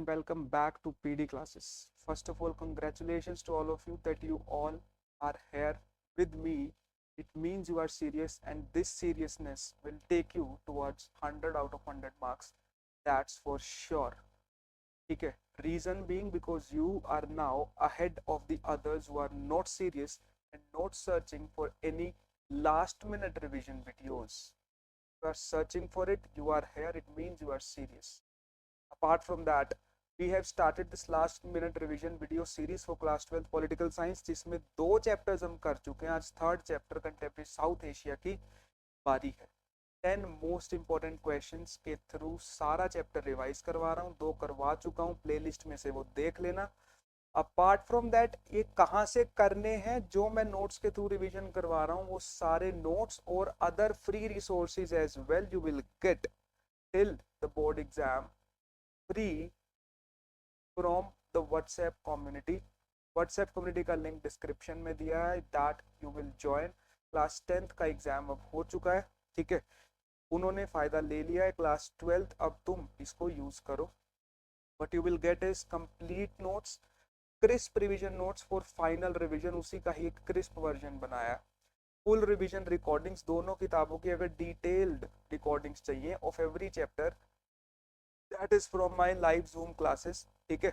and welcome back to PD classes. First of all, congratulations to all of you that you all are here with me. It means you are serious, and this seriousness will take you towards 100 out of 100 marks. That's for sure. Okay. Reason being because you are now ahead of the others who are not serious and not searching for any last minute revision videos. You are searching for it, you are here, it means you are serious. Apart from that, we have started this last minute revision video series for class 12 political science, जिसमें 2 chapters हम कर चुके हैं. आज 3rd chapter contemporary south Asia की बारी है. 10 most important questions के थ्रू सारा चैप्टर रिवाइज करवा रहा हूँ. 2 करवा चुका हूँ, प्लेलिस्ट में से वो देख लेना. अपार्ट फ्रॉम दैट, ये कहाँ से करने हैं जो मैं नोट्स के थ्रू रिवीजन करवा रहा हूँ, वो सारे नोट्स और other free resources as well you will get till the board exam free from the WhatsApp community. WhatsApp community का लिंक डिस्क्रिप्शन में दिया है, that you will join. Class 10th का एग्जाम अब हो चुका है, ठीक है, उन्होंने फायदा ले लिया है. क्लास 12th अब तुम इसको यूज करो. What you will gate is complete notes, crisp revision notes for final revision. उसी का ही एक क्रिस्प वर्जन बनाया. फुल रिवीजन रिकॉर्डिंग्स, दोनों किताबों की अगर डिटेल्ड रिकॉर्डिंग्स चाहिए of every chapter, that is from my live zoom classes. ठीक है.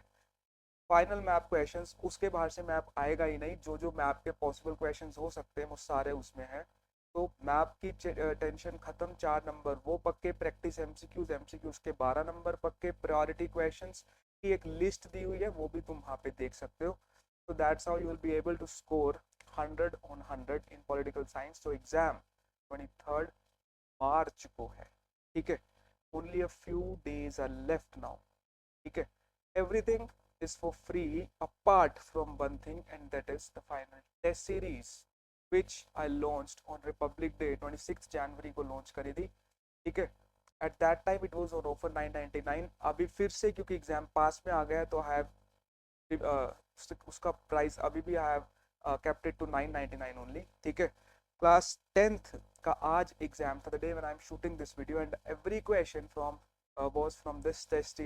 फाइनल मैप क्वेश्चंस, उसके बाहर से मैप आएगा ही नहीं. जो जो मैप के पॉसिबल क्वेश्चंस हो सकते हैं वो सारे उसमें हैं. तो मैप की टेंशन खत्म. 4 नंबर वो पक्के. प्रैक्टिस एमसीक्यूज के 12 नंबर पक्के. प्रायोरिटी क्वेश्चंस की एक लिस्ट दी हुई है, वो भी तुम वहाँ पे देख सकते हो. तो that's how you will be able to score 100 on 100 in political science. तो एग्जाम 23rd मार्च को है. ठीक है. Only a few days are left now. ठीक है. Everything is for free apart from one thing, and that is the final test series which I launched on Republic Day 26 January को launch करी थी. ठीक है. At that time it was on offer 999. अभी फिर से क्योंकि एग्जाम पास में आ गया है तो I have उसका प्राइस अभी भी I have kept it to 999 only. ठीक है. क्लास 10th का आज एग्जाम था, the day when I am shooting this video, and every question from was from this test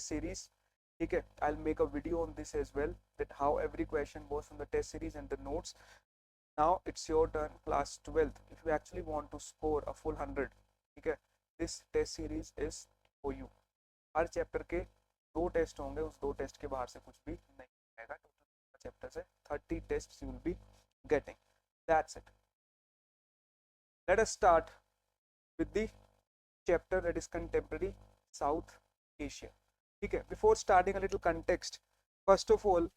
series. ठीक है. I will make a video on this as well, that how every question was from the test series and the notes. Now it's your turn class 12th. If you actually want to score a full 100, ठीक है, this test series is for you. हर chapter के 2 test होंगे, उस 2 test के बाहर से कुछ भी नहीं आएगा. टोटल चैप्टर से 30 test you will be getting. That's it. Let us start with the chapter that is contemporary South Asia. ठीक है. Before starting a little context, first of all,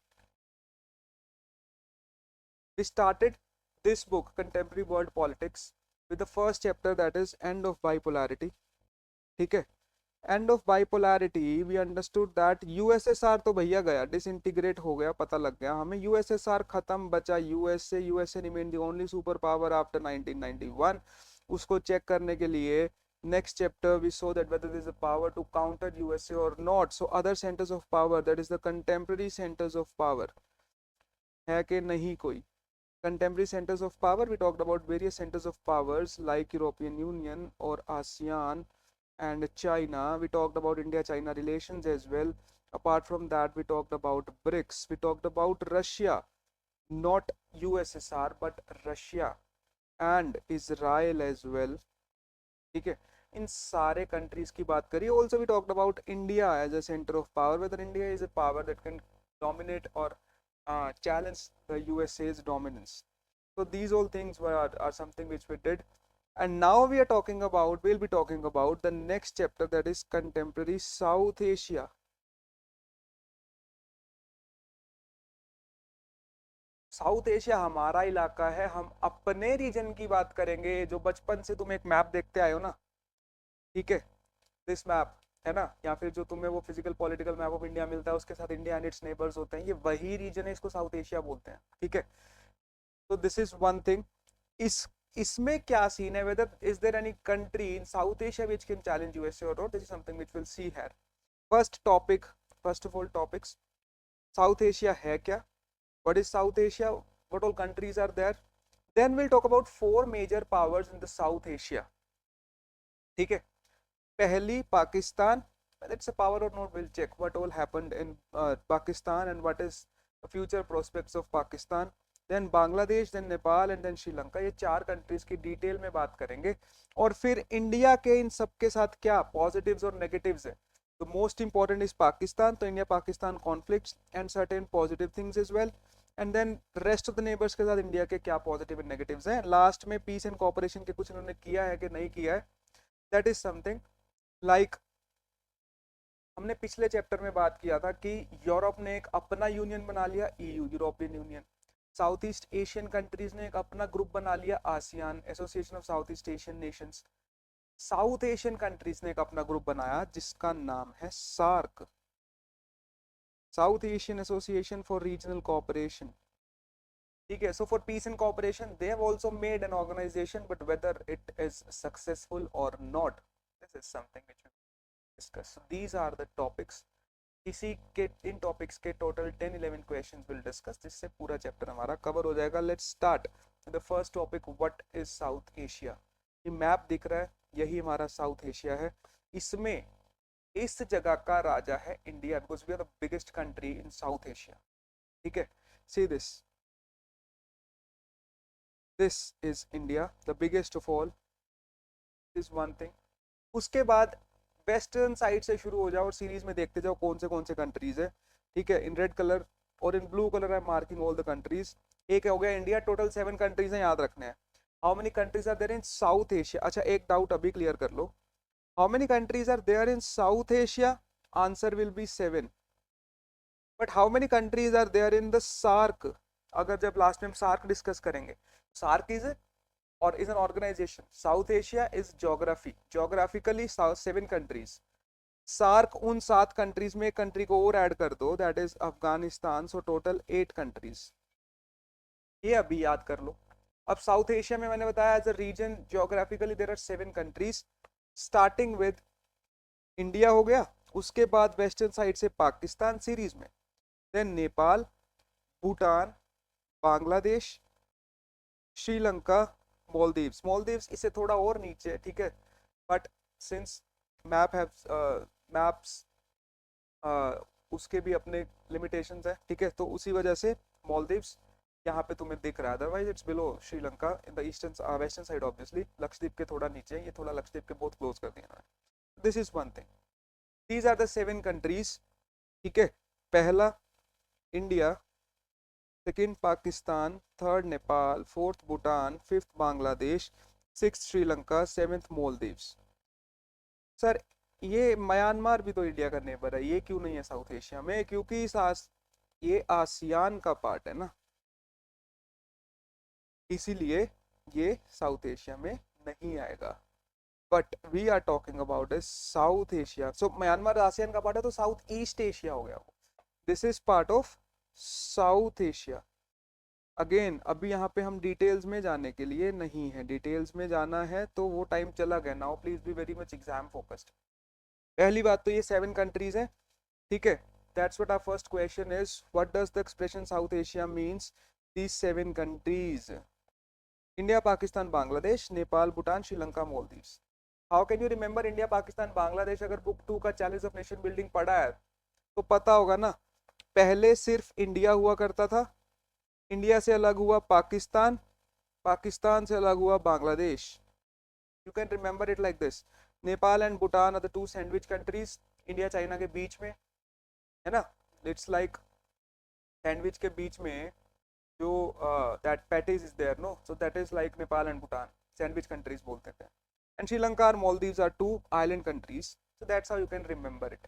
we started this book, Contemporary World Politics, with the first chapter, that is End of Bipolarity. ठीक है. End of Bipolarity, we understood that USSR तो भैया गया, disintegrate हो गया, पता लग गया हमें. USSR खत्म, बचा USA remained the only super power after 1991. उसको चेक करने के लिए next chapter we saw that whether there is a power to counter USA or not. So other centers of power, that is the contemporary centers of power, है कि नहीं कोई. Contemporary centers of power, we talked about various centers of powers like European Union or ASEAN and China. We talked about India-China relations as well. Apart from that, we talked about BRICS. We talked about Russia, not USSR but Russia and Israel as well. ठीक है. इन सारे countries की बात करिए. Also we talked about India as a center of power, whether India is a power that can dominate or challenge the USA's dominance. So these all things are something which we did. And now we are talking about, we'll be talking about the next chapter, that is contemporary South Asia. South Asia हमारा इलाका है. हम अपने reason की बात करेंगे. जो बचपन से तुम एक मैप देखते आए हो ना, ठीक है, दिस मैप है ना, या फिर जो तुम्हें वो physical political map of India मिलता है, उसके साथ इंडिया एंड इट्स नेबर्स होते हैं, ये वही रीजन है, इसको साउथ एशिया बोलते हैं. ठीक है. तो दिस इज वन थिंग. इसमें क्या सीन है, whether is there any country in south Asia which can challenge USA or not. This is something which will see here. First topic, first of all topics, South Asia है क्या, what is south Asia, what all countries are there. Then will talk about 4 major powers in the South Asia. ठीक है. पहली Pakistan, whether it's a power or not, we'll check what all happened in Pakistan and what is the future prospects of Pakistan, then Bangladesh, then Nepal and then Sri Lanka. ये 4 countries की detail में बात करेंगे और फिर India के इन सब के साथ क्या पॉजिटिव्स और नेगेटिव्स है. तो मोस्ट इंपॉर्टेंट इज पाकिस्तान, तो India Pakistan conflicts and certain positive things as well, and then rest of the neighbours के साथ इंडिया के क्या पॉजिटिव एंड नेगेटिव्स हैं. लास्ट में पीस एंड कॉपरेशन के कुछ इन्होंने किया है कि नहीं किया है, दैट इज समथिंग लाइक हमने पिछले चैप्टर में बात किया था कि यूरोप ने एक अपना यूनियन बना लिया, EU European Union. South East Asian countries ने एक अपना ग्रुप बना लिया, ASEAN association of South East Asian nations. South Asian countries ने एक अपना ग्रुप बनाया जिसका नाम है SAARC, South Asian association for regional cooperation. ठीक है, so for peace and cooperation they have also made an organisation, but whether it is successful or not, this is something which we discuss. So these are the topics. इसी के इन topics के total 10-11 questions will discuss, जिससे पूरा chapter हमारा cover हो जाएगा. Let's start the first topic, what is south Asia. ये मैप दिख रहा है, यही हमारा साउथ एशिया है. इसमें इस जगह का राजा है India, because we are the biggest country in south Asia. ठीक है, see this, this is India, the biggest of all, is one thing. उसके बाद वेस्टर्न साइड से शुरू हो जाओ और सीरीज में देखते जाओ कौन से कंट्रीज है. ठीक है, इन रेड कलर और in blue colour I am marking all the countries. एक हो गया इंडिया, टोटल 7 कंट्रीज हैं, याद रखने हैं. How many countries are there in south Asia. अच्छा, एक डाउट अभी क्लियर कर लो, how many countries are there in south Asia. Answer will be 7. But how many countries are there in the SAARC. अगर जब लास्ट में हम SAARC discuss करेंगे, SAARC is or is an organization. South Asia is geography, geographically 7 countries. SAARC उन 7 countries में एक country को और ऐड कर दो, that is Afghanistan. So total 8 countries. ये अभी याद कर लो. अब साउथ एशिया में मैंने बताया as a region geographically there are 7 countries, starting with India हो गया, उसके बाद वेस्टर्न साइड से पाकिस्तान सीरीज में, देन नेपाल, भूटान, बांग्लादेश, श्रीलंका, मालदीव्स. मालदीव्स इससे थोड़ा और नीचे है, ठीक है, बट सिंस मैप्स उसके भी अपने लिमिटेशंस है. ठीक है, तो उसी वजह से मालदीव्स यहाँ पे तुम्हें दिख रहा है, otherwise it's below Sri Lanka in the eastern western side. Obviously Lakshadweep के थोड़ा नीचे, ये थोड़ा लक्षद्वीप के बहुत क्लोज कर दिया. This is one thing. These are the 7 countries. ठीक है, पहला India, second Pakistan, third Nepal, fourth Bhutan, fifth Bangladesh, sixth Sri Lanka, seventh Maldives. Sir ये म्यांमार भी तो इंडिया का नेबर है, ये क्यों नहीं है साउथ एशिया में? क्योंकि ये आसियान का पार्ट है ना, इसीलिए ये साउथ एशिया में नहीं आएगा. But we are talking about is south Asia. So Myanmar ASEAN का पार्ट है, तो साउथ ईस्ट एशिया हो गया वो. This is part of south Asia. Again अभी यहाँ पे हम डिटेल्स में जाने के लिए नहीं है, डिटेल्स में जाना है तो वो टाइम चला गया. Now please be very much exam focused. पहली बात तो ये 7 कंट्रीज हैं. ठीक है, that's what our first question is, what does the expression south Asia means. These 7 countries, India, Pakistan, Bangladesh, Nepal, Bhutan, Sri Lanka, Maldives. How can you remember India, Pakistan, Bangladesh? अगर बुक 2 का चैलेंज ऑफ नेशन बिल्डिंग पढ़ा है तो पता होगा ना, पहले सिर्फ इंडिया हुआ करता था, इंडिया से अलग हुआ पाकिस्तान, पाकिस्तान से अलग हुआ Bangladesh. You can remember it like this. Nepal and Bhutan are the 2 sandwich countries, India China के बीच में है ना. इट्स लाइक सैंडविच के बीच में जो that patties is there, no, so that is like Nepal and Bhutan, sandwich countries बोलते थे. एंड श्रीलंका और Maldives are 2 island countries. So that's how you can remember it.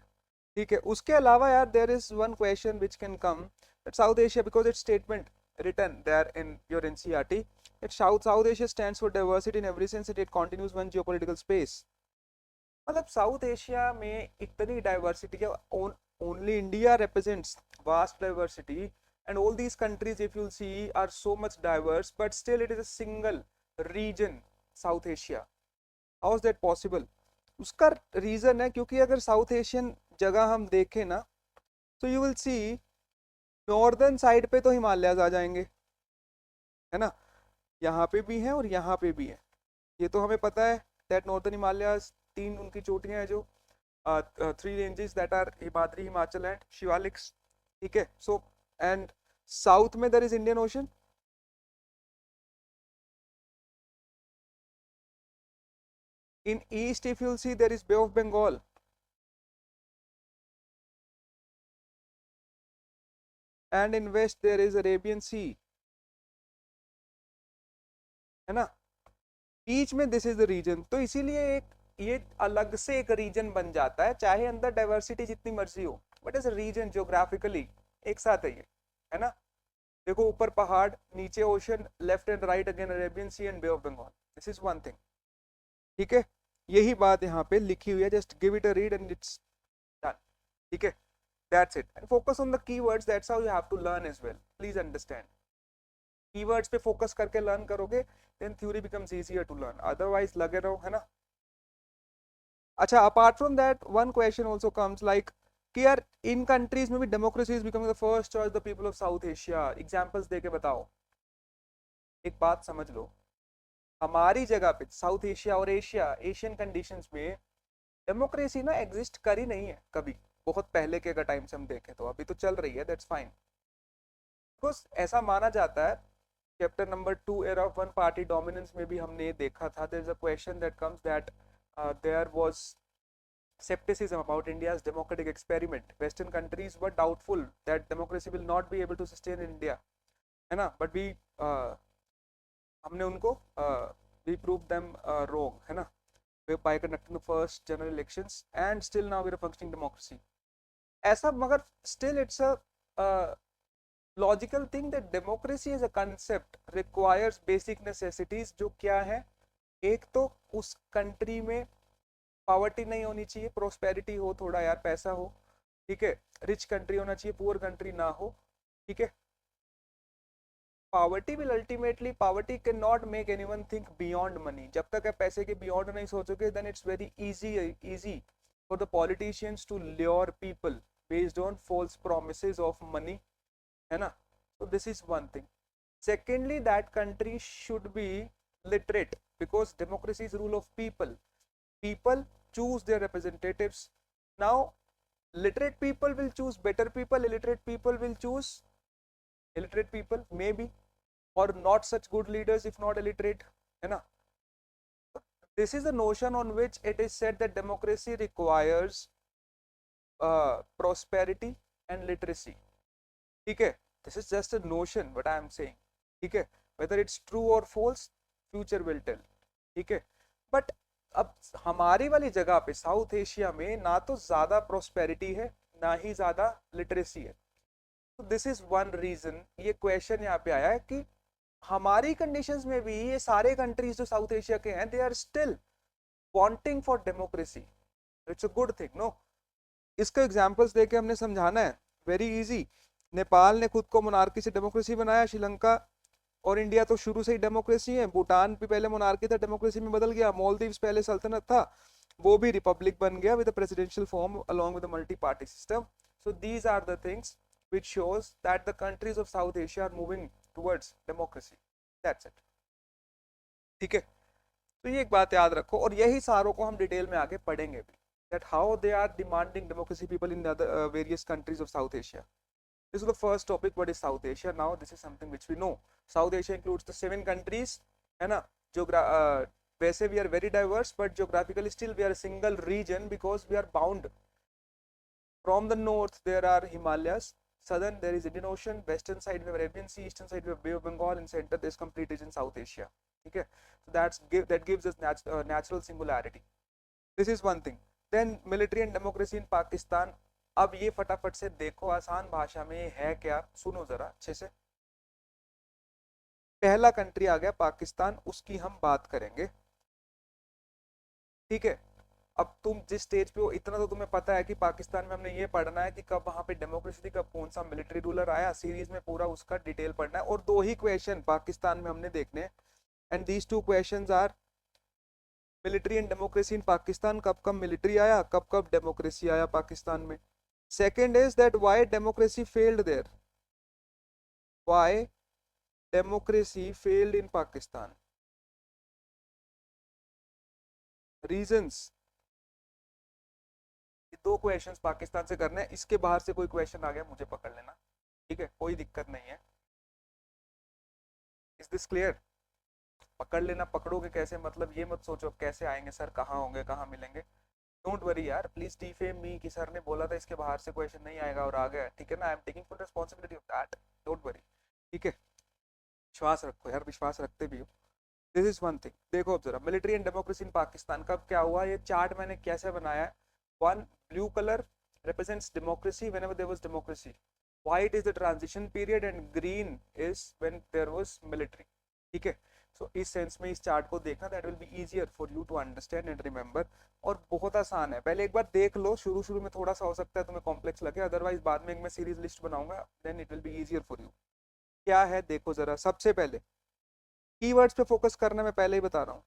ठीक है, उसके अलावा यार there is one question which can come, that south Asia, because it's statement written there in your NCERT, that South Asia stands for diversity in every sense that it continues one geopolitical space. मतलब south Asia में इतनी diversity है, only India represents vast diversity and all these countries if you'll see are so much diverse, but still it is a single region, South Asia. How is that possible? उसका reason है क्योंकि अगर south Asian जगह हम देखें ना, तो you will C northern side पे तो हिमालयाज आ जाएंगे, है ना, यहाँ पे भी हैं और यहाँ पे भी हैं, ये तो हमें पता है. दैट नॉर्दर्न हिमालयाज 3 उनकी चोटियाँ हैं जो three ranges that are Himadri, Himachal and Shivaliks. ठीक है, so and south में there is Indian Ocean. In east, if you'll see, there is Bay of Bengal. And in west there is Arabian Sea. है ना, बीच में this is the reason. तो इसीलिए एक ये अलग से एक रीजन बन जाता है, चाहे अंदर डाइवर्सिटी जितनी मर्जी हो, but as a region geographically एक साथ है ना. देखो ऊपर पहाड़, नीचे ocean, left and right again Arabian sea and bay of Bengal. This is one thing. ठीक है, यही बात यहाँ पे लिखी हुई है, just give it a read and it's done. ठीक है, that's it. And focus on the keywords, that's how you have to learn as well. Please understand, keywords पे फोकस करके लर्न करोगे then theory becomes easier to learn, otherwise लगे रहो, है ना. अच्छा, apart from that one question also comes like कि यार इन कंट्रीज में भी democracy is becoming the first choice the people of south Asia. Examples देके बताओ. एक बात समझ लो, हमारी जगह पे साउथ एशिया और एशिया, एशियन कंडीशंस में डेमोक्रेसी ना एग्जिस्ट कर ही नहीं है कभी. बहुत पहले के अगर टाइम से हम देखें तो, अभी तो चल रही है, दैट्स फाइन. बिकॉज ऐसा माना जाता है, chapter number 2 era of one party dominance में भी हमने ये देखा था. There is a question that comes that there was skepticism about India's democratic experiment. Western countries were doubtful that democracy will not be able to sustain in India, है ना, but we हमने उनको we proved them wrong, है ना, by conducting the first general elections and still now we're a functioning democracy. ऐसा, मगर still it's a logical thing that democracy as a concept requires basic necessities. जो क्या है, एक तो उस कंट्री में पॉवर्टी नहीं होनी चाहिए, प्रोस्पेरिटी हो, थोड़ा यार पैसा हो. ठीक है, रिच कंट्री होना चाहिए, पुअर कंट्री ना हो. ठीक है, poverty will ultimately, poverty can not make anyone think beyond money. जब तक आप पैसे के बियॉन्ड नहीं सोचोगे then it's very easy for the politicians to lure people based on false promises of money, है ना. so this is one thing. Secondly, that country should be literate because democracy is rule of people. People choose their representatives. Now literate people will choose better people, illiterate people will choose illiterate people maybe, or not such good leaders if not illiterate, है ना. This is a notion on which it is said that democracy requires prosperity and literacy. ठीक है, this is just a notion what I am saying. ठीक है, whether it's true or false future will tell. ठीक है, but अब हमारी वाली जगह पे साउथ एशिया में ना तो ज्यादा प्रोस्पेरिटी है ना ही ज्यादा लिटरेसी है. तो दिस इज वन रीजन ये क्वेश्चन यहाँ पे आया है कि हमारी कंडीशंस में भी ये सारे कंट्रीज जो साउथ एशिया के हैं they are still wanting for democracy. It's a good thing no. इसको एग्जांपल्स देके हमने समझाना है, वेरी इजी. नेपाल ने खुद को मोनार्की से डेमोक्रेसी बनाया, श्रीलंका और इंडिया तो शुरू से ही डेमोक्रेसी है, भूटान भी पहले मोनार्की था डेमोक्रेसी में बदल गया, मालदीव्स पहले सल्तनत था वो भी रिपब्लिक बन गया with presidential form along with multi party system. So these are the things which shows that the countries of South Asia are moving towards democracy. That's it. ठीक है, तो ये एक बात याद रखो और यही सारों को हम डिटेल में आगे पढ़ेंगे भी, that how they are demanding democracy people in the other various countries of South Asia. This is the first topic. What is South Asia? Now this is something which we know. South Asia includes the 7 countries, है ना. वैसे we are very diverse but geographically still we are a single region because we are bound. From the north there are Himalayas, southern there is Indian Ocean, western side we have Arabian Sea, eastern side we have Bay of Bengal, in center there is complete region South Asia. Okay, so that gives us natural singularity. This is one thing. Then military and democracy in Pakistan. अब ये फटाफट से देखो, आसान भाषा में है क्या, सुनो जरा अच्छे से. पहला कंट्री आ गया पाकिस्तान, उसकी हम बात करेंगे. ठीक है, अब तुम जिस स्टेज पे हो इतना तो तुम्हें पता है कि पाकिस्तान में हमने ये पढ़ना है कि कब वहां पे डेमोक्रेसी थी, कब कौन सा मिलिट्री रूलर आया, सीरीज में पूरा उसका डिटेल पढ़ना है. और 2 ही क्वेश्चन पाकिस्तान में हमने देखने हैं, and these 2 questions are military and democracy in Pakistan, कब कब मिलिट्री आया, कब कब डेमोक्रेसी आया पाकिस्तान में. Second is that why democracy failed there, why democracy failed in Pakistan, reasons. 2 questions Pakistan से करने हैं, इसके बाहर से कोई क्वेश्चन आ गया मुझे पकड़ लेना, ठीक है, कोई दिक्कत नहीं है। Is this clear? पकड़ लेना, पकड़ोगे कैसे मतलब ये मत सोचो कैसे आएंगे सर, कहाँ होंगे, कहाँ मिलेंगे। डोंट वरी यार, प्लीज डिफेम मी कि सर ने बोला था इसके बाहर से क्वेश्चन नहीं आएगा और आ गया, ठीक है ना, I am taking full responsibility of that, don't worry, ठीक है। विश्वास रखो यार, विश्वास रखते भी हो। दिस इज वन थिंग, देखो अब जरा military and democracy in Pakistan का क्या हुआ, ये चार्ट मैंने कैसे बनाया है। One, blue colour represents democracy whenever there was democracy, white is the transition period and green is when there was military, ठीक है। सो इस सेंस में इस चार्ट को देखना, that will be easier for you to understand and remember. और बहुत आसान है, पहले एक बार देख लो, शुरू शुरू में थोड़ा सा हो सकता है तुम्हें कॉम्प्लेक्स लगे, अदरवाइज बाद में एक मैं सीरीज लिस्ट बनाऊंगा, then it will be easier for you. क्या है देखो जरा, सबसे पहले कीवर्ड्स पे फोकस करना, मैं पहले ही बता रहा हूँ।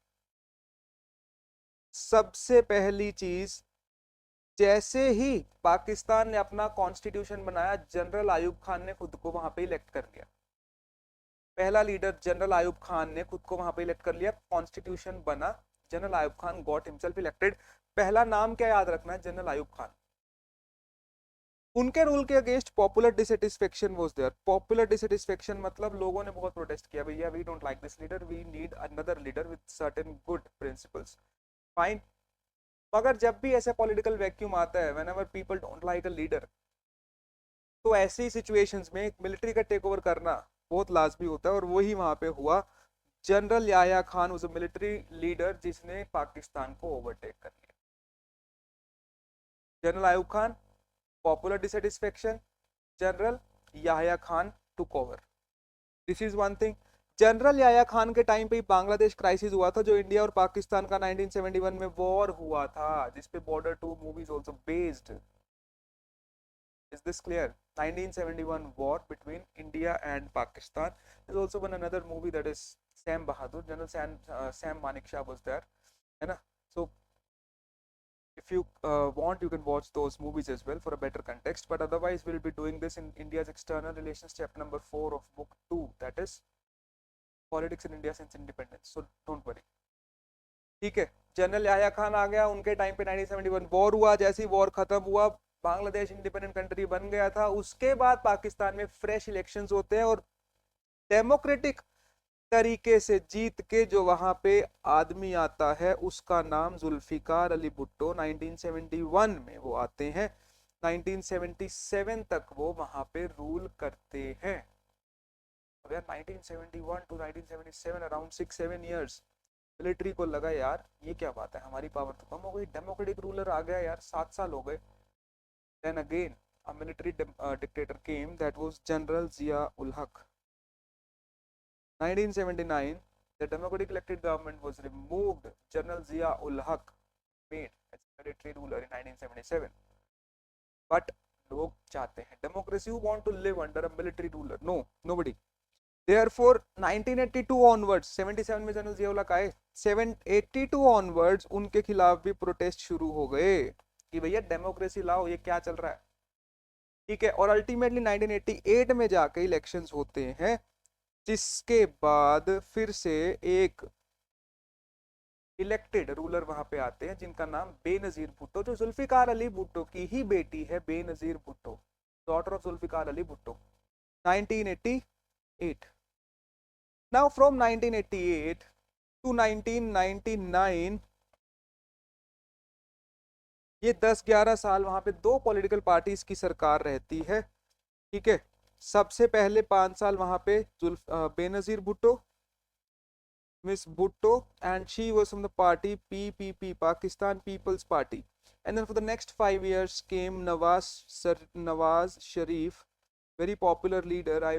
सबसे पहली चीज, जैसे ही पाकिस्तान ने अपना कॉन्स्टिट्यूशन बनाया, जनरल आयुब खान ने खुद को वहां पे इलेक्ट कर लिया। पहला लीडर जनरल आयुब खान ने खुद को वहां पे इलेक्ट कर लिया, कॉन्स्टिट्यूशन बना, general Ayub Khan got himself elected. पहला नाम क्या याद रखना है, जनरल आयुब खान। उनके रूल के against popular dissatisfaction was there. Popular dissatisfaction मतलब लोगों ने बहुत प्रोटेस्ट किया, भैया we don't like this leader, we need another leader with certain good principles, fine. मगर जब भी ऐसा पॉलिटिकल वैक्यूम आता है, whenever people don't like a leader, तो ऐसी सिचुएशंस में मिलिट्री का टेक ओवर करना बहुत लाजमी होता है, और वही वहां पे हुआ। General Yahya Khan was a military leader जिसने पाकिस्तान को ओवरटेक कर लिया। General Ayub Khan, popular dissatisfaction, general Yahya Khan took over, this is one thing. General Yahya Khan के टाइम पे ही बांग्लादेश क्राइसिस हुआ था, जो इंडिया और पाकिस्तान का 1971 में वॉर हुआ था, जिसपे border 2 movies also based. Is this clear? 1971 war between India and Pakistan. There's also been another movie that is Sam Bahadur. General Sam Manekshaw was there. है ना? So if you want, you can watch those movies as well for a better context. But otherwise, we'll be doing this in India's external relations, chapter number 4 of book 2. That is politics in India since independence. So don't worry. ठीक है, general Yahya Khan आ गया, उनके time पे 1971 war हुआ, जैसे ही war खत्म हुआ, Bangladesh independent country बन गया था। उसके बाद पाकिस्तान में फ्रेश इलेक्शंस होते हैं, और डेमोक्रेटिक तरीके से जीत के जो वहां पे आदमी आता है, उसका नाम जुल्फिकार अली भुट्टो। 1971 में वो आते हैं, 1977 तक वो वहां पे रूल करते हैं। अब यार 1971 टू 1977 अराउंड 6-7 इयर्स मिलिट्री को लगा यार ये क्या बात है, हमारी पावर तो कम हो गई, डेमोक्रेटिक रूलर आ गया यार, 7 साल हो गए। Then again, a military dictator came, that was General Zia ul Haq. 1979, the democratic elected government was removed. General Zia ul Haq made as military ruler in 1977. But लोग चाहते हैं democracy, who want to live under a military ruler? No, nobody. Therefore 1982 onwards, 77 में general Zia ul हक आए, 782 onwards उनके खिलाफ भी protest शुरू हो गए कि भैया डेमोक्रेसी लाओ, ये क्या चल रहा है, ठीक है। और अल्टीमेटली 1988 में जाके इलेक्शंस होते हैं, जिसके बाद फिर से एक इलेक्टेड रूलर वहां पे आते हैं, जिनका नाम बेनजीर भुट्टो, जो जुल्फिकार अली भुट्टो की ही बेटी है, Benazir Bhutto, daughter of Zulfikar Ali Bhutto. 1988, now from 1988 to 1999, ये 10-11 साल वहां पे 2 पॉलिटिकल पार्टीज की सरकार रहती है, ठीक है। सबसे पहले 5 साल वहां पे Benazir Bhutto, miss Bhutto, and she was from the party PPP, Pakistan people's party. And then for the next 5 years came Nawaz Sharif, very popular leader. I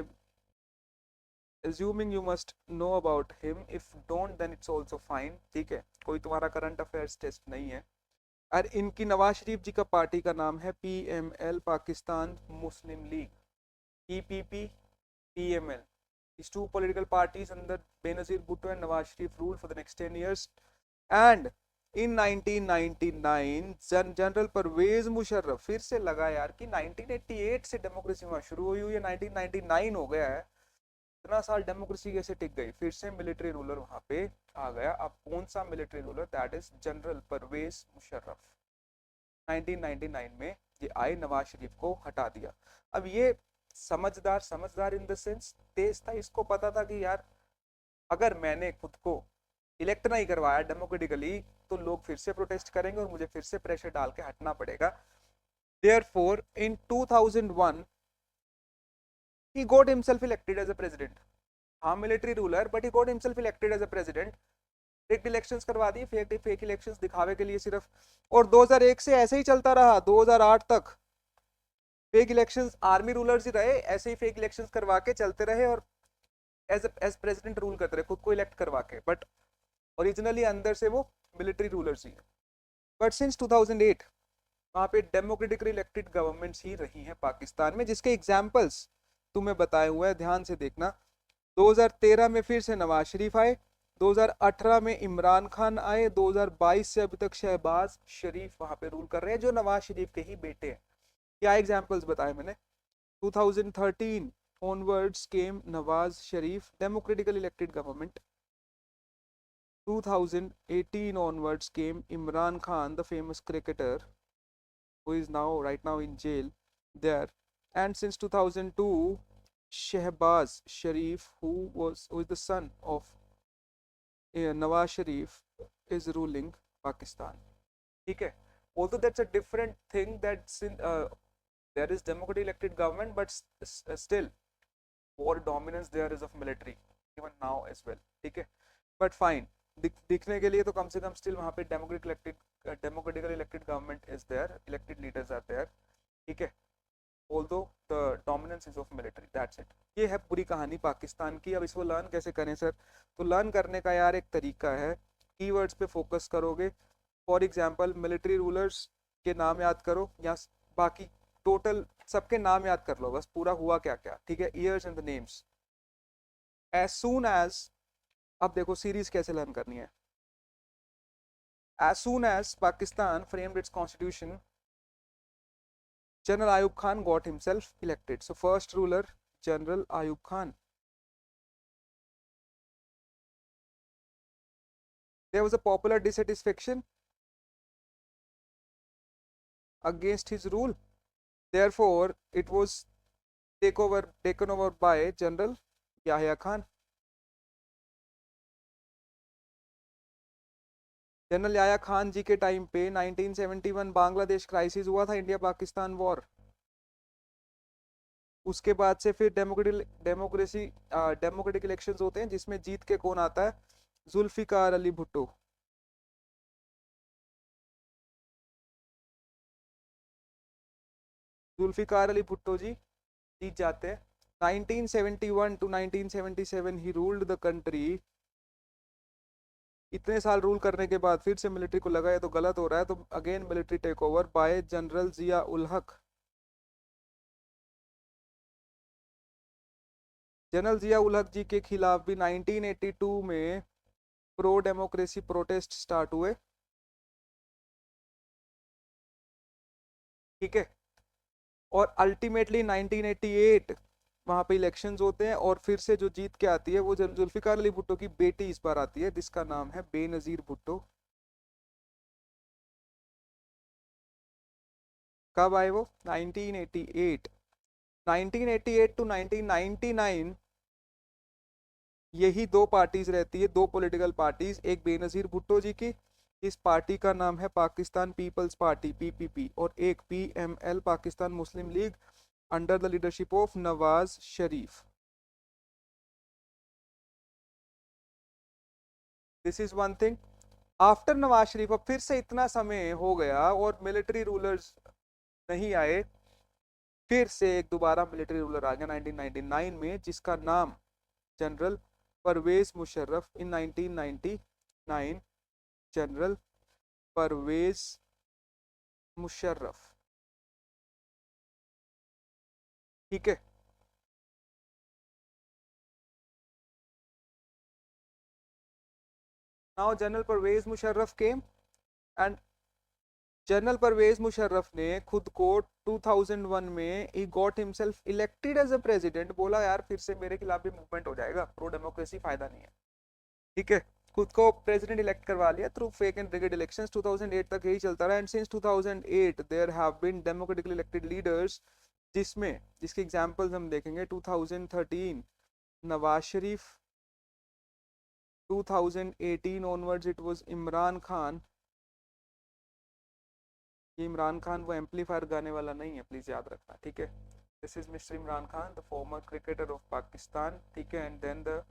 assuming you must know about him. If don't, then it's also fine, ठीक है, कोई तुम्हारा current affairs test नहीं है। और इनकी नवाज शरीफ जी का party का नाम है PML, Pakistan Muslim league, PPP, PML. These 2 political parties under Benazir Bhutto and Nawaz Sharif ruled for the next 10 years. And in 1999 general Pervez Musharraf, फिर से लगा यार कि 1988 से डेमोक्रेसी वहां शुरू हुई हुई है, 1999 हो गया है, इतना साल डेमोक्रेसी कैसे टिक गई। फिर से मिलिट्री रूलर वहां पे आ गया। अब कौन सा military ruler, that is general Pervez Musharraf. 1999 में ये आए, नवाज शरीफ को हटा दिया। अब ये समझदार समझदार इन द सेंस तेज था, इसको पता था कि यार अगर मैंने खुद को इलेक्ट नहीं करवाया डेमोक्रेटिकली तो लोग फिर से प्रोटेस्ट करेंगे और मुझे फिर से प्रेशर डाल के हटना पड़ेगा। Therefore in 2001 he got himself elected as a president। हाँ military ruler, but he got himself elected as a president. Fake elections करवा दिए, फेक इलेक्शंस दिखावे के लिए सिर्फ। और 2001 से ऐसे ही चलता रहा 2008 तक। फेक इलेक्शंस, आर्मी रूलर्स ही रहे, ऐसे ही फेक इलेक्शंस करवा के चलते रहे और एज प्रेसिडेंट रूल करते रहे खुद को इलेक्ट करवा के, बट ओरिजिनली अंदर से वो मिलिट्री रूलर्स ही है। बट सिंस 2008 वहाँ पे डेमोक्रेटिकली इलेक्टेड गवर्नमेंट्स ही रही हैं पाकिस्तान में, जिसके एग्जाम्पल्स तुम्हें बताए हुए हैं, ध्यान से देखना। 2013 में फिर से नवाज शरीफ आए, 2018 में इमरान खान आए, 2022 से अभी तक शहबाज शरीफ वहां पे रूल कर रहे हैं जो नवाज शरीफ के ही बेटे हैं। क्या एग्जांपल्स बताए मैंने। 2013 onwards came Nawaz Sharif, democratically elected government. 2018 onwards came Imran Khan, the famous cricketer, who is now right now in jail there. And since 2002, Shehbaz Sharif, who is the son of Nawaz Sharif, is ruling Pakistan. ठीक है, although that's a different thing that there is democratically elected government, but still more dominance there is of military even now as well। ठीक है, but fine, दिखने के लिए तो कम से कम still वहाँ पे democratically elected government is there, elected leaders are there। ठीक है, although the dominance is of military, that's it। ये है पूरी कहानी पाकिस्तान की। अब इसको लर्न कैसे करें सर, तो लर्न करने का यार एक तरीका है, कीवर्ड्स पे फोकस करोगे। फॉर एग्जांपल मिलिट्री रूलर्स के नाम याद करो, या बाकी टोटल सबके नाम याद कर लो बस, पूरा हुआ क्या क्या। ठीक है, years and the names as soon as. अब देखो सीरीज कैसे लर्न करनी है। As soon as Pakistan framed its constitution, General Ayub Khan got himself elected. So first ruler, General Ayub Khan. There was a popular dissatisfaction against his rule. Therefore, it was taken over by General Yahya Khan. General Yahya Khan ji के time पे 1971 Bangladesh crisis हुआ था, India Pakistan war. उसके बाद से फिर democratic elections होते हैं जिसमें जीत के कौन आता है, जुल्फिकार अली भुट्टो। जुल्फिकार अली भुट्टो जी जीत जाते हैं। 1971 to 1977 he ruled the country. इतने साल रूल करने के बाद फिर से मिलिट्री को लगा है तो गलत हो रहा है, तो again military take over by general Zia ul Haq. General Zia ul हक जी के खिलाफ भी 1982 में प्रो डेमोक्रेसी प्रोटेस्ट स्टार्ट हुए। ठीक है, और अल्टीमेटली 1988 वहां पे इलेक्शंस होते हैं और फिर से जो जीत के आती है वो जुल्फिकार अली भुट्टो की बेटी इस बार आती है जिसका नाम है बेनजीर भुट्टो। कब आए वो, 1988। 1988 टू 1999 यही दो पार्टीज रहती है, दो पॉलिटिकल पार्टीज, एक बेनजीर भुट्टो जी की, इस पार्टी का नाम है पाकिस्तान पीपल्स पार्टी पीपीपी, और एक PML Pakistan Muslim League under the leadership of Nawaz Sharif. This is one thing. After Nawaz Sharif अब फिर से इतना समय हो गया और मिलिट्री रूलर्स नहीं आए, फिर से एक दोबारा मिलिट्री रूलर आ गया 1999 में जिसका नाम general Pervez Musharraf. In 1999 general Pervez Musharraf. ठीक है, now general Pervez Musharraf came and general Pervez Musharraf ने खुद को 2001 में ही got himself elected as a president. बोला यार फिर से मेरे खिलाफ भी मूवमेंट हो जाएगा, प्रो डेमोक्रेसी फायदा नहीं है। ठीक है, खुद को प्रेसिडेंट इलेक्ट करवा लिया through fake and rigged elections. 2008 तक यही चलता रहा, and since 2008 there have been democratically elected leaders, जिसमें जिसके एग्जांपल्स हम देखेंगे। 2013 Nawaz Sharif, 2018 onwards it was Imran Khan. ये इमरान खान वो एम्पलीफायर गाने वाला नहीं है, प्लीज याद रखना, ठीक है। This is mister Imran Khan, the former cricketer of Pakistan, ठीक है, and then the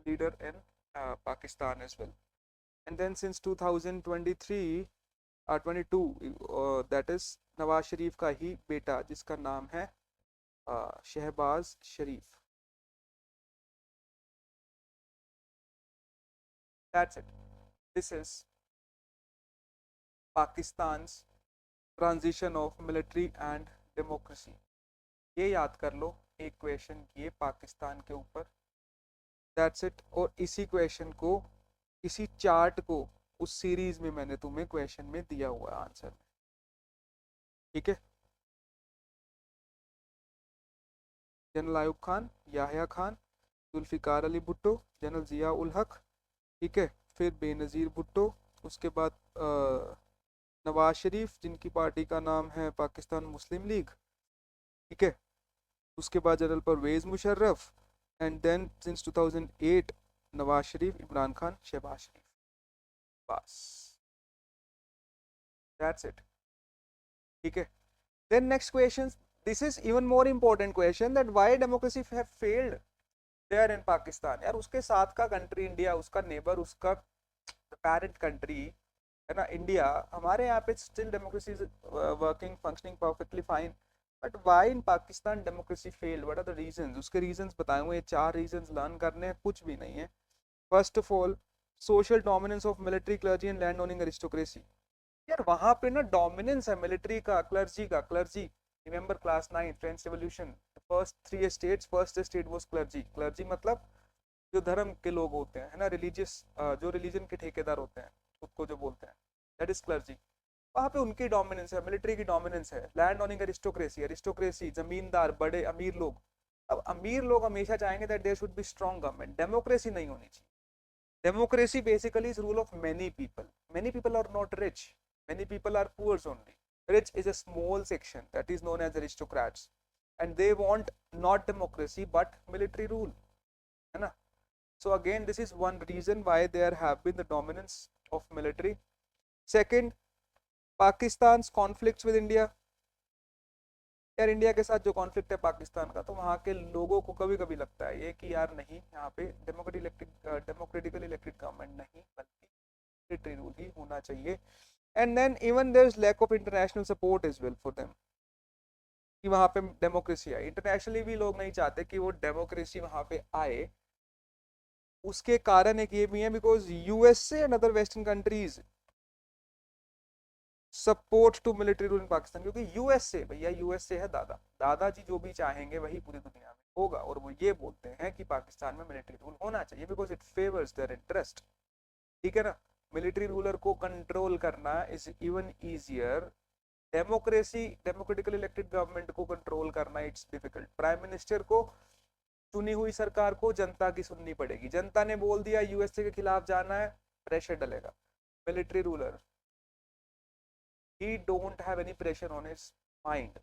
leader in Pakistan as well. And then since 2023 22 that is Nawaz Sharif का ही बेटा जिसका नाम है Shehbaz Sharif. That's it, this is Pakistan's transition of military and democracy. ये याद कर लो, एक क्वेश्चन किए पाकिस्तान के ऊपर, दैट्स इट। और इसी क्वेश्चन को, इसी चार्ट को उस सीरीज में मैंने तुम्हें क्वेश्चन में दिया हुआ है आंसर में, ठीक है। जनरल आयुब खान, याहिया खान, जुल्फिकार अली भुट्टो, जनरल जिया उल हक, ठीक है, फिर बेनज़ीर भुट्टो, उसके बाद नवाज शरीफ जिनकी पार्टी का नाम है पाकिस्तान मुस्लिम लीग, ठीक है, उसके बाद general Pervez Musharraf, and then since 2008 Nawaz Sharif, Imran Khan, Shehbaz Sharif, बस दैट्स इट, ठीक है। Then next question, this is even more important question, that why democracy have failed there in Pakistan. यार उसके साथ का कंट्री इंडिया, उसका नेबर, उसका पेरेंट कंट्री है ना इंडिया, हमारे यहाँ पे still democracy is working, functioning perfectly fine, but why in Pakistan democracy failed, what are the reasons. उसके रीजंस बताए हुए, 4 रीजंस लर्न करने हैं, कुछ भी नहीं है। First of all, social dominance of military, clergy and land owning aristocracy. यार वहां पे ना डोमिनेंस है मिलिट्री का, क्लर्जी का। Clergy, remember class 9 French revolution, first 3 states, first state was clergy. Clergy मतलब जो धर्म के लोग होते हैं, है ना, रिलीजियस, जो रिलीजन के ठेकेदार होते हैं, खुद को जो बोलते हैं, दैट इज क्लर्जी। वहां पे उनकी डोमिनेंस है, मिलिट्री की डोमिनेंस है। लैंड ओनिंग एरिस्टोक्रेसी, एरिस्टोक्रेसी जमींदार, बड़े अमीर लोग। अब अमीर लोग हमेशा चाहेंगे that there should be strong government, democracy नहीं होनी चाहिए। Democracy basically is rule of many people. Many people are not rich. Many people are poor only. Rich is a small section that is known as aristocrats, and they want not democracy but military rule. है ना? So again, this is one reason why there have been the dominance of military. Second, Pakistan's conflicts with India. यार India के साथ जो conflict है पाकिस्तान का, तो वहाँ के लोगों को कभी कभी लगता है ये कि यार नहीं, यहाँ पे डेमोक्रेटिकली इलेक्टेड गवर्नमेंट नहीं बल्कि मिलिट्री रूल ही होना चाहिए। And then even there is lack of international support is well for them, कि वहाँ पे डेमोक्रेसी आए। इंटरनेशनली भी लोग नहीं चाहते कि वो डेमोक्रेसी वहाँ पे आए। उसके कारण एक ये भी है, because USA and other western countries support to military rule in Pakistan, क्योंकि यूएसए, भैया यूएसए है दादा, दादाजी जो भी चाहेंगे वही पूरी दुनिया में होगा। और वो ये बोलते हैं कि पाकिस्तान में मिलिट्री रूल होना चाहिए because it favours their interest, ठीक है ना। मिलिट्री रूलर को कंट्रोल करना is even easier, democracy, democratically elected government को कंट्रोल करना इट्स डिफिकल्ट। प्राइम मिनिस्टर को, चुनी हुई सरकार को जनता की सुननी पड़ेगी। जनता ने बोल दिया यूएसए के खिलाफ जाना है, प्रेशर डलेगा। Military ruler, he don't have any pressure on his mind,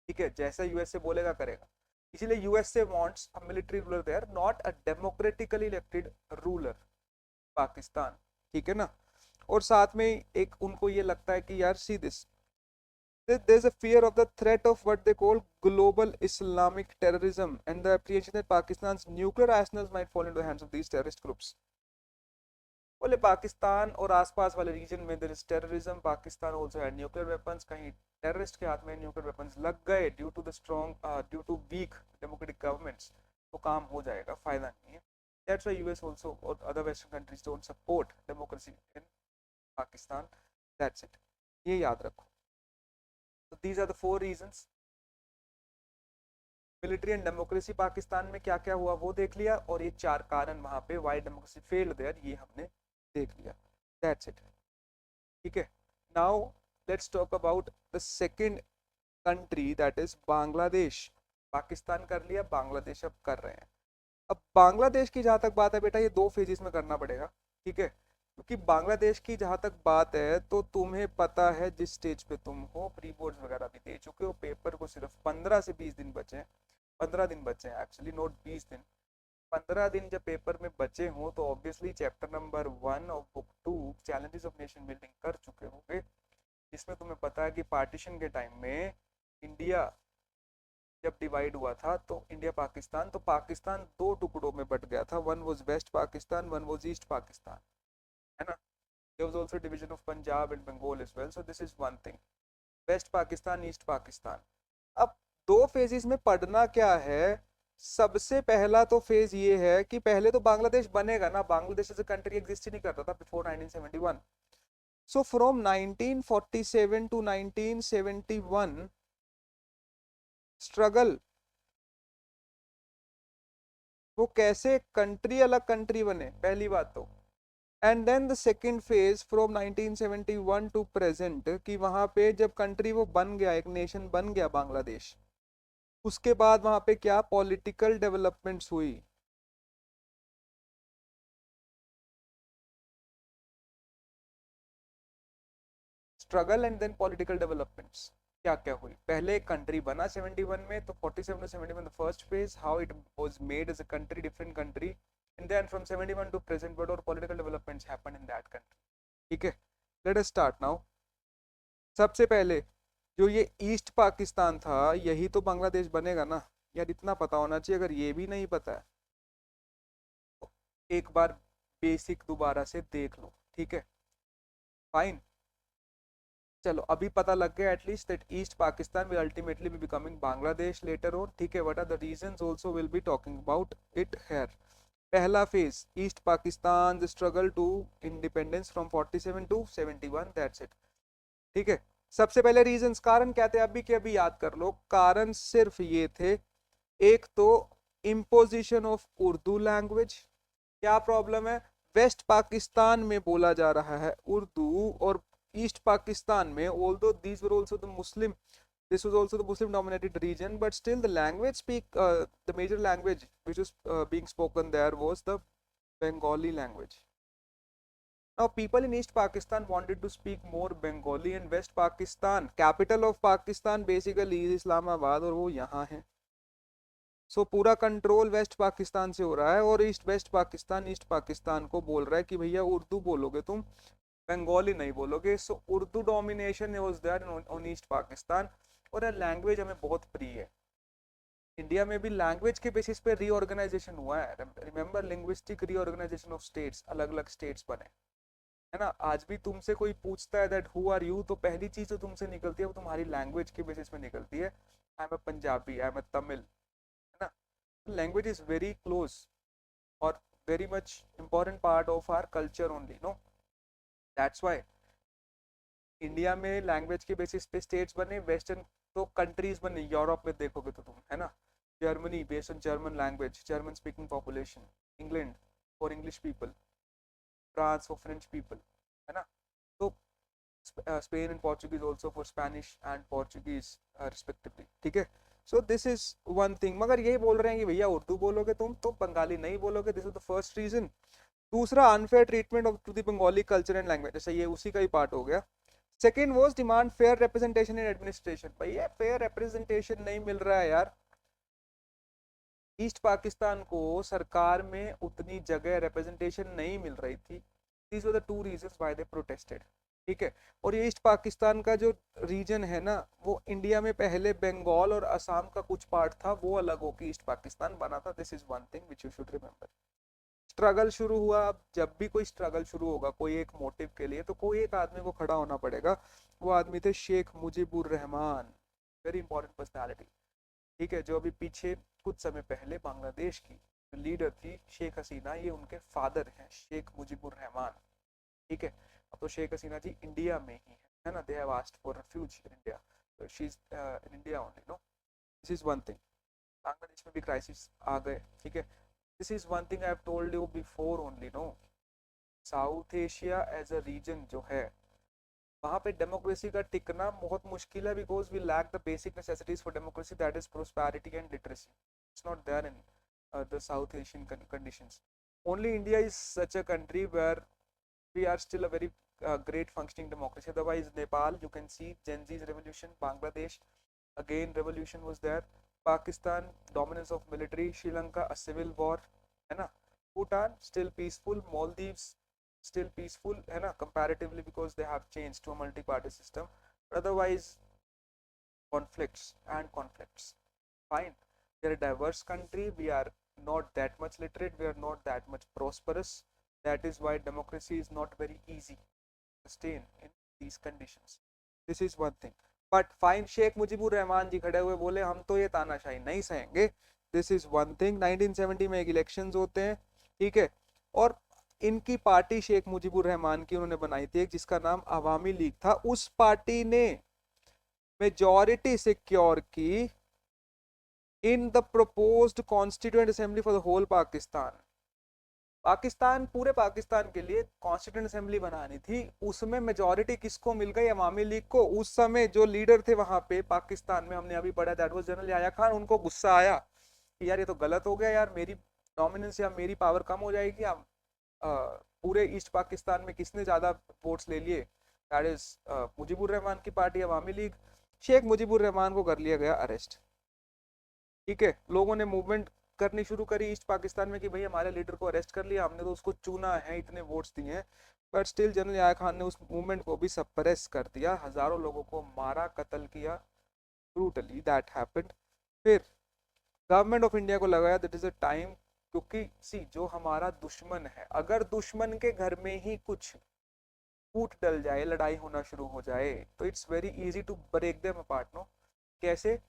ठीक है, जैसा यूएसए बोलेगा करेगा। इसीलिए USA wants a military ruler there, not a democratically elected ruler Pakistan, ठीक है ना। और साथ में एक उनको ये लगता है कि यार see this, there is a fear of the threat of what they call global Islamic terrorism and the apprehension that Pakistan's nuclear arsenals might fall into the hands of these terrorist groups. बोले पाकिस्तान और आसपास वाले region में there is terrorism, Pakistan also had nuclear weapons, कहीं terrorist के हाथ में nuclear weapons लग गए due to the strong, due to weak democratic governments, तो काम हो जाएगा, फायदा नहीं है। दैट्स व्हाई यूएस आल्सो और other western countries don't support democracy in Pakistan, that's it, ये याद रखो। तो these are the 4 reasons. Military and democracy Pakistan में क्या क्या हुआ वो देख लिया, और ये 4 कारण वहां पे व्हाई डेमोक्रेसी फेल्ड देयर ये हमने देख लिया, दैट्स इट, ठीक है। Now let's talk about the second country, that is Bangladesh. Pakistan कर लिया, बांग्लादेश अब कर रहे हैं। अब बांग्लादेश की जहां तक बात है बेटा, ये दो फेजेस में करना पड़ेगा, ठीक है, क्योंकि बांग्लादेश की जहां तक बात है तो तुम्हें पता है जिस स्टेज पे तुम हो, प्री बोर्ड्स वगैरह भी दे चुके हो, पेपर को सिर्फ 15 से 20 दिन बचे हैं, 15 दिन बचे हैं एक्चुअली, नॉट 20 दिन। 15 दिन जब पेपर में बचे हों तो ऑब्वियसली चैप्टर नंबर 1 और book 2 challenges of nation building कर चुके होंगे। इसमें तुम्हें पता है कि पार्टीशन के टाइम में इंडिया जब डिवाइड हुआ था तो इंडिया पाकिस्तान, तो पाकिस्तान दो टुकड़ों में बट गया था, one was west Pakistan, one was east Pakistan, है ना। There was also division of Punjab and Bengal as well, so this is one thing, west Pakistan east Pakistan. अब दो फेजेस में पढ़ना क्या है, सबसे पहला तो फेज ये है कि पहले तो बांग्लादेश बनेगा ना, Bangladesh as a country exist ही नहीं करता था before 1971। So from 1947 to 1971 struggle, वो कैसे कंट्री अलग कंट्री बने, पहली बात तो। And then the second phase from 1971 to present, कि वहां पे जब कंट्री वो बन गया, एक नेशन बन गया बांग्लादेश, उसके बाद वहां पे क्या पॉलिटिकल डेवलपमेंट्स हुई। Struggle and then political developments, क्या क्या हुई, पहले एक कंट्री बना 71 में, तो 47 to 71 the first phase, how it was made as a country, different country, and then from 71 to present what और political developments happened in that country, ठीक है। Let us start now. सबसे पहले जो ये ईस्ट पाकिस्तान था, यही तो बांग्लादेश बनेगा ना यार, इतना पता होना चाहिए, अगर ये भी नहीं पता है तो एक बार बेसिक दोबारा से देख लो, ठीक है, फाइन। चलो अभी पता लग गया at least that East Pakistan will ultimately be becoming Bangladesh later on, ठीक है। What are the reasons also will be talking about it here. पहला phase East Pakistan struggle to independence from 47 to 71, that's it, ठीक है। सबसे पहले रीजंस, कारण क्या थे अभी के अभी याद कर लो, कारण सिर्फ ये थे, एक तो इम्पोजिशन ऑफ उर्दू लैंग्वेज। क्या प्रॉब्लम है, वेस्ट पाकिस्तान में बोला जा रहा है उर्दू, और ईस्ट पाकिस्तान में although these were also the Muslim, this was also the Muslim dominated region, but still the language the major language which was being spoken there was the Bengali language. Now people in East Pakistan wanted to speak more Bengali, and West Pakistan, capital of Pakistan basically is Islamabad, और वो यहाँ है। सो पूरा control waste Pakistan से हो रहा है, और ईस्ट पाकिस्तान को बोल रहा है कि भैया उर्दू बोलोगे तुम, बंगाली नहीं बोलोगे। So Urdu domination was there on East Pakistan, और लैंग्वेज हमें बहुत प्रिय है। इंडिया में भी लैंग्वेज के बेसिस पे रीऑर्गेनाइजेशन हुआ है, remember linguistic reorganization of states, अलग अलग स्टेट्स बने, है ना। आज भी तुमसे कोई पूछता है दैट हु आर यू, तो पहली चीज जो तुमसे निकलती है वो तुम्हारी लैंग्वेज के बेसिस पे निकलती है, I am a Punjabi, I am a Tamil, है ना। लैंग्वेज इज वेरी क्लोज और very much important part of our culture only, no, that's why India में लैंग्वेज के बेसिस पे स्टेट्स बने, वेस्टर्न तो कंट्रीज बने, यूरोप में देखोगे तो तुम, है ना, Germany based on German language, German speaking population, England for English people, France for French people, है ना। तो Spain and Portuguese also for Spanish and Portuguese respectively, ठीक है। So this is one thing, मगर यही बोल रहे हैं कि भैया उर्दू बोलोगे तुम तो बंगाली नहीं बोलोगे, this is the first reason. दूसरा unfair treatment of to the Bengali culture and language, जैसे ये उसी का ही पार्ट हो गया। Second was demand fair representation in administration, भैया फेयर रिप्रेजेंटेशन नहीं मिल रहा है यार, ईस्ट पाकिस्तान को सरकार में उतनी जगह रिप्रेजेंटेशन नहीं मिल रही थी, these were the two reasons why they protested, ठीक है। और ये ईस्ट पाकिस्तान का जो रीजन है ना, वो इंडिया में पहले बंगाल और असम का कुछ पार्ट था, वो अलग होकर ईस्ट पाकिस्तान बना था, this is one thing which you should remember. Struggle शुरू हुआ, अब जब भी कोई स्ट्रगल शुरू होगा कोई एक मोटिव के लिए, तो कोई एक आदमी को खड़ा होना पड़ेगा, वो आदमी थे Sheikh Mujibur Rahman, very important personality, ठीक है, जो अभी पीछे कुछ समय पहले बांग्लादेश की लीडर थी शेख हसीना, ये उनके फादर हैं शेख मुजीबुर रहमान, ठीक है। अब तो शेख हसीना जी इंडिया में ही है ना, they have asked for refuge in India, so she is in India only, no, this is one thing. Bangladesh में भी क्राइसिस आ गए, ठीक है, this is one thing I have told you before only, no, south Asia as a region जो है, वहां पे डेमोक्रेसी का टिकना बहुत मुश्किल है, because we lack the basic necessities for democracy, that is prosperity and literacy, it's not there in the South Asian conditions. Only India is such a country where we are still a very great functioning democracy. Otherwise, Nepal, you can see Gen Z's revolution. Bangladesh, again revolution was there. Pakistan, dominance of military. Sri Lanka, a civil war, है ना. Bhutan, still peaceful. Maldives, still peaceful, है ना, comparatively, because they have changed to a multi-party system. But otherwise, conflicts and conflicts. Fine. We are a diverse country. We are not that much literate. We are not that much prosperous. That is why democracy is not very easy to sustain in these conditions. This is one thing. But fine, Sheikh Mujibur Rahman जी खड़े हुए बोले हम तो ये तानाशाही नहीं सहेंगे. This is one thing. 1970 में एक इलेक्शंस होते हैं, ठीक है, और इनकी पार्टी शेख मुजीबुर रहमान की उन्होंने बनाई थी एक, जिसका नाम अवामी लीग था. उस पार्टी ने मेजॉरिटी सिक्योर की in the proposed constituent assembly for the whole Pakistan. Pakistan, पूरे पाकिस्तान के लिए कॉन्स्टिट्यूएंट असेंबली बनानी थी. उसमें मेजॉरिटी किसको मिल गई? अवामी लीग को. उस समय जो लीडर थे वहां पे पाकिस्तान में, हमने अभी पढ़ा, that was general Yahya Khan. उनको गुस्सा आया कि यार ये तो गलत हो गया यार, मेरी डोमिनेंस या मेरी पावर कम हो जाएगी. अब पूरे ईस्ट पाकिस्तान में किसने ज्यादा वोट्स ले लिए? दैट इज मुजीबुर रहमान की पार्टी अवामी लीग. शेख मुजीबुर रहमान को कर लिया गया अरेस्ट. ठीक है, लोगों ने मूवमेंट करनी शुरू करी ईस्ट पाकिस्तान में कि भाई हमारे लीडर को अरेस्ट कर लिया, हमने तो उसको चुना है, इतने वोट्स दिए हैं. But still general Yahya Khan ने उस मूवमेंट को भी सप्रेस कर दिया. हजारों लोगों को मारा, कत्ल किया. Brutally that happened. फिर गवर्नमेंट ऑफ इंडिया को लगाया दैट इज अ टाइम, क्योंकि सी जो हमारा दुश्मन है, अगर दुश्मन के घर में ही कुछ फूट डल जाए, लड़ाई होना शुरू हो जाए, तो it's very easy to break them apart. No, कैसे?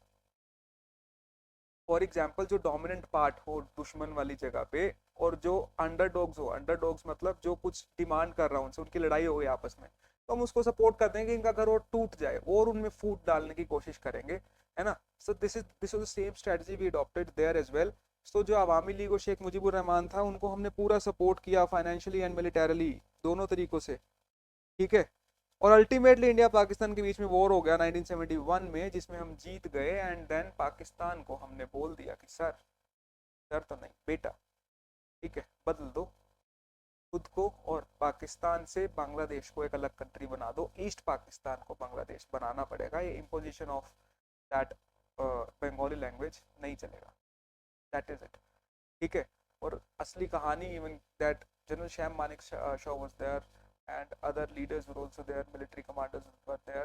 फॉर एग्जाम्पल, जो डोमिनेंट पार्ट हो दुश्मन वाली जगह पे, और जो अंडरडॉग्स हो, अंडरडॉग्स मतलब जो कुछ डिमांड कर रहा हूँ उनसे, उनकी लड़ाई हो गई आपस में, तो हम उसको सपोर्ट करते हैं कि इनका घर और टूट जाए और उनमें फूट डालने की कोशिश करेंगे, है ना. So this was the same strategy we adopted there as well. तो जो अवामी लीग और शेख मुजीबुर रहमान था, उनको हमने पूरा सपोर्ट किया फाइनेंशियली एंड मिलिटरली, दोनों तरीकों से. ठीक है, और अल्टीमेटली इंडिया पाकिस्तान के बीच में वॉर हो गया 1971 में, जिसमें हम जीत गए. एंड देन पाकिस्तान को हमने बोल दिया कि सर, सर तो नहीं बेटा, ठीक है, बदल दो खुद को, और पाकिस्तान से बांग्लादेश को एक अलग कंट्री बना दो. ईस्ट पाकिस्तान को बांग्लादेश बनाना पड़ेगा. ये imposition of that Bengali language नहीं चलेगा. That is it. ठीक है, और असली कहानी, even that general Sam Manekshaw was there and other leaders were also there, military commanders were there.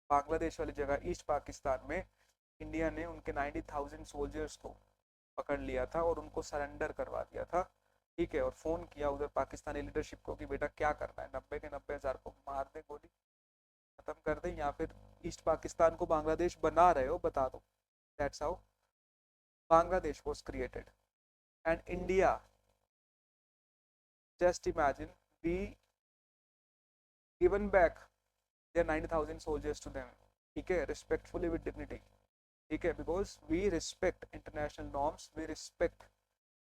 Bangladesh वाली जगह ईस्ट पाकिस्तान में इंडिया ने उनके 90,000 सोल्जर्स को पकड़ लिया था और उनको सरेंडर करवा दिया था. ठीक है, और फोन किया उधर पाकिस्तानी लीडरशिप को कि बेटा क्या करना है, 90 के 90,000 को मार दे, गोली खत्म कर दे, या फिर ईस्ट पाकिस्तान को बांग्लादेश बना रहे हो, बता दो. That's how Bangladesh was created. And India, just imagine, we given back their 90,000 soldiers to them. ठीक है, respectfully with dignity. ठीक है, because we respect international norms, we respect,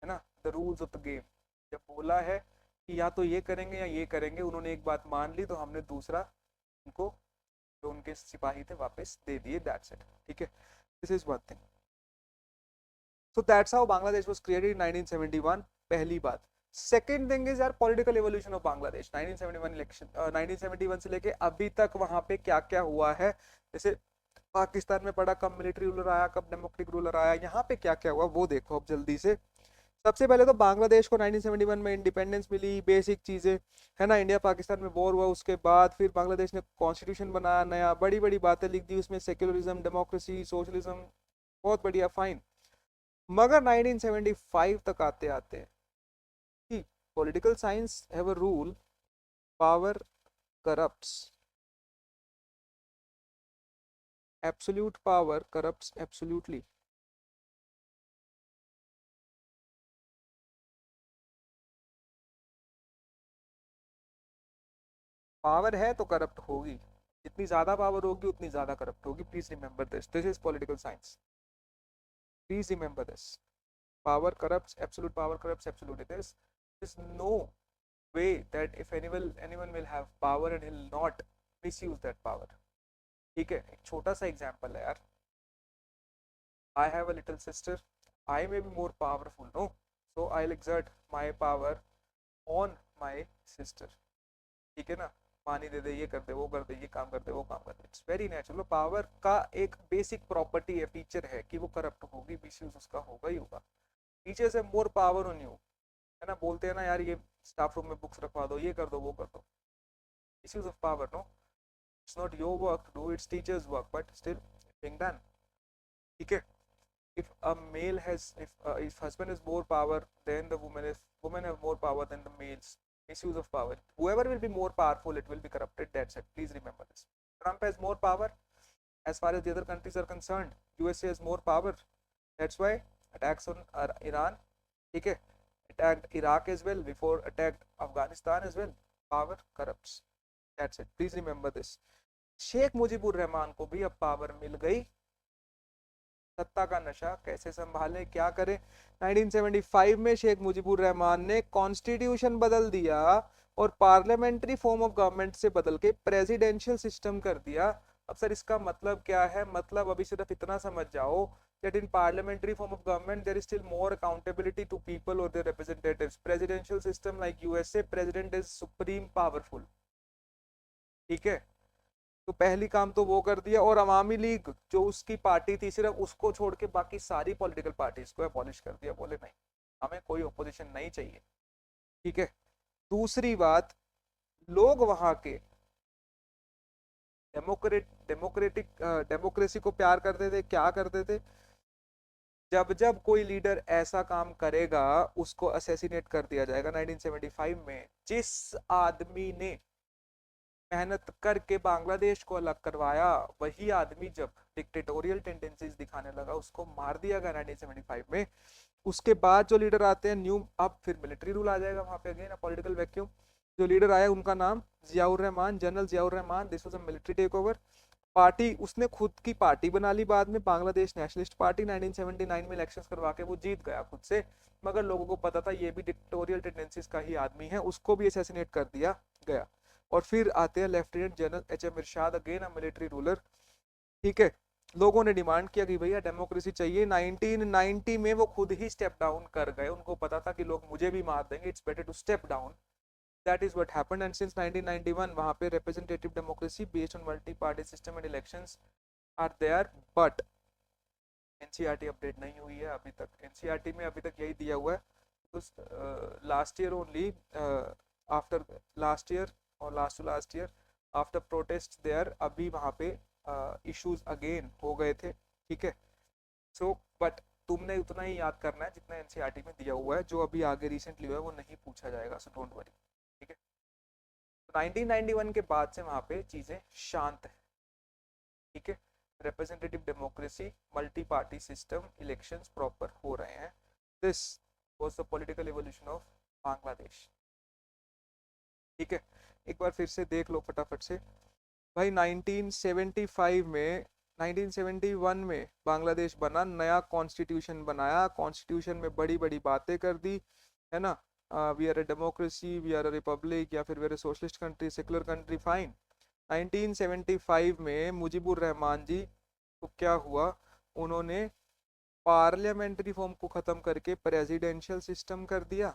है ना, the rules of the game. जब बोला है कि या तो ये करेंगे या ये करेंगे, उन्होंने एक बात मान ली, तो हमने दूसरा उनको, जो उनके सिपाही थे, वापस दे दिए. That's it. ठीक है, this is one thing. So that's how Bangladesh was created in 1971. पहली बात. सेकेंड थिंग इज यार political evolution of Bangladesh. 1971 election, 1971 से लेके अभी तक वहां पे क्या क्या हुआ है. जैसे पाकिस्तान में पड़ा, कब मिलिट्री रूलर आया, कब डेमोक्रेटिक रूलर आया, यहाँ पे क्या क्या हुआ वो देखो अब जल्दी से. सबसे पहले तो बांग्लादेश को 1971 में इंडिपेंडेंस मिली, बेसिक चीजें, है ना. इंडिया पाकिस्तान में वॉर हुआ, उसके बाद फिर बांग्लादेश ने कॉन्स्टिट्यूशन बनाया नया, बड़ी बड़ी बातें लिख दी उसमें, सेक्युलरिज्म, डेमोक्रेसी, सोशलिज्म, बहुत बढ़िया, फाइन. मगर 1975 तक आते आते political science have a rule: power corrupts. Absolute power corrupts absolutely. Power है तो करप्ट होगी, जितनी ज्यादा पावर होगी उतनी ज्यादा करप्ट होगी. Please remember this. This is political science. Please remember this. Power corrupts, absolute power corrupts absolutely. There's no way that if anyone will have power and he'll not misuse that power. ठीक है, एक छोटा सा example है यार. I have a little sister I may be more powerful, no, so I'll exert my power on my sister. ठीक है ना, पानी दे दे, ये कर दे, वो कर दे, ये काम कर दे, वो काम कर दे, इट्स वेरी नेचुरल। पावर का एक बेसिक प्रॉपर्टी है, फीचर है कि वो करप्ट होगी, मिसयूज उसका होगा ही होगा। पीछे से मोर पावर ऑन यू, है ना, बोलते हैं ना यार ये स्टाफ रूम में बुक्स रखवा दो, ये कर दो, वो कर दो, misuse of power, no, it's not your work to do, it's teachers work, but still being done. ठीक है, if a male has if husband is more power then the women have more power than the males, misuse of power, whoever will be more powerful it will be corrupted, that's it, please remember this. Trump has more power as far as the other countries are concerned, USA has more power, that's why attacks on Iran, okay, attacked Iraq as well, before attacked Afghanistan as well, power corrupts, that's it, please remember this. Sheikh Mujibur Rahman को भी अब power मिल गई, सत्ता का नशा कैसे संभालें, क्या करें। 1975 में शेख मुजीबुर रहमान ने कॉन्स्टिट्यूशन बदल दिया और पार्लियामेंट्री फॉर्म ऑफ गवर्नमेंट से बदल के प्रेसिडेंशियल सिस्टम कर दिया। अब सर इसका मतलब क्या है, मतलब अभी सिर्फ इतना समझ जाओ that in parliamentary form of government there is still more accountability to people or their representatives. Presidential system like USA, president is supreme powerful, ठीक है। तो पहली काम तो वो कर दिया, और अवामी लीग जो उसकी पार्टी थी सिर्फ उसको छोड़ के बाकी सारी पॉलिटिकल पार्टीज को अबॉलिश कर दिया, बोले नहीं हमें कोई ओपोजिशन नहीं चाहिए, ठीक है। दूसरी बात, लोग वहां के डेमोक्रेसी को प्यार करते थे, क्या करते थे, जब जब कोई लीडर ऐसा काम करेगा उसको असैसिनेट कर दिया जाएगा। 1975 में जिस आदमी ने मेहनत करके बांग्लादेश को अलग करवाया, वही आदमी जब डिक्टेटोरियल टेंडेंसीज दिखाने लगा उसको मार दिया गया 1975 में। उसके बाद जो लीडर आते हैं न्यू, अब फिर मिलिट्री रूल आ जाएगा वहां पे, अगेन पॉलिटिकल वैक्यूम। जो लीडर आया उनका नाम Ziaur Rahman, general Ziaur Rahman, this was a military take over. Party उसने खुद की पार्टी बना ली बाद में, बांग्लादेश नेशनलिस्ट पार्टी। 1979 में इलेक्शंस करवा के वो जीत गया खुद से, मगर लोगों को पता था ये भी डिक्टेटोरियल टेंडेंसीज का ही आदमी है, उसको भी असैसिनेट कर दिया गया। और फिर आते हैं lieutenant general HM. Irshad, again a military ruler, ठीक है। लोगों ने डिमांड किया कि भैया डेमोक्रेसी चाहिए, 1990 में वो खुद ही स्टेप डाउन कर गए, उनको पता था कि लोग मुझे भी मार देंगे, it's better to step down, that is what happened. And since 1991 वहां पे representative democracy based on multi party system and elections are there, but NCERT update नहीं हुई है अभी तक। एनसीईआरटी में अभी तक यही दिया हुआ है, last year only, after last year और last to last year after protest there, अभी वहाँ पे इश्यूज अगेन हो गए थे, ठीक है। सो बट तुमने उतना ही याद करना है जितना एनसीईआरटी में दिया हुआ है, जो अभी आगे रिसेंटली हुआ है वो नहीं पूछा जाएगा, सो डोंट वरी, ठीक है। तो 1991 के बाद से वहाँ पे चीज़ें शांत है, ठीक है। Representative democracy, multi party system, elections proper हो रहे हैं। This was the political evolution of Bangladesh, ठीक है। एक बार फिर से देख लो फटाफट से भाई, 1975 में 1971 में बांग्लादेश बना, नया कॉन्स्टिट्यूशन बनाया, कॉन्स्टिट्यूशन में बड़ी बड़ी बातें कर दी, है ना, we are a democracy, we are a republic, या फिर we are a socialist country, secular country, fine. 1975 में मुजीबुर रहमान जी को क्या हुआ, उन्होंने पार्लियामेंट्री फॉर्म को ख़त्म करके प्रेसिडेंशियल सिस्टम कर दिया,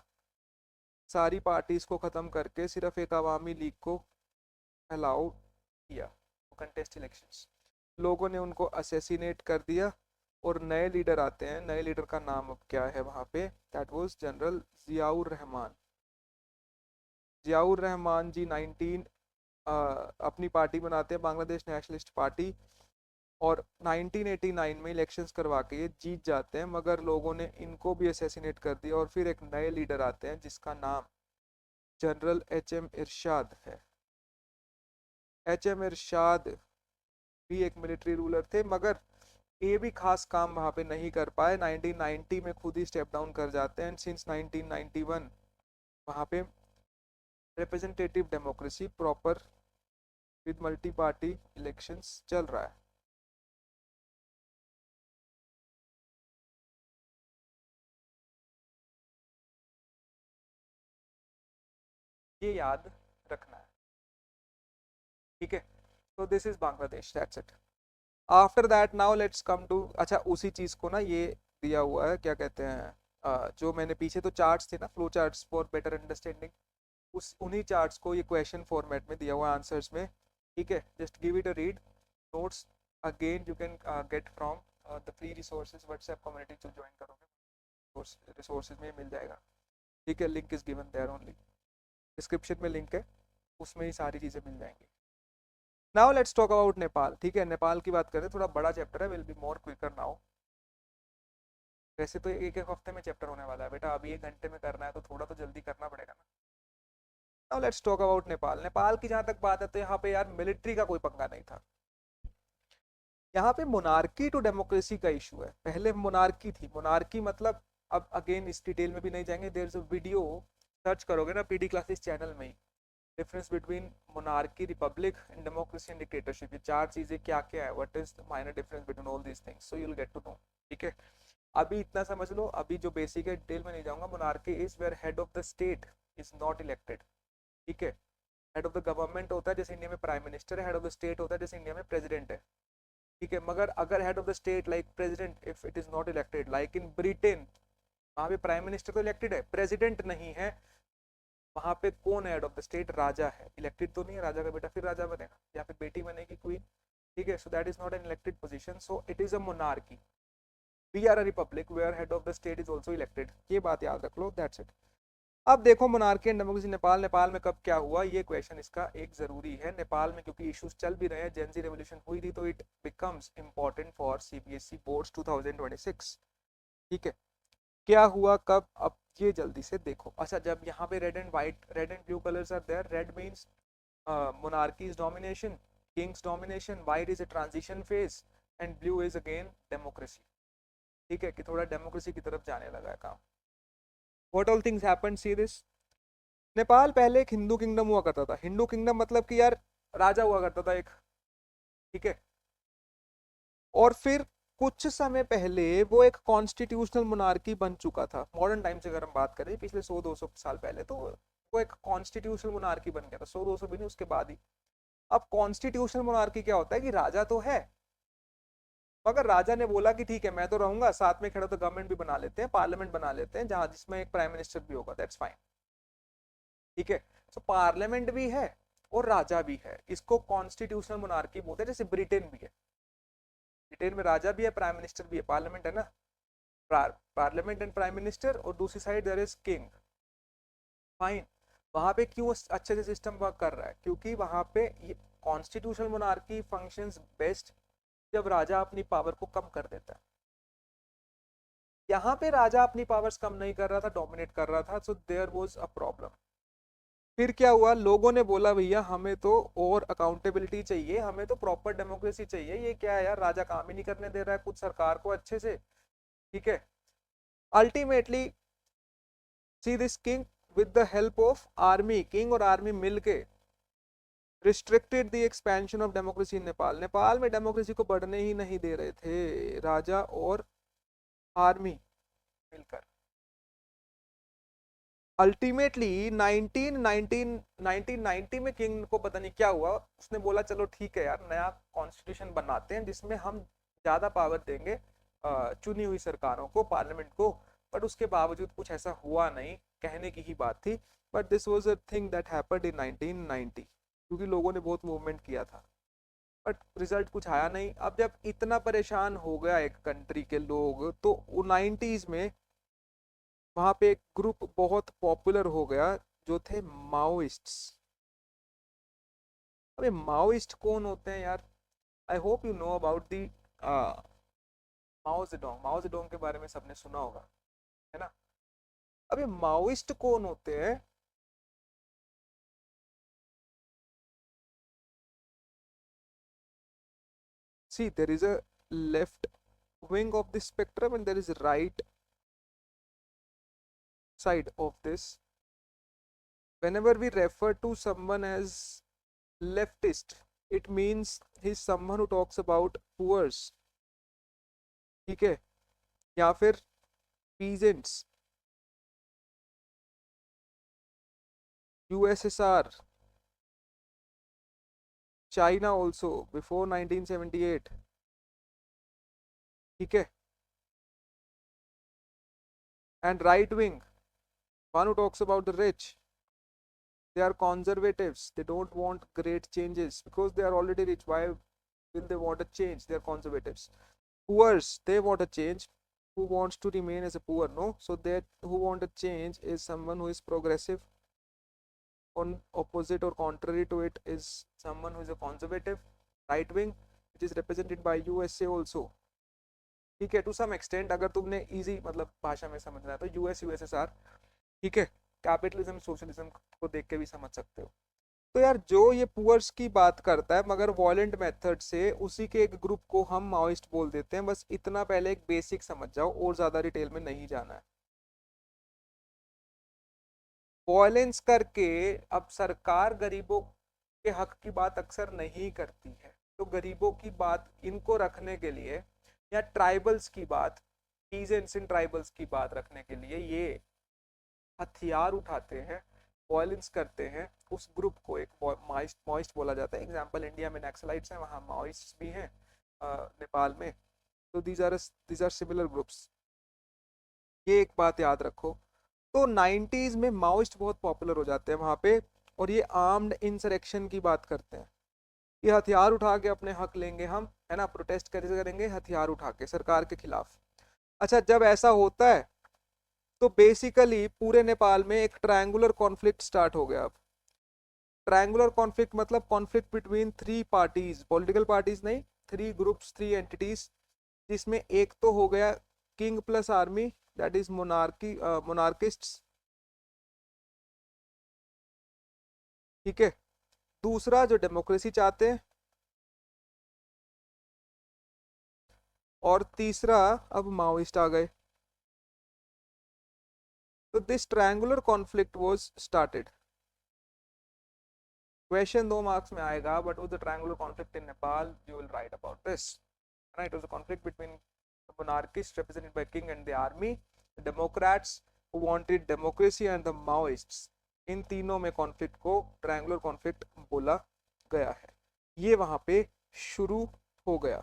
सारी पार्टीज को ख़त्म करके सिर्फ एक अवामी लीग को अलाउ किया कंटेस्ट इलेक्शंस। लोगों ने उनको असैसिनेट कर दिया और नए लीडर आते हैं, नए लीडर का नाम अब क्या है वहाँ पे, that was general Ziaur Rahman. Ziaur Rahman ji अपनी पार्टी बनाते हैं, बांग्लादेश नेशनलिस्ट पार्टी, और 1989 में इलेक्शंस करवा के ये जीत जाते हैं, मगर लोगों ने इनको भी असैसिनेट कर दिया। और फिर एक नए लीडर आते हैं जिसका नाम जनरल एच.एम. इरशाद है। एच.एम. इरशाद भी एक मिलिट्री रूलर थे, मगर ये भी खास काम वहाँ पे नहीं कर पाए, 1990 में खुद ही स्टेप डाउन कर जाते हैं। सिंस 1991 वहाँ पे representative democracy proper with multi party elections चल रहा है। ये याद रखना है, ठीक है। तो this is Bangladesh, that's it. After that now let's come to, अच्छा उसी चीज को ना, ये दिया हुआ है, क्या कहते हैं, जो मैंने पीछे तो चार्ट्स थे ना, flow charts for better understanding, उस उन्हीं चार्ट्स को ये क्वेश्चन फॉर्मेट में दिया हुआ आंसर्स में, ठीक है, just give it a read, notes again you can get from the free resources WhatsApp community जो ज्वाइन करोगे रिसोर्सेज में मिल जाएगा, ठीक है, link is given there only, description में लिंक है, उसमें ही सारी चीज़ें मिल जाएंगी। Now let's talk about Nepal, ठीक है, नेपाल की बात करें, थोड़ा बड़ा चैप्टर है, will be more quicker now. वैसे तो एक एक हफ्ते में चैप्टर होने वाला है बेटा, अभी 1 घंटे में करना है तो थोड़ा तो जल्दी करना पड़ेगा ना। Now let's talk about Nepal. Nepal की जहाँ तक बात है तो यहाँ पे यार मिलिट्री का कोई पंगा नहीं था, यहाँ पे मोनार्की टू डेमोक्रेसी का इशू है। पहले मोनार्की थी, मोनार्की मतलब, अब अगेन इस डिटेल में भी नहीं जाएंगे, there is a video, search करोगे ना पीडी क्लासेस चैनल में ही, difference between monarchy, republic and democracy and dictatorship, ये चार चीजें क्या क्या है, what is the minor difference between all these things, so you will get to know, ठीक है। अभी इतना समझ लो, अभी जो बेसिक है डिटेल में नहीं जाऊंगा। Monarchy is where head of the state is not elected, ठीक है, हेड ऑफ द गवर्नमेंट होता है जैसे इंडिया में प्राइम मिनिस्टर है, हेड ऑफ द स्टेट होता है जैसे इंडिया में प्रेसिडेंट है, ठीक है। मगर अगर head of the state like president if it is not elected, like in Britain, वहां पे प्राइम मिनिस्टर तो इलेक्टेड है, प्रेसिडेंट नहीं है, वहां पे कौन है हेड ऑफ द स्टेट, राजा है, इलेक्टेड तो नहीं है, राजा का बेटा फिर राजा बनेगा या फिर बेटी बनेगी क्वीन, ठीक है। So that is not an elected position, so it is a monarchy. We are a republic where head of the state is also elected, ये बात याद रख लो, दैट्स इट। अब देखो monarchy and democracy Nepal, Nepal में कब क्या हुआ, ये क्वेश्चन इसका एक जरूरी है। नेपाल में क्योंकि इश्यूज चल भी रहे हैं, जेनजी रेवोल्यूशन हुई थी, तो it becomes important for CBSE boards 2026, ठीक है। क्या हुआ कब, अब ये जल्दी से देखो। अच्छा, जब यहाँ पे red and white, red and blue colours are there, red means monarchy is domination, king's domination, white is a transition phase and blue is again democracy, ठीक है, कि थोड़ा डेमोक्रेसी की तरफ जाने लगा है काम। What all things happened, see this. Nepal पहले एक हिंदू किंगडम हुआ करता था, हिंदू किंगडम मतलब कि यार राजा हुआ करता था एक, ठीक है। और फिर कुछ समय पहले वो एक कॉन्स्टिट्यूशनल मोनार्की बन चुका था, मॉडर्न टाइम से अगर हम बात करें पिछले 100-200 साल पहले, तो वो एक कॉन्स्टिट्यूशनल मोनार्की बन गया था, 100-200 भी नहीं, उसके बाद ही। अब कॉन्स्टिट्यूशनल मोनार्की क्या होता है कि राजा तो है, मगर राजा ने बोला कि ठीक है मैं तो रहूंगा, साथ में खड़ा तो गवर्नमेंट भी बना लेते हैं, पार्लियामेंट बना लेते हैं, जहां जिसमें एक प्राइम मिनिस्टर भी होगा, दैट्स फाइन, ठीक है। तो पार्लियामेंट भी है और राजा भी है, इसको कॉन्स्टिट्यूशनल मोनार्की बोलते हैं, जैसे ब्रिटेन भी है, ब्रिटेन में राजा भी है, प्राइम मिनिस्टर भी है, पार्लियामेंट है ना, पार्लियामेंट एंड प्राइम मिनिस्टर, और दूसरी side there is king, fine. वहां पे क्यों अच्छे से सिस्टम वर्क कर रहा है, क्योंकि वहां पे कॉन्स्टिट्यूशनल मोनार्की फंक्शंस बेस्ट जब राजा अपनी पावर को कम कर देता है। यहाँ पे राजा अपनी पावर्स कम नहीं कर रहा था, डोमिनेट कर रहा था, so there was a problem. फिर क्या हुआ, लोगों ने बोला भैया हमें तो और अकाउंटेबिलिटी चाहिए, हमें तो प्रॉपर डेमोक्रेसी चाहिए, ये क्या है यार, राजा काम ही नहीं करने दे रहा है कुछ सरकार को अच्छे से, ठीक है। Ultimately see this king with the help of army, king और आर्मी मिलके restricted the expansion of democracy in Nepal, Nepal में डेमोक्रेसी को बढ़ने ही नहीं दे रहे थे राजा और आर्मी मिलकर। अल्टीमेटली 1990 में किंग को पता नहीं क्या हुआ, उसने बोला चलो ठीक है यार, नया कॉन्स्टिट्यूशन बनाते हैं जिसमें हम ज्यादा पावर देंगे चुनी हुई सरकारों को, पार्लियामेंट को। बट उसके बावजूद कुछ ऐसा हुआ नहीं, कहने की ही बात थी, but this was a thing that happened in 1990, क्योंकि लोगों ने बहुत मूवमेंट किया था, बट रिजल्ट कुछ आया नहीं। अब जब इतना परेशान हो गया एक कंट्री के लोग, तो 90s में वहां पे एक ग्रुप बहुत पॉपुलर हो गया, जो थे माओइस्ट्स। अबे माओइस्ट कौन होते हैं यार, I hope you know about the Mao Zedong, Mao Zedong के बारे में सबने सुना होगा, है ना। अबे माओइस्ट कौन होते हैं, see there is a left wing of the spectrum and there is right side of this. Whenever we refer to someone as leftist, it means he's someone who talks about poors, ठीक है, या फिर peasants, USSR, China also before 1978, ठीक है। And right wing, one who talks about the rich, they are conservatives. They don't want great changes because they are already rich. Why will they want a change? They are conservatives. Poors, they want a change. Who wants to remain as a poor? No. So that who want a change is someone who is progressive. On opposite or contrary to it is someone who is a conservative. Right wing, which is represented by USA also. ठीक है, to some extent अगर तुमने easy मतलब भाषा में समझना है तो यूएस यूएसएसआर, ठीक है, कैपिटलिज्म सोशलिज्म को देख के भी समझ सकते हो। तो यार जो ये पुअर्स की बात करता है मगर वॉयलेंट मेथड से, उसी के एक ग्रुप को हम माओइस्ट बोल देते हैं। बस इतना पहले एक बेसिक समझ जाओ और ज्यादा डिटेल में नहीं जाना है। वॉयलेंस करके अब सरकार गरीबों के हक की बात अक्सर नहीं करती है, तो गरीबों की बात इनको रखने के लिए या ट्राइबल्स की बात, पीजेंट्स इन ट्राइबल्स की बात रखने के लिए ये हथियार उठाते हैं, वॉयलेंस करते हैं। उस ग्रुप को एक माओइस्ट बोला जाता है। एग्जांपल इंडिया में नक्सलाइट्स हैं, वहाँ माओइस्ट भी हैं, नेपाल में। तो दीज आर सिमिलर ग्रुप्स, ये एक बात याद रखो। तो 90s में माओइस्ट बहुत पॉपुलर हो जाते हैं वहाँ पे, और ये आर्म्ड इंसरेक्शन की बात करते हैं। ये हथियार उठा के अपने हक लेंगे हम, है ना, प्रोटेस्ट कैसे करेंगे, हथियार उठा के सरकार के खिलाफ। अच्छा, जब ऐसा होता है तो बेसिकली पूरे नेपाल में एक ट्रायंगुलर कॉन्फ्लिक्ट स्टार्ट हो गया। अब ट्रायंगुलर कॉन्फ्लिक्ट मतलब conflict between three parties, political parties नहीं, थ्री ग्रुप्स, थ्री एंटिटीज, जिसमें एक तो हो गया king plus army, that is monarchists, ठीक है। दूसरा जो डेमोक्रेसी चाहते हैं, और तीसरा अब माओइस्ट आ गए। तो this triangular conflict was started. Question 2 marks में आएगा, बट वो the triangular conflict in Nepal, you will right about this. It was a conflict between the monarchists represented by king and the army, the Democrats who wanted democracy and the Maoists। इन तीनों में conflict को triangular conflict बोला गया है। ये वहां पे शुरू हो गया,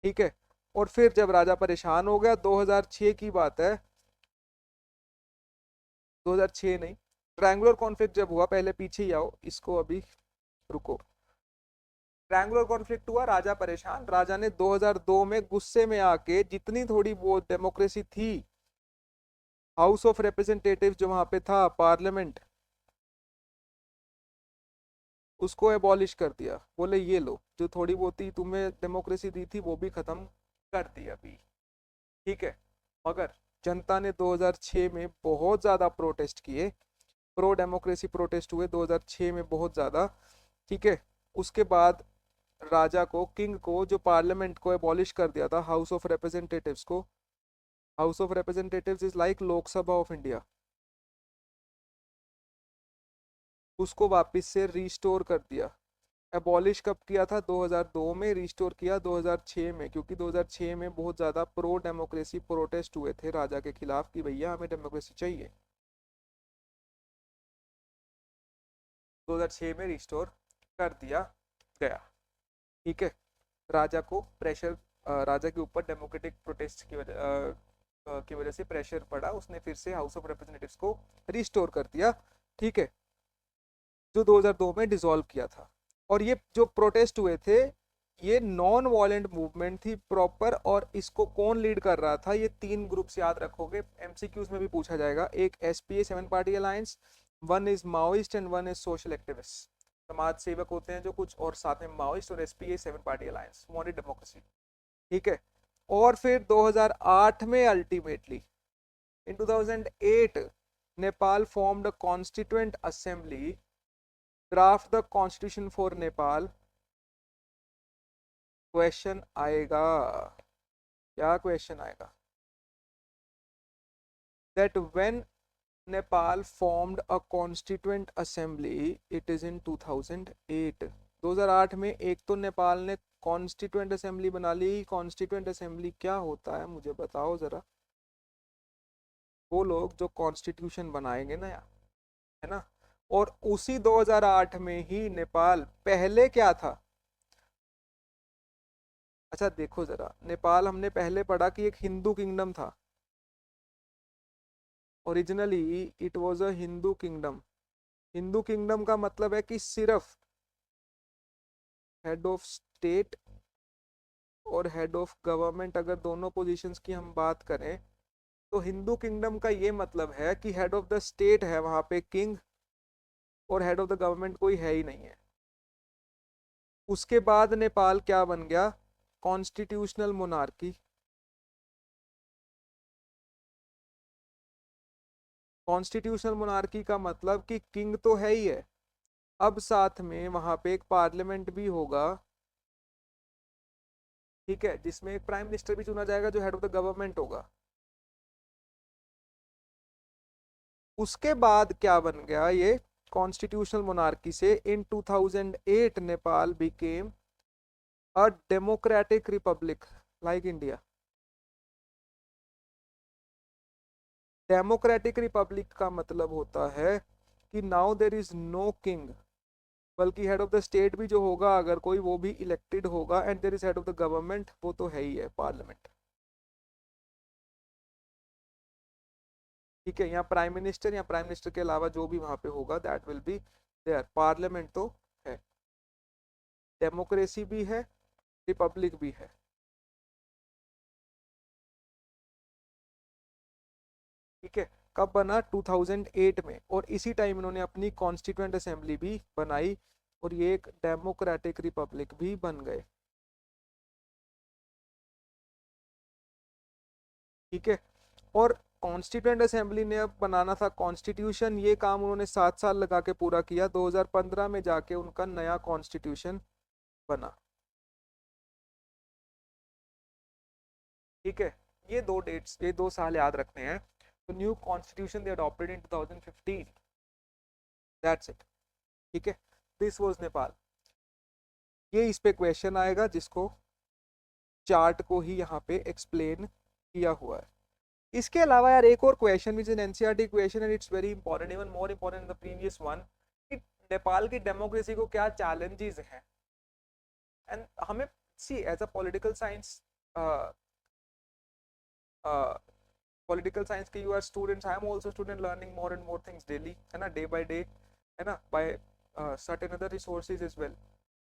ठीक है। और फिर जब राजा परेशान हो गया, 2006 की बात है, 2006 नहीं, ट्रायंगुलर कॉन्फ्लिक्ट जब हुआ, पहले पीछे ही आओ, इसको अभी रुको। ट्रायंगुलर कॉन्फ्लिक्ट हुआ, राजा परेशान, राजा ने 2002 में गुस्से में आके जितनी थोड़ी वो डेमोक्रेसी थी, हाउस ऑफ रिप्रेजेंटेटिव जो वहां पे था, पार्लियामेंट, उसको एबॉलिश कर दिया। बोले ये लो, जो थोड़ी बहुत ही तुम्हें डेमोक्रेसी दी थी वो भी खत्म कर दी अभी, ठीक है। मगर जनता ने 2006 में बहुत ज्यादा प्रोटेस्ट किए, प्रो डेमोक्रेसी प्रोटेस्ट हुए 2006 में बहुत ज्यादा, ठीक है। उसके बाद राजा को, किंग को, जो पार्लियामेंट को एबॉलिश कर दिया था, हाउस ऑफ रिप्रेजेंटेटिव्स को, house of representatives is like Lok Sabha of India, उसको वापस से रिस्टोर कर दिया। एबॉलिश कब किया था? 2002 में। रिस्टोर किया 2006 में, क्योंकि 2006 में बहुत ज़्यादा प्रो डेमोक्रेसी प्रोटेस्ट हुए थे राजा के खिलाफ कि भैया हमें डेमोक्रेसी चाहिए। 2006 में रिस्टोर कर दिया गया, ठीक है। राजा को प्रेशर, राजा के ऊपर डेमोक्रेटिक प्रोटेस्ट की वजह से प्रेशर पड़ा, उसने फिर से हाउस ऑफ रिप्रेजेंटेटिव्स को रिस्टोर कर दिया, ठीक है, जो 2002 में डिसॉल्व किया था। और ये जो प्रोटेस्ट हुए थे, ये नॉन वायलेंट मूवमेंट थी प्रॉपर, और इसको कौन लीड कर रहा था? ये तीन ग्रुप्स याद रखोगे, एमसीक्यूज में भी पूछा जाएगा। एक SPA 7 party alliance, one is Maoist and one is social activist, समाज सेवक होते हैं जो कुछ, और साथ में माओइस्ट, और SPA 7 party alliance wanted democracy, ठीक है। और फिर 2008 में ultimately, in 2008 Nepal formed a constituent assembly, draft the constitution for Nepal. Question आएगा, क्या क्वेश्चन आएगा? That when Nepal formed a constituent assembly, it is in 2008। 2008 में एक तो नेपाल ने कॉन्स्टिट्यूएंट असेंबली बना ली। कॉन्स्टिट्यूएंट असेंबली क्या होता है मुझे बताओ जरा। वो लोग जो कॉन्स्टिट्यूशन बनाएंगे ना यार, है ना। और उसी 2008 में ही नेपाल, पहले क्या था? अच्छा देखो जरा, नेपाल हमने पहले पढ़ा कि एक हिंदू किंगडम था, originally it was a Hindu kingdom. Hindu kingdom का मतलब है कि सिर्फ हेड ऑफ स्टेट और हेड ऑफ गवर्नमेंट, अगर दोनों पोजीशंस की हम बात करें तो हिंदू किंगडम का ये मतलब है कि हेड ऑफ द स्टेट है वहां पे किंग, और हेड ऑफ द गवर्नमेंट कोई है ही नहीं है। उसके बाद नेपाल क्या बन गया? Constitutional monarchy. कॉन्स्टिट्यूशनल मोनार्की का मतलब कि किंग तो है ही है, अब साथ में वहां पे एक पार्लियामेंट भी होगा, ठीक है, जिसमें एक प्राइम मिनिस्टर भी चुना जाएगा जो हेड ऑफ द गवर्नमेंट होगा। उसके बाद क्या बन गया ये कॉन्स्टिट्यूशनल मोनार्की से? In 2008 Nepal became a democratic republic like India. Democratic republic का मतलब होता है कि now there is no king, बल्कि हेड ऑफ द स्टेट भी जो होगा अगर कोई, वो भी इलेक्टेड होगा, and there is head of the government, वो तो है ही है, पार्लियामेंट। ठीक है, यहाँ प्राइम मिनिस्टर या प्राइम मिनिस्टर के अलावा जो भी वहां पे होगा that will be there, parliament तो है, डेमोक्रेसी भी है, रिपब्लिक भी है। ठीक है, कब बना? 2008 में, और इसी टाइम इन्होंने अपनी कॉन्स्टिट्यूएंट असेंबली भी बनाई, और ये एक डेमोक्रेटिक रिपब्लिक भी बन गए। ठीक है, और कॉन्स्टिट्यूएंट असेंबली ने अब बनाना था कॉन्स्टिट्यूशन, ये काम उन्होंने 7 साल लगा के पूरा किया, 2015 में जाके उनका नया कॉन्स्टिट्यूशन बना। ठीक है, ये दो डेट्स, ये 2 साल याद रखने हैं। तो new constitution they adopted in 2015, that's it. ठीक है, दिस वाज नेपाल। ये इस पे क्वेश्चन आएगा जिसको चार्ट को ही यहाँ पे एक्सप्लेन किया हुआ है। इसके अलावा यार एक और question which in NCERT question and it's very important, even more important the previous one, कि नेपाल की डेमोक्रेसी को क्या चैलेंजेस हैं, एंड हमें see as a political science, political science के you are students, I am also student learning more and more things daily, है ना, day by day, है ना, by certain other resources as well.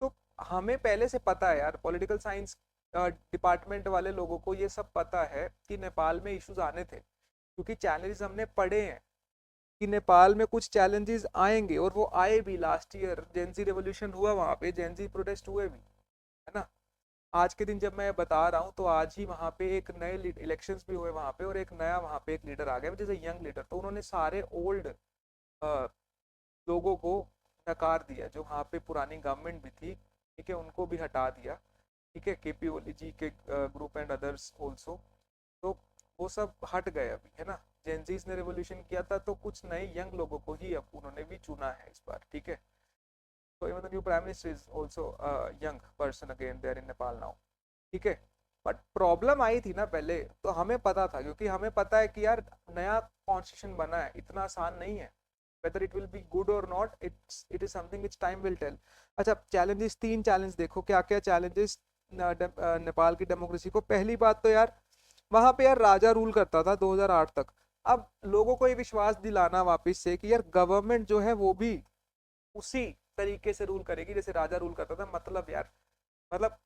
तो हमें पहले से पता है यार, पॉलिटिकल साइंस डिपार्टमेंट वाले लोगों को ये सब पता है कि नेपाल में इश्यूज आने थे, क्योंकि चैलेंजेस हमने पढ़े हैं कि नेपाल में कुछ चैलेंजेस आएंगे, और वो आए भी। लास्ट ईयर जेंजी रेवोल्यूशन हुआ, वहां पे जेंजी प्रोटेस्ट हुए भी, है ना। आज के दिन जब मैं बता रहा हूँ तो आज ही वहां पे एक नए इलेक्शंस भी हुए वहां पे, और एक नया वहां पे एक लीडर आ गया, जैसे यंग लीडर, तो उन्होंने सारे ओल्ड लोगों को नकार दिया, जो वहाँ पे पुरानी गवर्नमेंट भी थी, ठीक है, उनको भी हटा दिया। ठीक है, केपी ओली जी के ग्रुप एंड अदर्स ऑल्सो, तो वो सब हट गए अभी, है ना। जेंजीज ने रेवोल्यूशन किया था, तो कुछ नए यंग लोगों को ही अब उन्होंने भी चुना है इस बार। ठीक है, तो even the new prime minister is also young person again there in Nepal now. ठीक है, बट प्रॉब्लम आई थी ना पहले, तो हमें पता था, क्योंकि हमें पता है कि यार नया कॉन्स्टिट्यूशन बना है, इतना आसान नहीं है, whether it will be good or not, it is something which time will tell। अच्छा, चैलेंजेस, 3 चैलेंज देखो क्या क्या चैलेंजेस नेपाल की डेमोक्रेसी को। पहली बात तो यार, वहां पे यार राजा रूल करता था 2008 तक। अब लोगों को ये विश्वास दिलाना वापस से कि यार गवर्नमेंट जो है वो भी उसी तरीके से रूल करेगी जैसे राजा रूल करता था, मतलब यार, मतलब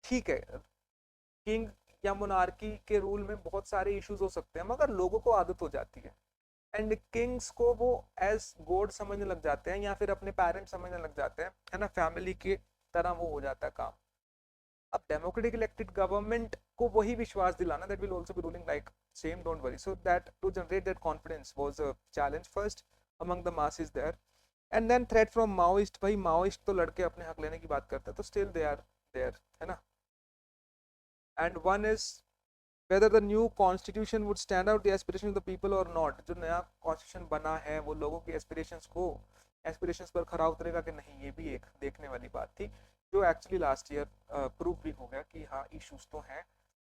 ठीक है, किंग या मोनार्की के रूल में बहुत सारे इश्यूज हो सकते हैं, मगर लोगों को आदत हो जाती है, एंड किंग्स को वो एज गॉड समझने लग जाते हैं, या फिर अपने पेरेंट्स समझने लग जाते हैं, है ना, फैमिली की तरह वो हो जाता है काम। अब डेमोक्रेटिक इलेक्टेड गवर्नमेंट को वही विश्वास दिलाना, that will also be ruling like same, don't worry, so that to generate that confidence was a challenge first among the masses there. And then threat from Maoist, भाई Maoist तो लड़के अपने हक लेने की बात करते हैं, तो स्टिल दे आर देयर, है ना। And one is whether the new constitution would stand out the aspirations of the people or not, जो नया कॉन्स्टिट्यूशन बना है वो लोगों की एस्पिरेशंस पर खरा उतरेगा कि नहीं, ये भी एक देखने वाली बात थी, जो एक्चुअली लास्ट ईयर प्रूव भी हो गया कि हाँ इश्यूज तो हैं।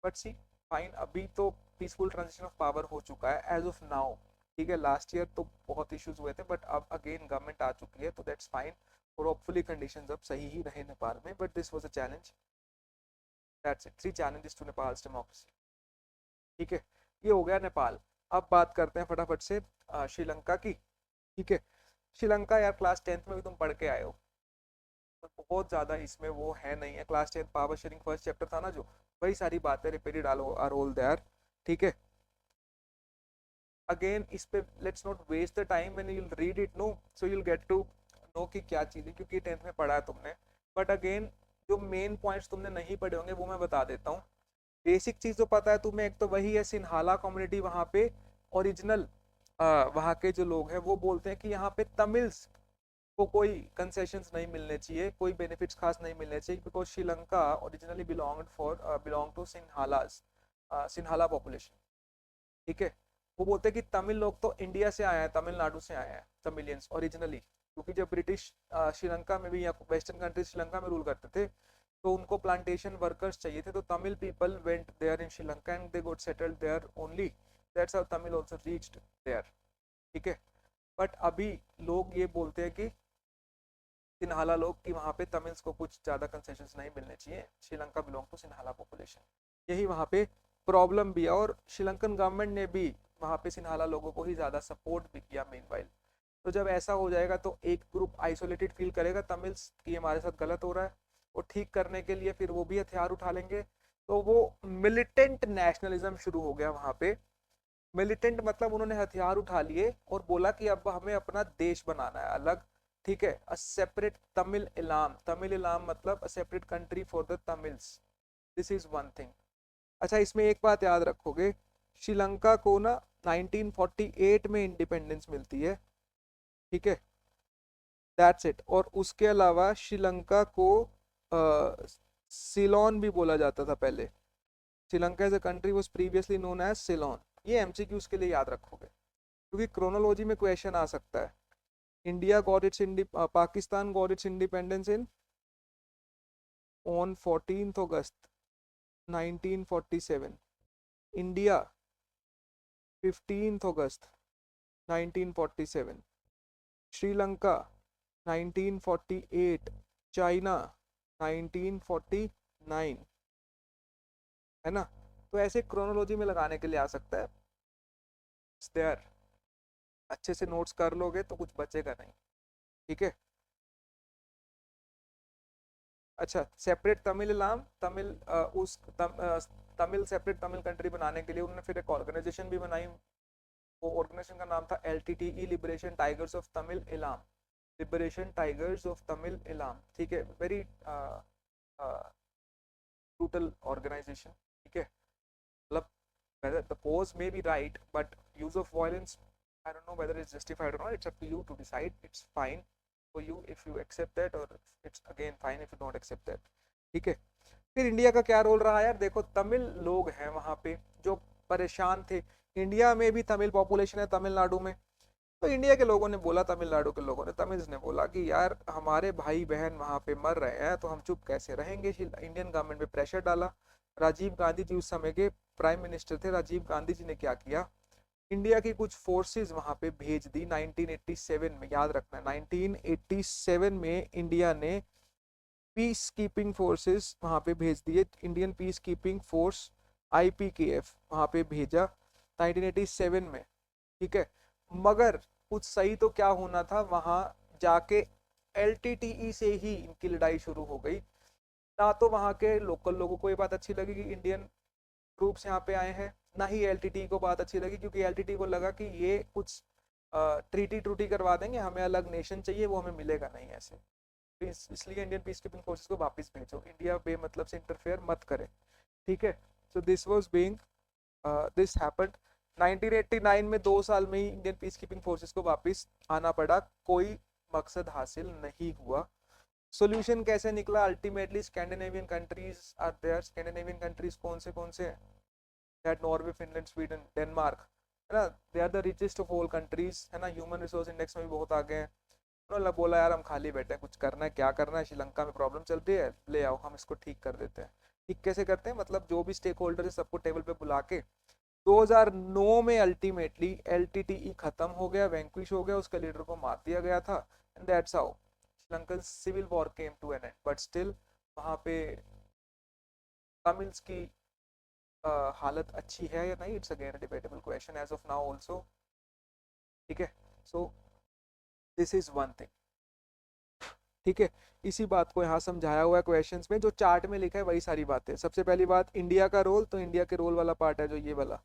बट सी फाइन, अभी तो पीसफुल ट्रांजिशन ऑफ पावर हो चुका है एज ऑफ नाउ। ठीक है, लास्ट ईयर तो बहुत इश्यूज हुए थे, बट अब अगेन गवर्नमेंट आ चुकी है, तो दैट्स फाइन, और होपफुली कंडीशंस अब सही ही रहे नेपाल में, but this was a challenge, that's it, 3 challenges to Nepal's democracy। ठीक है, ये हो गया नेपाल। अब बात करते हैं फटाफट से श्रीलंका की। ठीक है, श्रीलंका यार क्लास 10th में भी तुम पढ़ के आए हो, तो बहुत ज्यादा इसमें वो है नहीं है। Class 10 power sharing first chapter था ना जो, वही सारी बातें रिपीटेड आर ऑल देयर। ठीक है, अगेन इस पे let's not waste the time when you read it, no so you get to know कि क्या चीज़ है, क्योंकि 10th में पढ़ा है तुमने। बट अगेन जो मेन पॉइंट्स तुमने नहीं पढ़े होंगे वो मैं बता देता हूँ। बेसिक चीज़ जो पता है तुम्हें, एक तो वही है सिन्हाला कम्युनिटी वहाँ पे ओरिजिनल, वहाँ के जो लोग हैं वो बोलते हैं कि यहाँ पे तमिल्स को कोई कंसेशंस नहीं मिलने चाहिए, कोई बेनिफिट्स खास नहीं मिलने चाहिए, because Sri Lanka originally belong to Sinhalas, Sinhala population. ठीक है, वो बोलते हैं कि तमिल लोग तो इंडिया से आए हैं, तमिलनाडु से आए हैं, तमिलियंस ओरिजिनली, क्योंकि जब ब्रिटिश श्रीलंका में भी या वेस्टर्न कंट्रीज श्रीलंका में रूल करते थे तो उनको प्लांटेशन वर्कर्स चाहिए थे, तो Tamil people went there in Sri Lanka and they got settled there only, that's how Tamil also reached there. ठीक है, बट अभी लोग ये बोलते हैं कि सिन्हाला लोग कि वहाँ पे तमिल्स को कुछ ज़्यादा कंसेशंस नहीं मिलने चाहिए, Sri Lanka belong to Sinhala population, यही वहाँ पे प्रॉब्लम भी है। और श्रीलंकन गवर्नमेंट ने भी वहाँ पे सिन्हाला लोगों को ही ज़्यादा सपोर्ट भी किया मीनवाइल। तो जब ऐसा हो जाएगा तो एक ग्रुप आइसोलेटेड फील करेगा तमिल्स कि हमारे साथ गलत हो रहा है, वो ठीक करने के लिए फिर वो भी हथियार उठा लेंगे। तो वो मिलिटेंट नेशनलिज्म शुरू हो गया वहाँ पे। मिलिटेंट मतलब उन्होंने हथियार उठा लिए और बोला कि अब हमें अपना देश बनाना है अलग। ठीक है, अ सेपरेट तमिल इलाम, तमिल इलाम मतलब a separate country for the Tamils, this is one thing. अच्छा, इसमें एक बात याद रखोगे, श्रीलंका को ना 1948 में इंडिपेंडेंस मिलती है। ठीक है, दैट्स इट। और उसके अलावा श्रीलंका को सिलोन भी बोला जाता था पहले। Sri Lanka as a country was previously known as Ceylon. ये एमसीक्यूज के लिए याद रखोगे, क्योंकि क्रोनोलॉजी में क्वेश्चन आ सकता है। India got its Pakistan got its independence in on 14th August 1947। India 15th August 1947। Sri Lanka 1948। China 1949, है ना। तो ऐसे क्रोनोलॉजी में लगाने के लिए आ सकता है देयर, अच्छे से नोट्स कर लोगे तो कुछ बचेगा नहीं। ठीक है, अच्छा, separate Tamil Ilam, Tamil Tamil separate Tamil country बनाने के लिए उन्होंने फिर एक ऑर्गेनाइजेशन भी बनाई। वो ऑर्गेनाइजेशन का नाम था LTTE, liberation tigers of Tamil Ilam, liberation tigers of Tamil Ilam. ठीक है, वेरी ब्रूटल ऑर्गेनाइजेशन। ठीक है, मतलब whether the pose may be right but use of violence, I don't know whether it's justified or not, it's up to you to decide. It's fine for you if you accept that, or it's again fine if you don't accept that। ठीक है, फिर India का क्या role रहा यार, देखो तमिल लोग हैं वहां पे जो परेशान थे। इंडिया में भी तमिल पॉपुलेशन है तमिलनाडु में। तो इंडिया के लोगों ने बोला, तमिलनाडु के लोगों ने, तमिल्स ने बोला कि यार हमारे भाई बहन वहां पे मर रहे हैं तो हम चुप कैसे रहेंगे। इंडियन गवर्नमेंट पे प्रेशर डाला। राजीव गांधी जी उस समय के प्राइम मिनिस्टर थे। राजीव गांधी जी ने क्या किया, इंडिया की कुछ फोर्सेस वहां पे भेज दी 1987 में। याद रखना 1987 में इंडिया ने पीस कीपिंग फोर्सेस वहां पे भेज दिए। Indian peace keeping force IPKF वहां पे भेजा 1987 में। ठीक है, मगर कुछ सही तो क्या होना था, वहां जाके LTTE से ही इनकी लड़ाई शुरू हो गई। ना तो वहां के लोकल लोगों को ये बात अच्छी लगी कि इंडियन ट्रूप्स यहाँ पे आए हैं, ना ही LTTE को बात अच्छी लगी, क्योंकि LTTE को लगा कि ये कुछ ट्रीटी ट्रूटी करवा देंगे, हमें अलग नेशन चाहिए, वो हमें मिलेगा नहीं ऐसे। तो इसलिए इंडियन पीस कीपिंग फोर्सेस को वापस भेजो, इंडिया बेमतलब से इंटरफेयर मत करे। ठीक है, so this was being this happened 1989 में। 2 साल में ही इंडियन पीस कीपिंग फोर्सेस को वापस आना पड़ा, कोई मकसद हासिल नहीं हुआ। सॉल्यूशन कैसे निकला, ultimately Scandinavian countries are there. Scandinavian countries कौन से हैं, that Norway, Finland, Sweden, Denmark, है ना। They are the richest of all countries, है ना। ह्यूमन रिसोर्स इंडेक्स में भी बहुत आगे हैं। उन्होंने बोला यार हम खाली बैठे हैं, कुछ करना है, क्या करना है, श्रीलंका में प्रॉब्लम चल रही है, ले आओ हम इसको ठीक कर देते हैं। ठीक कैसे करते हैं, मतलब जो भी स्टेक होल्डर है सबको टेबल पे बुला के 2009 में अल्टीमेटली LTTE खत्म हो गया, वैंक्विश हो गया, उसके लीडर को मार दिया गया था। And that's how Sri Lankan civil war came to an end. But still वहां पे तमिल्स की हालत अच्छी है या नहीं, it's again debatable question as of now also. ठीक है, so this is one thing. ठीक है, इसी बात को यहाँ समझाया हुआ है क्वेश्चंस में, जो चार्ट में लिखा है वही सारी बातें। सबसे पहली बात इंडिया का रोल, तो इंडिया के रोल वाला पार्ट है जो ये वाला।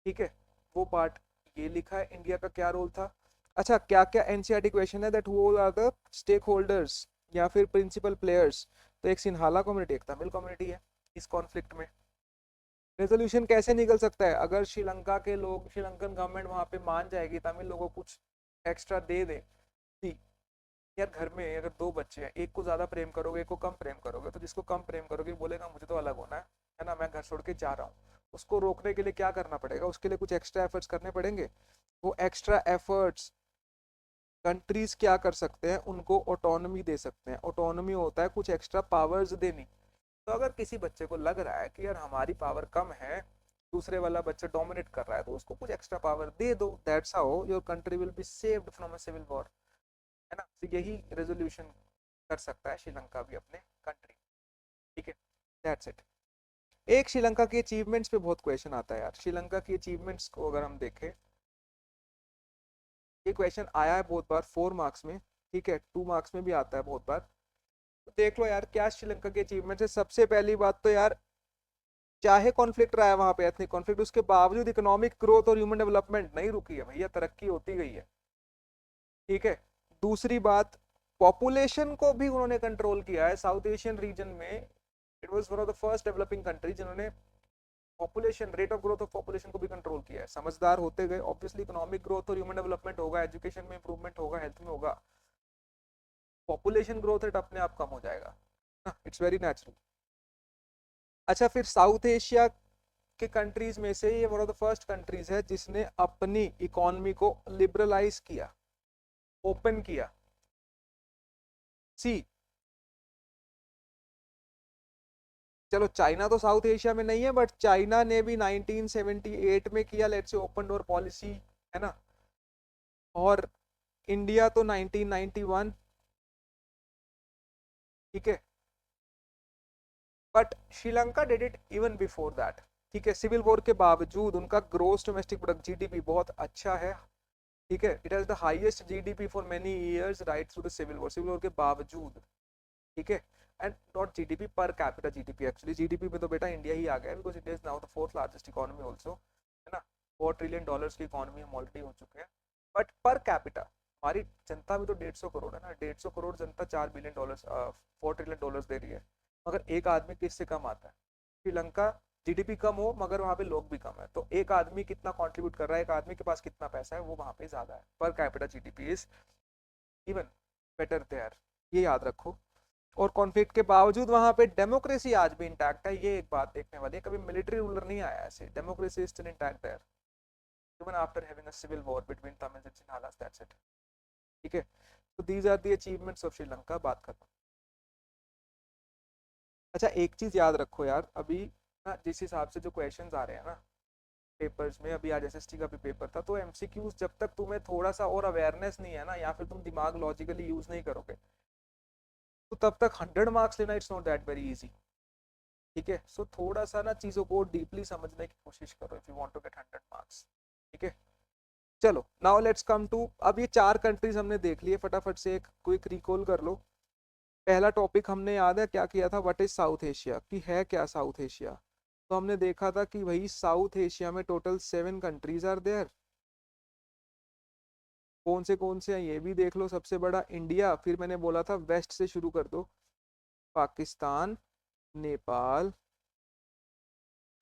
ठीक है, वो पार्ट ये लिखा है इंडिया का क्या रोल था। अच्छा, क्या क्या एनसीईआरटी क्वेश्चन है, that who are the stakeholders या फिर प्रिंसिपल प्लेयर्स। तो एक सिंहाला कम्युनिटी, एक तमिल कम्युनिटी है इस कॉन्फ्लिक्ट में। रेजोल्यूशन कैसे निकल सकता है, अगर श्रीलंका के लोग, श्रीलंकन गवर्नमेंट वहां पे मान जाएगी, तमिल लोगों को कुछ एक्स्ट्रा दे दे। यार घर में अगर दो बच्चे हैं, एक को ज्यादा प्रेम करोगे, एक को कम प्रेम करोगे, तो जिसको कम प्रेम करोगे बोलेगा मुझे तो अलग होना है ना, मैं घर छोड़ के जा रहा हूँ। उसको रोकने के लिए क्या करना पड़ेगा, उसके लिए कुछ एक्स्ट्रा एफर्ट्स करने पड़ेंगे। वो एक्स्ट्रा एफर्ट्स कंट्रीज क्या कर सकते हैं, उनको ऑटोनॉमी दे सकते हैं। ऑटोनॉमी होता है कुछ एक्स्ट्रा पावर्स देनी। तो अगर किसी बच्चे को लग रहा है कि यार हमारी पावर कम है, दूसरे वाला बच्चा डोमिनेट कर रहा है, तो उसको कुछ एक्स्ट्रा पावर दे दो। That's how your country will be saved from a civil war, है ना। तो यही रेजोल्यूशन कर सकता है श्रीलंका भी अपने कंट्री। ठीक है, दैट्स इट। एक श्रीलंका की अचीवमेंट्स पे बहुत क्वेश्चन आता है यार। श्रीलंका की अचीवमेंट्स को अगर हम देखें, ये क्वेश्चन आया है बहुत बार 4 मार्क्स में, ठीक है, 2 मार्क्स में भी आता है बहुत बार। तो देख लो यार क्या श्रीलंका की अचीवमेंट्स है। सबसे पहली बात तो यार, चाहे कॉन्फ्लिक्ट रहा है वहां पे, एथनिक कॉन्फ्लिक्ट, उसके बावजूद इकोनॉमिक ग्रोथ और ह्यूमन डेवलपमेंट नहीं रुकी है भैया, तरक्की होती गई है। ठीक है, दूसरी बात, पॉपुलेशन को भी उन्होंने कंट्रोल किया है। साउथ एशियन रीजन में it was one of the first developing country जिन्होंने population, rate of growth of population को भी कंट्रोल किया है। समझदार होते गए, ऑब्वियसली इकोनॉमिक ग्रोथ और ह्यूमन डेवलपमेंट होगा, एजुकेशन में इंप्रूवमेंट होगा, हेल्थ में होगा, पॉपुलेशन ग्रोथ रेट अपने आप कम हो जाएगा, इट्स वेरी नेचुरल। अच्छा, फिर साउथ एशिया के कंट्रीज में से ये one of the first countries है जिसने अपनी इकोनॉमी को लिबरलाइज किया, ओपन किया। सी, चलो चाइना तो साउथ एशिया में नहीं है, बट चाइना ने भी 1978 में किया, let's say open door policy, है ना। और इंडिया तो 1991। ठीक है, but Sri Lanka did it even before that. ठीक है, सिविल वॉर के बावजूद उनका ग्रोस डोमेस्टिक प्रोडक्ट जीडीपी बहुत अच्छा है। ठीक है, it has the highest GDP for many years right through the civil war, civil war के बावजूद। ठीक है, and not GDP, per capita GDP. Actually GDP में तो बेटा इंडिया ही आ गया, because India is now the fourth largest economy also, है ना। $4 ट्रिलियन की इकोनॉमी हम ऑलरेडी हो चुके हैं। बट पर कैपिटा हमारी जनता भी तो 150 करोड़ है ना, 150 करोड़ जनता $4 बिलियन, $4 ट्रिलियन दे रही है, मगर एक आदमी किससे कम आता है। श्रीलंका जीडीपी कम हो मगर वहाँ पे लोग भी कम है, तो एक आदमी कितना कंट्रीब्यूट कर रहा है, एक आदमी के पास कितना पैसा है, वो वहाँ पे ज्यादा है। Per capita GDP is even better there, ये याद रखो। और कॉन्फ्लिक्ट के बावजूद वहां पे डेमोक्रेसी आज भी इंटैक्ट है, ये एक बात देखने वाली है। कभी मिलिट्री रूलर नहीं आया ऐसे, democracy is still intact there even after having a civil war between Tamil and Sinhalas, that's it. ठीक है, तो these are the achievements of Sri Lanka. बात खत्म। अच्छा, एक चीज याद रखो यार, अभी ना जिस हिसाब से जो क्वेश्चंस आ रहे हैं ना पेपर्स में, अभी आज एसएसटी का भी पेपर था, तो एमसीक्यूज जब तक तुम्हें थोड़ा सा और अवेयरनेस नहीं है ना, या फिर तुम दिमाग लॉजिकली यूज नहीं करोगे, तो तब तक 100 मार्क्स लेना it's not that very easy. ठीक है, सो थोड़ा सा ना चीजों को डीपली समझने की कोशिश करो if you want to get 100 marks. ठीक है, चलो नाउ लेट्स कम टू, अब ये 4 कंट्रीज हमने देख लिए, फटाफट से एक क्विक रिकॉल कर लो। पहला टॉपिक हमने याद है क्या किया था, व्हाट इज साउथ एशिया, कि है क्या साउथ एशिया। तो हमने देखा था कि भाई साउथ एशिया में टोटल 7 कंट्रीज आर देयर। कौन से हैं ये भी देख लो। सबसे बड़ा इंडिया, फिर मैंने बोला था वेस्ट से शुरू कर दो, पाकिस्तान, नेपाल,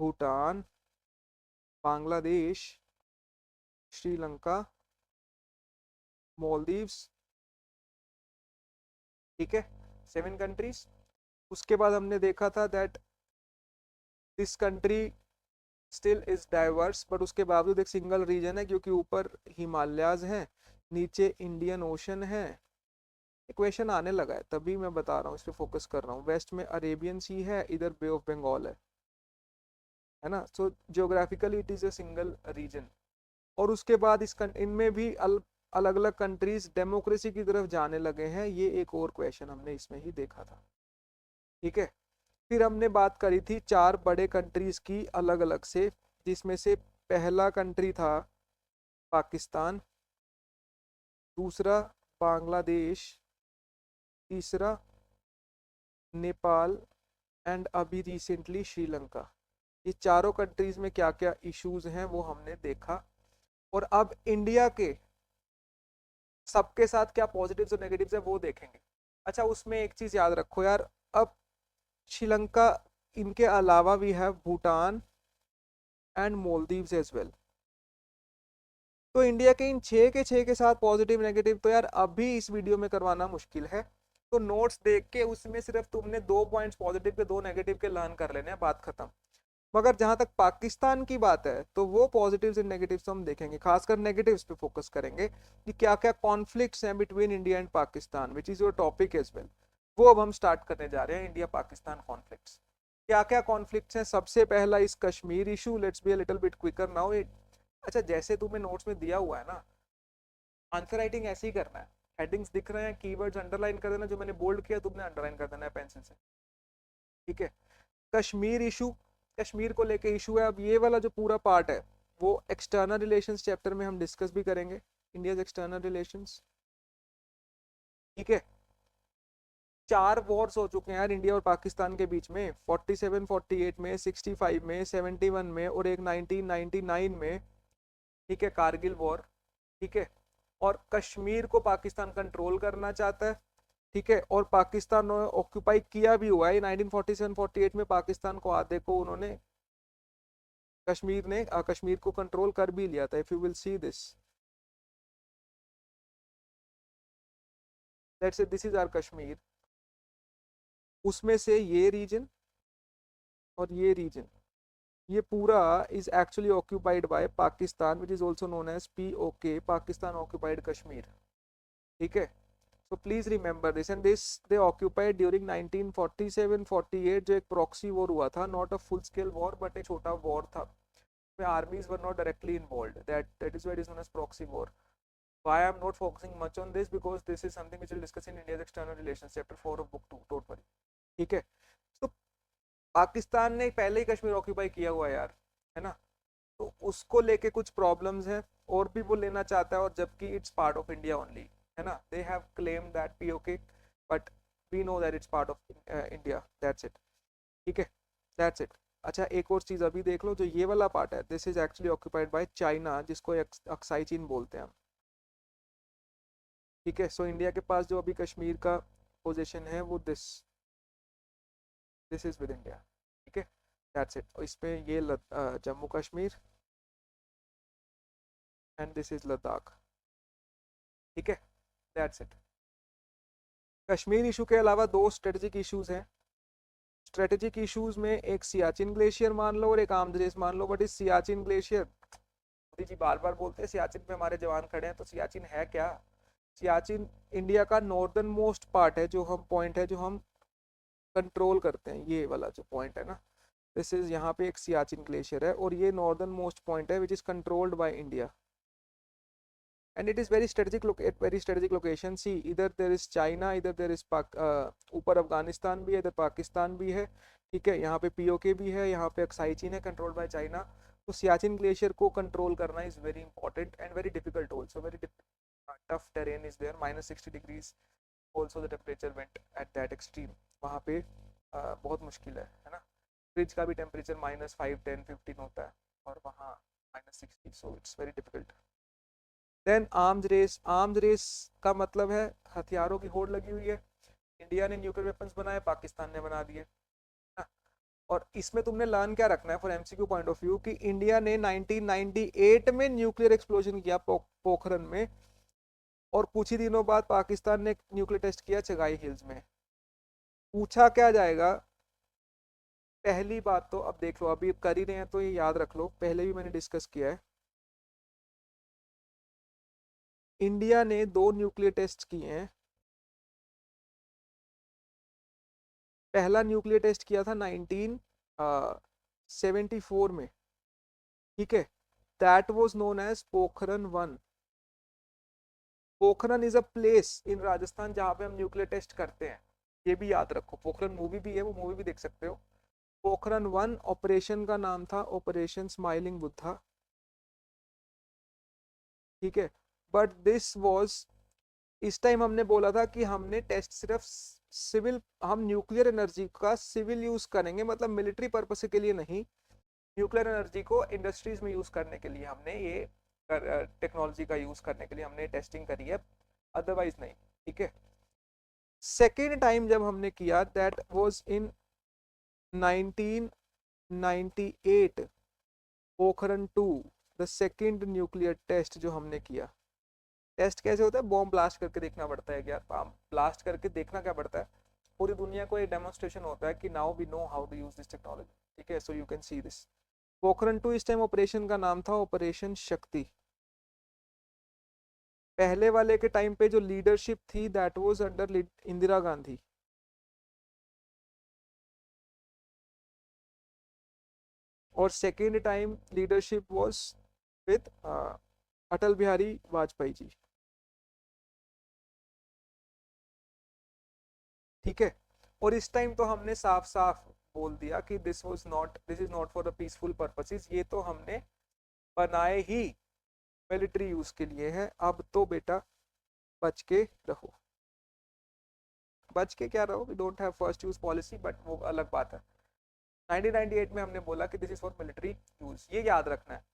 भूटान, बांग्लादेश, श्रीलंका, मालदीव्स। ठीक है, 7 कंट्रीज। उसके बाद हमने देखा था that this country still is diverse, but उसके बावजूद एक सिंगल रीजन है, क्योंकि ऊपर हिमालयाज हैं, नीचे इंडियन ओशन है। इक्वेशन आने लगा है तभी मैं बता रहा हूँ, इस पे फोकस कर रहा हूँ। वेस्ट में अरेबियन सी है, इधर बे ऑफ बंगाल है ना। So geographically it is a single region. और उसके बाद इनमें भी अलग अलग कंट्रीज डेमोक्रेसी की तरफ जाने लगे हैं, ये एक और क्वेश्चन हमने इसमें ही देखा था। ठीक है, फिर हमने बात करी थी 4 बड़े कंट्रीज की अलग अलग से, जिसमें से पहला कंट्री था पाकिस्तान, दूसरा बांग्लादेश, तीसरा नेपाल एंड अभी रिसेंटली श्रीलंका। ये चारों कंट्रीज में क्या क्या इश्यूज हैं वो हमने देखा। और अब इंडिया के सबके साथ क्या पॉजिटिव्स और नेगेटिव्स है वो देखेंगे। अच्छा, उसमें एक चीज याद रखो यार, अब श्रीलंका, इनके अलावा we have Bhutan and Maldives as well. तो इंडिया के इन 6 के साथ पॉजिटिव नेगेटिव तो यार अभी इस वीडियो में करवाना मुश्किल है। तो नोट्स देख के उसमें सिर्फ तुमने 2 पॉइंट्स पॉजिटिव के 2 नेगेटिव के लर्न कर लेने हैं, बात खत्म। मगर जहां तक पाकिस्तान की बात है तो वो पॉजिटिव्स एंड नेगेटिव्स हम देखेंगे, खासकर नेगेटिव्स पे फोकस करेंगे कि क्या क्या कॉन्फ्लिक्ट्स हैं between India and Pakistan, which is your topic as well. वो अब हम स्टार्ट करने जा रहे हैं, इंडिया पाकिस्तान कॉन्फ्लिक्ट्स। क्या क्या कॉन्फ्लिक्ट्स हैं? सबसे पहला इस Kashmir issue. Let's be a little bit quicker now. अच्छा, जैसे तुम्हें नोट्स में दिया हुआ है ना, आंसर राइटिंग ऐसे ही करना है। हेडिंग्स दिख रहे हैं, कीवर्ड्स अंडरलाइन कर देना, जो मैंने बोल्ड किया तुमने अंडरलाइन कर देना है पेंसिल से, ठीक है। कश्मीर इशू, कश्मीर को लेके इशू है। अब ये वाला जो पूरा पार्ट है वो एक्सटर्नल रिलेशंस चैप्टर में हम डिस्कस भी करेंगे, इंडिया एक्सटर्नल रिलेशंस, ठीक है। 4 वॉर्स हो चुके हैं यार इंडिया और पाकिस्तान के बीच में, 47 48 में, 65 में, 71 में और एक 1999 में, ठीक है, कारगिल वॉर, ठीक है। और कश्मीर को पाकिस्तान कंट्रोल करना चाहता है, ठीक है। और पाकिस्तान ने ऑक्यूपाई किया भी हुआ है 1947-48 में, पाकिस्तान को आधे को उन्होंने, कश्मीर ने कश्मीर को कंट्रोल कर भी लिया था। If you will see this, let's say this is our Kashmir. उसमें से ये रीजन और ये रीजन, ये पूरा is actually occupied by Pakistan, which is also known as POK, Pakistan occupied Kashmir, ठीक है। So please remember this, and this they occupied during 1947-48, जो एक प्रॉक्सी वॉर हुआ था, not a full scale war but एक छोटा वॉर था, where armies were not directly involved. That is why it is known as proxy war. Why I am not focusing much on this, because this is something which we'll discuss in India's external relations, chapter 4 of book 2. Don't worry, ठीक है। तो पाकिस्तान ने पहले ही Kashmir occupy किया हुआ है यार, है ना। तो उसको लेके कुछ प्रॉब्लम्स हैं, और भी वो लेना चाहता है, और जबकि it's part of India only, है ना। They have claim that POK, but we know that it's part of India, that's it, ठीक है, दैट्स इट। अच्छा, एक और चीज अभी देख लो, जो ये वाला पार्ट है, this is actually occupied by China, जिसको अक्साई चीन बोलते हैं हम, ठीक है। सो इंडिया के पास जो अभी कश्मीर का पोजीशन है वो दिस इज विद इंडिया, ठीक है, दैट्स इट। और इसमें ये Jammu Kashmir and this is Ladakh, ठीक है, दैट्स इट। कश्मीर इशू के अलावा 2 स्ट्रेटेजिक इश्यूज हैं। स्ट्रेटेजिक इश्यूज में एक सियाचिन ग्लेशियर मान लो और एक आर्म्स मान लो, बट इस सियाचिन ग्लेशियर, मोदी जी बार बार बोलते हैं सियाचिन पे हमारे जवान खड़े हैं, तो सियाचिन है क्या? सियाचिन इंडिया का नॉर्दर्न मोस्ट पार्ट है, जो हम पॉइंट है जो हम कंट्रोल करते हैं, ये वाला जो पॉइंट है ना, दिस इज, यहाँ पे एक सियाचिन ग्लेशियर है, और ये नॉर्दर्न मोस्ट पॉइंट है which is controlled by India, and it is very strategic very strategic location. See, either there is China, either there is ऊपर अफगानिस्तान भी है, इधर पाकिस्तान भी है, ठीक है। यहाँ पे POK भी है, यहाँ पे अक्साई चीन है, कंट्रोल्ड बाय चाइना। तो सियाचिन ग्लेशियर को कंट्रोल करना is very important and very difficult also, very tough terrain is there, -60 degrees also the temperature went at that extreme. वहाँ पे बहुत मुश्किल है ना। फ्रिज का भी टेम्परेचर -5, 10, 15 होता है, और वहाँ -60, so it's very difficult. Then arms race का मतलब है हथियारों की होड़ लगी हुई है। इंडिया ने न्यूक्लियर वेपन्स बनाए, पाकिस्तान ने बना दिए ना। और इसमें तुमने लर्न क्या रखना है for MCQ point of view, कि इंडिया ने 1998 में न्यूक्लियर एक्सप्लोजन किया पोखरन में, और कुछ ही दिनों बाद पाकिस्तान ने न्यूक्लियर टेस्ट किया चगाई हिल्स में। पूछा क्या जाएगा? पहली बात तो अब देख लो, अभी कर ही रहे हैं तो ये याद रख लो, पहले भी मैंने डिस्कस किया है, इंडिया ने 2 न्यूक्लियर टेस्ट किए हैं। पहला न्यूक्लियर टेस्ट किया था 1974 में, ठीक है, that was known as Pokhran 1। Pokhran is a place in Rajasthan जहां पे हम न्यूक्लियर टेस्ट करते हैं, ये भी याद रखो, पोखरण मूवी भी है, वो मूवी भी देख सकते हो। पोखरण 1 ऑपरेशन का नाम था ऑपरेशन स्माइलिंग बुद्धा, ठीक है। बट दिस वाज, इस टाइम हमने बोला था कि हमने टेस्ट सिर्फ सिविल, हम न्यूक्लियर एनर्जी का सिविल यूज करेंगे, मतलब मिलिट्री पर्पस के लिए नहीं, न्यूक्लियर एनर्जी को इंडस्ट्रीज में यूज करने के लिए हमने ये टेक्नोलॉजी का यूज करने के लिए हमने टेस्टिंग करी है, अदरवाइज नहीं, ठीक है। सेकेंड टाइम जब हमने किया that was in 1998, Pokhran 2, the second nuclear test जो हमने किया। टेस्ट कैसे होता है, बॉम्ब ब्लास्ट करके देखना पड़ता है, यार बॉम्ब ब्लास्ट करके देखना क्या पड़ता है, पूरी दुनिया को एक डेमोन्स्ट्रेशन होता है कि now we know how to use this technology, ठीक है। So you can see this Pokhran 2, इस टाइम ऑपरेशन का नाम था ऑपरेशन शक्ति। पहले वाले के टाइम पे जो लीडरशिप थी that was under Indira Gandhi, और second time leadership was with Atal Bihari Vajpayee ji, ठीक है। और इस टाइम तो हमने साफ साफ बोल दिया कि this is not for the peaceful purposes, ये तो हमने बनाए ही मिलिट्री यूज के लिए है। अब तो बेटा बच के रहो, बच के क्या रहो, we don't have first use policy, but वो अलग बात है। 1998 में हमने बोला कि this is for military use, ये याद रखना है।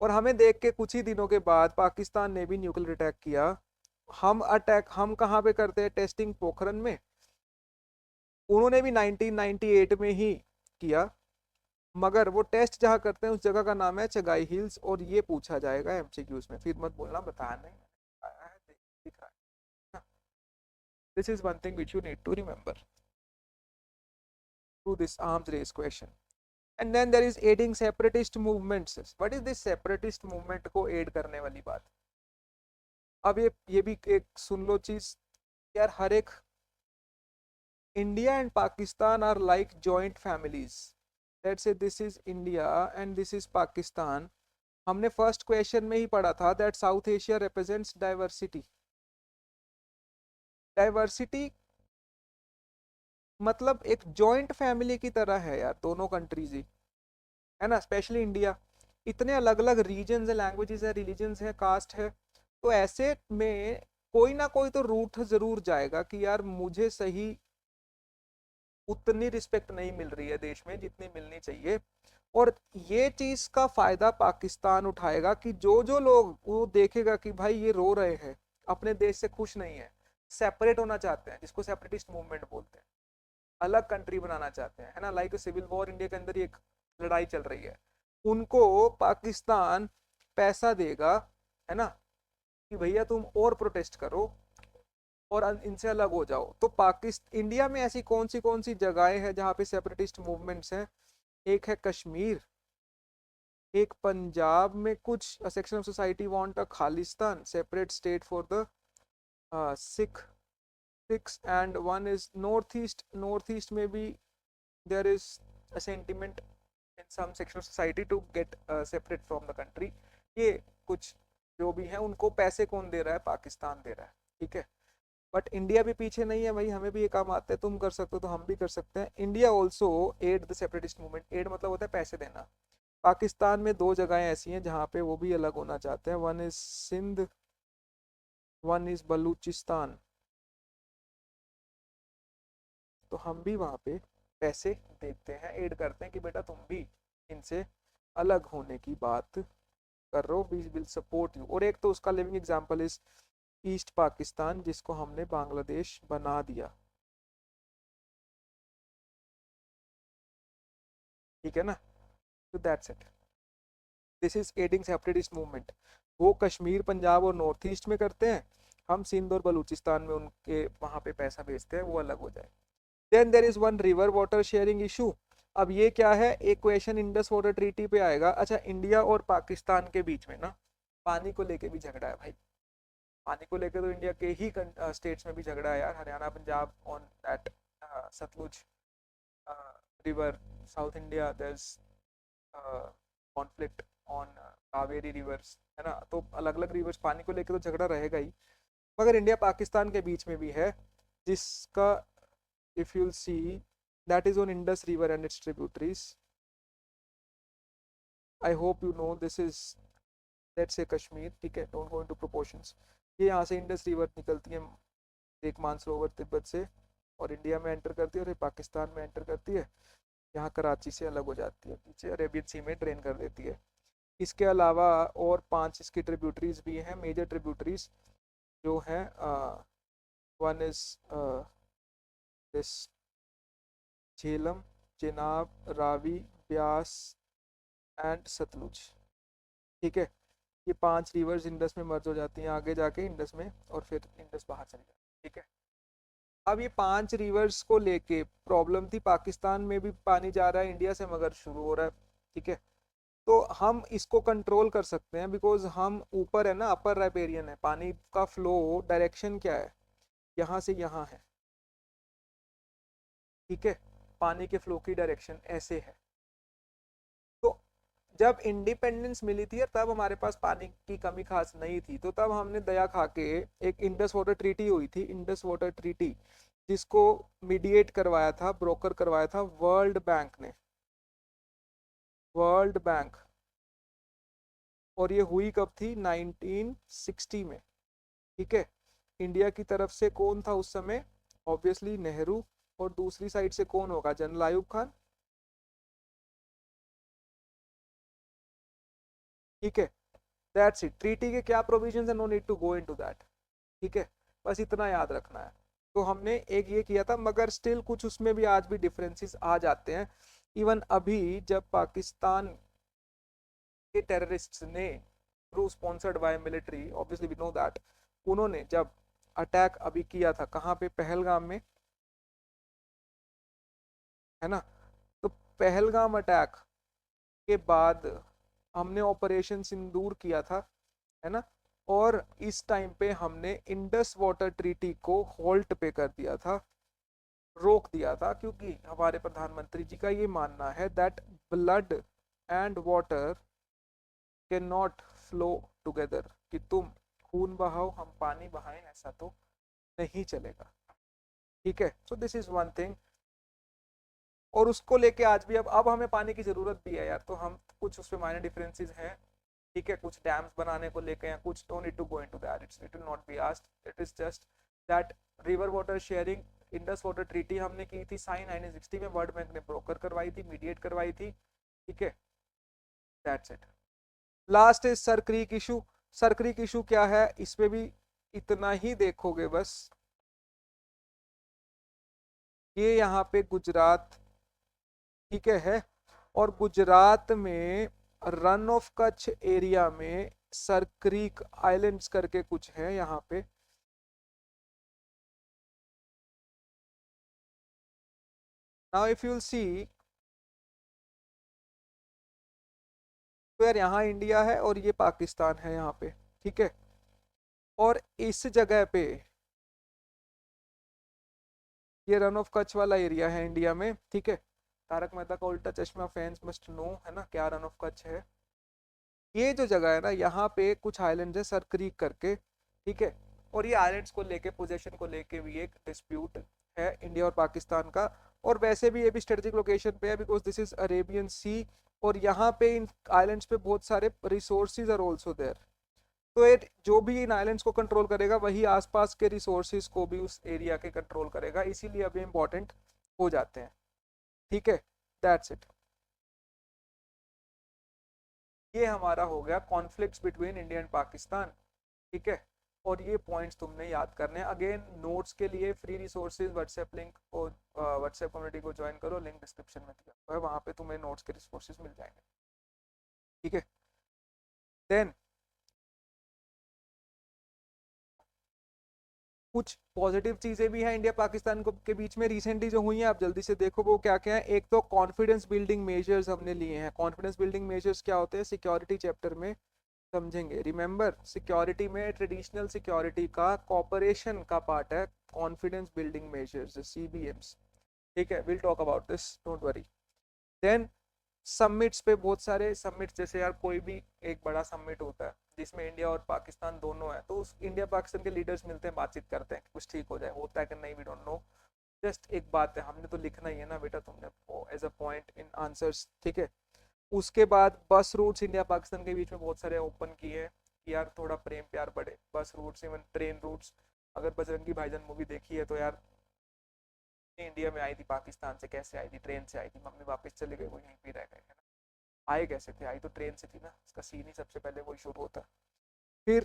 और हमें देख के कुछ ही दिनों के बाद पाकिस्तान ने भी न्यूक्लियर अटैक किया। हम कहाँ पे करते हैं टेस्टिंग, पोखरण में। उन्होंने भी 1998 में ही किया, मगर वो टेस्ट जहाँ करते हैं उस जगह का नाम है चगाई हिल्स, और ये पूछा जाएगा एमसीक्यूज में, फिर मत बोलना बताया नहीं, आया है, दिख रहा है। This is one thing which you need to remember to this arms race question. And then there is aiding separatist movements. What is this separatist movement को एड करने वाली बात। अब ये भी एक सुन लो चीज, यार हर एक, India and Pakistan are like joint families. Let's say this is India and this is Pakistan. हमने फर्स्ट क्वेश्चन में ही पढ़ा था that south Asia represents diversity. Diversity मतलब एक जॉइंट फैमिली की तरह है यार, दोनों कंट्रीज ही, है ना। स्पेशली इंडिया, इतने अलग अलग रीजन्स है, लैंग्वेजेस है, रिलीजन्स है, कास्ट है, तो ऐसे में कोई ना कोई तो रूट जरूर जाएगा कि यार मुझे सही उतनी रिस्पेक्ट नहीं मिल रही है देश में जितनी मिलनी चाहिए। और ये चीज का फायदा पाकिस्तान उठाएगा कि जो जो लोग वो देखेगा कि भाई ये रो रहे हैं, अपने देश से खुश नहीं है, सेपरेट होना चाहते हैं, जिसको सेपरेटिस्ट मूवमेंट बोलते हैं, अलग कंट्री बनाना चाहते हैं, है ना। लाइक सिविल वॉर, इंडिया के अंदर ही एक लड़ाई चल रही है, उनको पाकिस्तान पैसा देगा, है ना, कि भैया तुम और प्रोटेस्ट करो और इनसे अलग हो जाओ। तो पाकिस्तान, इंडिया में ऐसी कौन सी जगहें हैं जहाँ पे सेपरेटिस्ट मूवमेंट्स हैं। एक है कश्मीर, एक पंजाब में कुछ section of society want a Khalistan separate state for the Sikhs, and one is north east. North east में भी there is a sentiment in some section of society to get separate from the country. ये कुछ जो भी है, उनको पैसे कौन दे रहा है, पाकिस्तान दे रहा है, ठीक है। बट इंडिया भी पीछे नहीं है भाई, हमें भी ये काम आता है, तुम कर सकते हो तो हम भी कर सकते हैं। India also aid the separatist movement. Aid मतलब होता है पैसे देना। पाकिस्तान में दो जगहें ऐसी हैं जहाँ पे वो भी अलग होना चाहते हैं, one is Sindh, one is Balochistan. तो हम भी वहाँ पे पैसे देते हैं, एड करते हैं कि बेटा तुम भी इनसे अलग होने की बात कर रहे हो, वी विल सपोर्ट यू। और एक तो उसका living example is east Pakistan, जिसको हमने बांग्लादेश बना दिया, ठीक है ना। तो that's it, this is aiding separatist movement. वो कश्मीर, पंजाब और नॉर्थ ईस्ट में करते हैं, हम सिंध और बलूचिस्तान में उनके वहां पे पैसा भेजते हैं, वो अलग हो जाए। Then there is one river water sharing issue. अब ये क्या है, एक क्वेश्चन इंडस वाटर ट्रीटी पे आएगा। अच्छा, इंडिया और पाकिस्तान के बीच में ना पानी को लेके भी झगड़ा है भाई। पानी को लेके तो इंडिया के ही स्टेट्स में भी झगड़ा है यार, Haryana, Punjab on that Sutlej river. South India there is conflict on Kaveri rivers, है ना। तो अलग अलग रिवर्स, पानी को लेकर तो झगड़ा रहेगा ही, मगर इंडिया पाकिस्तान के बीच में भी है, जिसका if you'll see, that is on Indus River and its tributaries. I hope you know this is, let's say, Kashmir, ठीक है, don't go into proportions. ये यहाँ से इंडस रिवर निकलती है एक मानसरोवर तिब्बत से, और इंडिया में एंटर करती है, और ये पाकिस्तान में एंटर करती है, यहाँ कराची से अलग हो जाती है, पीछे अरेबियन सी में ड्रेन कर देती है। इसके अलावा और 5 इसकी ट्रिब्यूटरीज भी हैं, मेजर ट्रिब्यूटरीज जो हैं, one is this Jhelum, Chenab, Ravi, Beas and Sutlej, ठीक है। ये 5 रिवर्स इंडस में मर्ज हो जाती हैं आगे जाके इंडस में, और फिर इंडस बाहर चली जाती है, ठीक है। अब ये 5 रिवर्स को लेके प्रॉब्लम थी, पाकिस्तान में भी पानी जा रहा है इंडिया से मगर शुरू हो रहा है, ठीक है। तो हम इसको कंट्रोल कर सकते हैं, बिकॉज हम ऊपर है ना, अपर राइपेरियन है, पानी का फ्लो डायरेक्शन क्या है, यहाँ से यहाँ है, ठीक है। पानी के फ्लो की डायरेक्शन ऐसे है। तो जब इंडिपेंडेंस मिली थी तब हमारे पास पानी की कमी खास नहीं थी, तो तब हमने दया खा के एक इंडस वाटर ट्रीटी हुई थी, इंडस वाटर ट्रीटी, जिसको मीडिएट करवाया था, ब्रोकर करवाया था वर्ल्ड बैंक ने, वर्ल्ड बैंक। और ये हुई कब थी, 1960 में, ठीक है। इंडिया की तरफ से कौन था उस समय, ऑब्वियसली नेहरू, और दूसरी साइड से कौन होगा, जनरल आयूब खान, ठीक है। दैट्स इट, ट्रीटी के क्या प्रोविजंस है, no need to go into that, ठीक है। बस इतना याद रखना है। तो हमने एक ये किया था, मगर स्टिल कुछ उसमें भी आज भी डिफरेंसेस आ जाते हैं। इवन अभी जब पाकिस्तान के टेररिस्ट्स ने, through sponsored by military, obviously we know that, उन्होंने जब अटैक अभी किया था कहाँ पे, पहलगाम में, है ना। तो पहलगाम अटैक के बाद हमने ऑपरेशन सिंदूर किया था, है ना। और इस टाइम पे हमने इंडस वाटर ट्रीटी को होल्ट पे कर दिया था, रोक दिया था, क्योंकि हमारे प्रधानमंत्री जी का ये मानना है that blood and water can not flow together, कि तुम खून बहाओ हम पानी बहाएं ऐसा तो नहीं चलेगा, ठीक है। So this is one thing. और उसको लेके आज भी, अब हमें पानी की जरूरत भी है यार, तो हम कुछ उसमें माइनर डिफरेंसेस हैं, ठीक है। कुछ डैम्स बनाने को लेके, या कुछ, don't need to go into that, it will not be asked, it is just that river water sharing, Indus water treaty हमने की थी साइन 1960 में, वर्ल्ड बैंक ने ब्रोकर करवाई थी, मीडिएट करवाई थी, ठीक है। That's it. Last is sir creek issue. Sir creek issue क्या है, इसमें भी इतना ही देखोगे बस, ये यहाँ पे गुजरात, ठीक है। और गुजरात में रन ऑफ कच्छ एरिया में सर क्रीक आइलैंड्स करके कुछ है यहाँ पे। नाउ इफ यू विल सी, तो यार यहाँ इंडिया है और ये पाकिस्तान है यहाँ पे, ठीक है। और इस जगह पे ये रन ऑफ कच्छ वाला एरिया है इंडिया में, ठीक है। तारक मेहता का उल्टा चश्मा फैंस मस्ट नो, है ना, क्या रन ऑफ कच्छ है। ये जो जगह है ना, यहाँ पे कुछ आइलैंड है सर क्रीक करके, ठीक है। और ये आइलैंड्स को लेके, पोजेशन को लेके भी एक डिस्प्यूट है इंडिया और पाकिस्तान का। और वैसे भी ये भी स्ट्रेटेजिक लोकेशन पे है, बिकॉज दिस इज अरेबियन सी, और यहाँ पे इन आइलैंड्स पे बहुत सारे रिसोर्सेज आर ऑल्सो देयर। तो ये जो भी इन आइलैंड्स को कंट्रोल करेगा, वही आसपास के रिसोर्सेज को भी उस एरिया के कंट्रोल करेगा, इसीलिए अभी इंपॉर्टेंट हो जाते हैं, ठीक है। That's it. ये हमारा हो गया conflicts between India and Pakistan, ठीक है। और ये पॉइंट्स तुमने याद करने हैं। अगेन नोट्स के लिए फ्री रिसोर्सेज व्हाट्सएप लिंक को, व्हाट्सएप कम्युनिटी को ज्वाइन करो, लिंक डिस्क्रिप्शन में दिया हुआ है, वहाँ पे तुम्हें नोट्स के रिसोर्सेज मिल जाएंगे, ठीक है। देन कुछ पॉजिटिव चीजें भी हैं इंडिया पाकिस्तान को के बीच में रिसेंटली जो हुई हैं, आप जल्दी से देखो वो क्या क्या है। एक तो कॉन्फिडेंस बिल्डिंग मेजर्स हमने लिए हैं। कॉन्फिडेंस बिल्डिंग मेजर्स क्या होते हैं, सिक्योरिटी चैप्टर में समझेंगे। रिमेंबर, सिक्योरिटी में ट्रेडिशनल सिक्योरिटी का कॉपरेशन का पार्ट है कॉन्फिडेंस बिल्डिंग मेजर्स, सीबीएम्स, ठीक है। Will talk about this, don't worry. Then summits पे, बहुत सारे समिट्स, जैसे यार कोई भी एक बड़ा समिट होता है जिसमें इंडिया और पाकिस्तान दोनों है, तो उस इंडिया पाकिस्तान के लीडर्स मिलते हैं, बातचीत करते हैं कि कुछ ठीक हो जाए, होता है कि नहीं वी डोंट नो। जस्ट एक बात है, हमने तो लिखना ही है ना बेटा, तुमने वो as a point in answers, ठीक है। उसके बाद बस रूट्स इंडिया पाकिस्तान के बीच में बहुत सारे ओपन किए हैं कि यार थोड़ा प्रेम प्यार बढ़े, बस रूट्स इवन ट्रेन रूट्स। अगर बजरंगी भाईजान मूवी देखी है तो यार, इंडिया में आई थी पाकिस्तान से, कैसे आई थी? ट्रेन से आई थी, मम्मी वापस चले गए, वो यहीं पे रह गए, है ना। आए कैसे थे? आई तो ट्रेन से थी ना, इसका सीन ही सबसे पहले वही शुरू होता है। फिर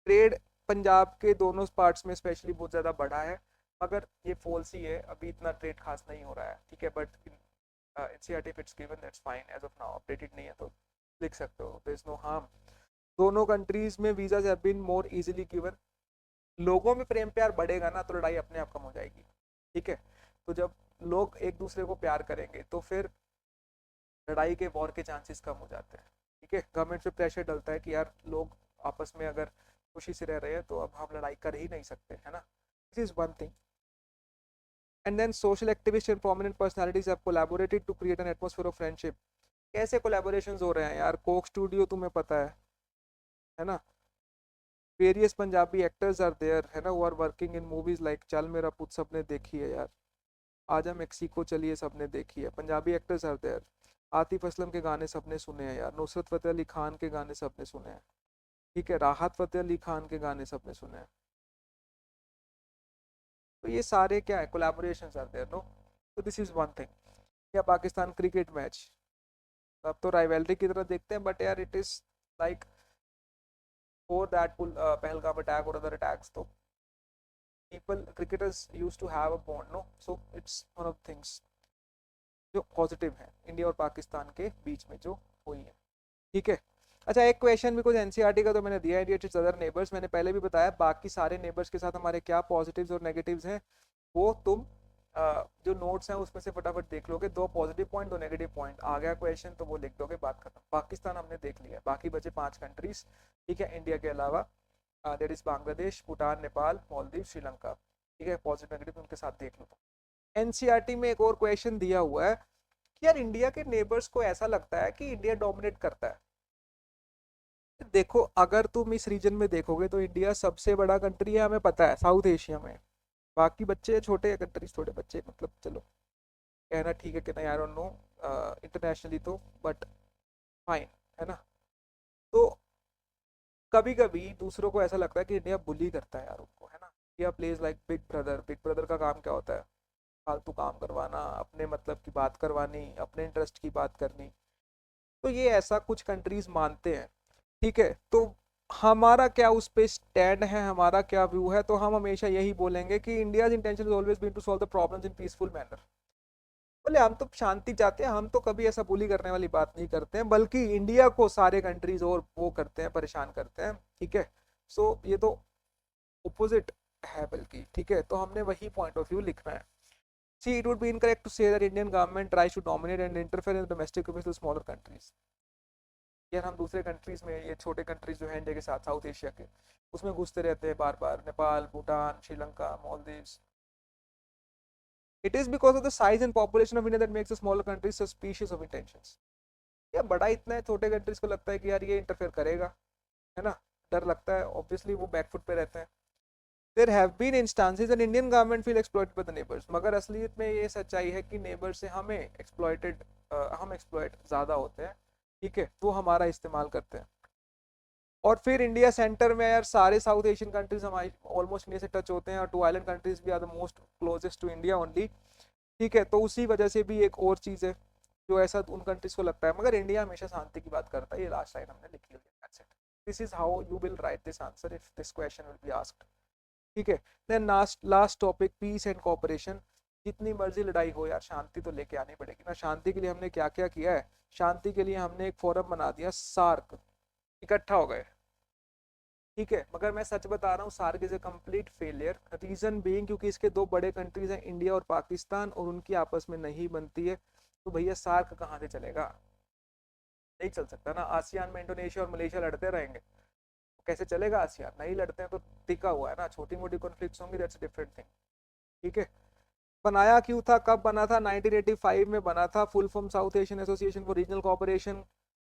ट्रेड पंजाब के दोनों पार्ट्स में स्पेशली बहुत ज़्यादा बढ़ा है, मगर ये फॉल्स ही है, अभी इतना ट्रेड खास नहीं हो रहा है, ठीक है। But NCERT if it's given that's fine, as of now updated नहीं है तो लिख सकते हो, देयर इज नो हार्म। दोनों कंट्रीज में visas have been more easily given. लोगों में प्रेम प्यार बढ़ेगा ना तो लड़ाई अपने आप कम हो जाएगी, ठीक है। तो जब लोग एक दूसरे को प्यार करेंगे तो फिर लड़ाई के वॉर के चांसेस कम हो जाते हैं, ठीक है। गवर्नमेंट पे प्रेशर डलता है कि यार लोग आपस में अगर खुशी से रह रहे हैं तो अब हम लड़ाई कर ही नहीं सकते, है ना। This is one thing. And then social activist and prominent personalities have collaborated to create an atmosphere of friendship. कैसे कोलैबोरेशंस हो रहे हैं यार? कोक स्टूडियो तुम्हें पता है ना। Various Punjabi actors are there, है ना, who are working in movies like Chal Mera पुत, सबने देखी है यार। आजा मेक्सिको चलिए, सबने देखी है। Punjabi actors are there. Atif Aslam के गाने सबने सुने हैं यार, नुसरत फतेह अली खान के गाने सबने सुने हैं, ठीक है, राहत फतेह अली खान के गाने सबने सुने हैं। तो ये सारे क्या है, कोलैबोरेशंस आर देयर, नो। तो दिस इज वन थिंग। या पाकिस्तान क्रिकेट मैच, अब तो राइवलरी की तरह देखते हैं, बट यार it is like for that Pahalgam attack or other attacks, so people, cricketers used to have a bond, no, so it's one of the things जो positive है इंडिया और पाकिस्तान के बीच में जो हुई है, ठीक है। अच्छा, एक क्वेश्चन भी कुछ एनसीईआरटी का तो मैंने दिया है, इट्स अदर नेबर्स, मैंने पहले भी बताया, बाकी सारे नेबर्स के साथ हमारे क्या पॉजिटिव्स और नेगेटिव्स हैं वो तुम जो नोट्स हैं उसमें से फटाफट देख लोगे। दो पॉजिटिव पॉइंट, दो नेगेटिव पॉइंट, आ गया क्वेश्चन तो वो लिख दोगे, बात खत्म। पाकिस्तान हमने देख लिया, बाकी बचे 5 कंट्रीज, ठीक है, इंडिया के अलावा, दैट इज बांग्लादेश, भूटान, नेपाल, मालदीव, श्रीलंका, ठीक है। पॉजिटिव नेगेटिव उनके साथ देख लो। एनसीईआरटी में एक और क्वेश्चन दिया हुआ है कि यार इंडिया के नेबर्स को ऐसा लगता है कि इंडिया डोमिनेट करता है। देखो, अगर तुम इस रीजन में देखोगे तो इंडिया सबसे बड़ा कंट्री है, हमें पता है, साउथ एशिया में। बाकी बच्चे छोटे कंट्रीज, थोड़े बच्चे मतलब, चलो कहना ठीक है कि नहीं, आई डोंट नो इंटरनेशनली तो, बट फाइन, है ना। तो कभी कभी दूसरों को ऐसा लगता है कि इंडिया बुली करता है यार उनको, है ना। India plays like big brother. Big brother का काम क्या होता है? फालतू काम करवाना, अपने मतलब की बात करवानी, अपने इंटरेस्ट की बात करनी। तो ये ऐसा कुछ कंट्रीज मानते हैं, ठीक है। तो हमारा क्या उस पे स्टैंड है, हमारा क्या व्यू है? तो हम हमेशा यही बोलेंगे कि India intention is always been to solve the problems in peaceful manner. बोले हम तो शांति चाहते हैं, हम तो कभी ऐसा बुली करने वाली बात नहीं करते हैं, बल्कि इंडिया को सारे कंट्रीज और वो करते हैं, परेशान करते हैं, ठीक है। सो ये तो ओपोजिट है बल्कि, ठीक है। तो हमने वही पॉइंट ऑफ व्यू लिखना है। See, it would be incorrect to say that Indian government tries to dominate and interfere in domestic affairs of smaller countries. यार हम दूसरे कंट्रीज में, ये छोटे कंट्रीज जो है इंडिया के साथ, साउथ एशिया के, उसमें घुसते रहते हैं बार बार, Nepal, Bhutan, Sri Lanka, Maldives. It is because of the size and population of India that makes the smaller countries suspicious of intentions. यार बड़ा इतना है, छोटे कंट्रीज को लगता है कि यार ये इंटरफेयर करेगा, है ना, डर लगता है, ऑब्वियसली वो बैकफुट पे रहते हैं। There have been instances and Indian government feel exploited by the neighbours, मगर असलियत में ये सच्चाई है कि नेबर से हमें एक्सप्लॉइटेड, हम एक्सप्लॉइट ज़्यादा होते हैं, ठीक है। वो हमारा इस्तेमाल करते हैं। और फिर इंडिया सेंटर में यार सारे साउथ एशियन कंट्रीज हमारे ऑलमोस्ट इंडिया से टच होते हैं, और टू आइलैंड कंट्रीज भी are the most closest to India only, ठीक है। तो उसी वजह से भी एक और चीज़ है जो ऐसा उन कंट्रीज को लगता है, मगर इंडिया हमेशा शांति की बात करता है। ये लास्ट लाइन हमने लिखी हुई है, that's it. This is how you will write this answer if this question will be asked, ठीक है। Then last last topic, peace and cooperation. जितनी मर्जी लड़ाई हो यार, शांति तो लेके आनी पड़ेगी ना। शांति के लिए हमने क्या क्या किया है? शांति के लिए हमने एक फोरम बना दिया, सार्क, इकट्ठा हो गए, ठीक है। मगर मैं सच बता रहा हूँ, SAARC is a complete failure. Reason being क्योंकि इसके दो बड़े कंट्रीज हैं, इंडिया और पाकिस्तान, और उनकी आपस में नहीं बनती है। तो भैया सार्क कहाँ से चलेगा? नहीं चल सकता ना। आसियान में इंडोनेशिया और मलेशिया लड़ते रहेंगे, कैसे चलेगा? आसियान नहीं लड़ते हैं तो टिका हुआ है ना। छोटी मोटी कॉन्फ्लिक्ट्स होंगी, दैट्स डिफरेंट थिंग, ठीक है। बनाया क्यों था, कब बना था? 1985 में बना था। Full form south Asian association for regional cooperation,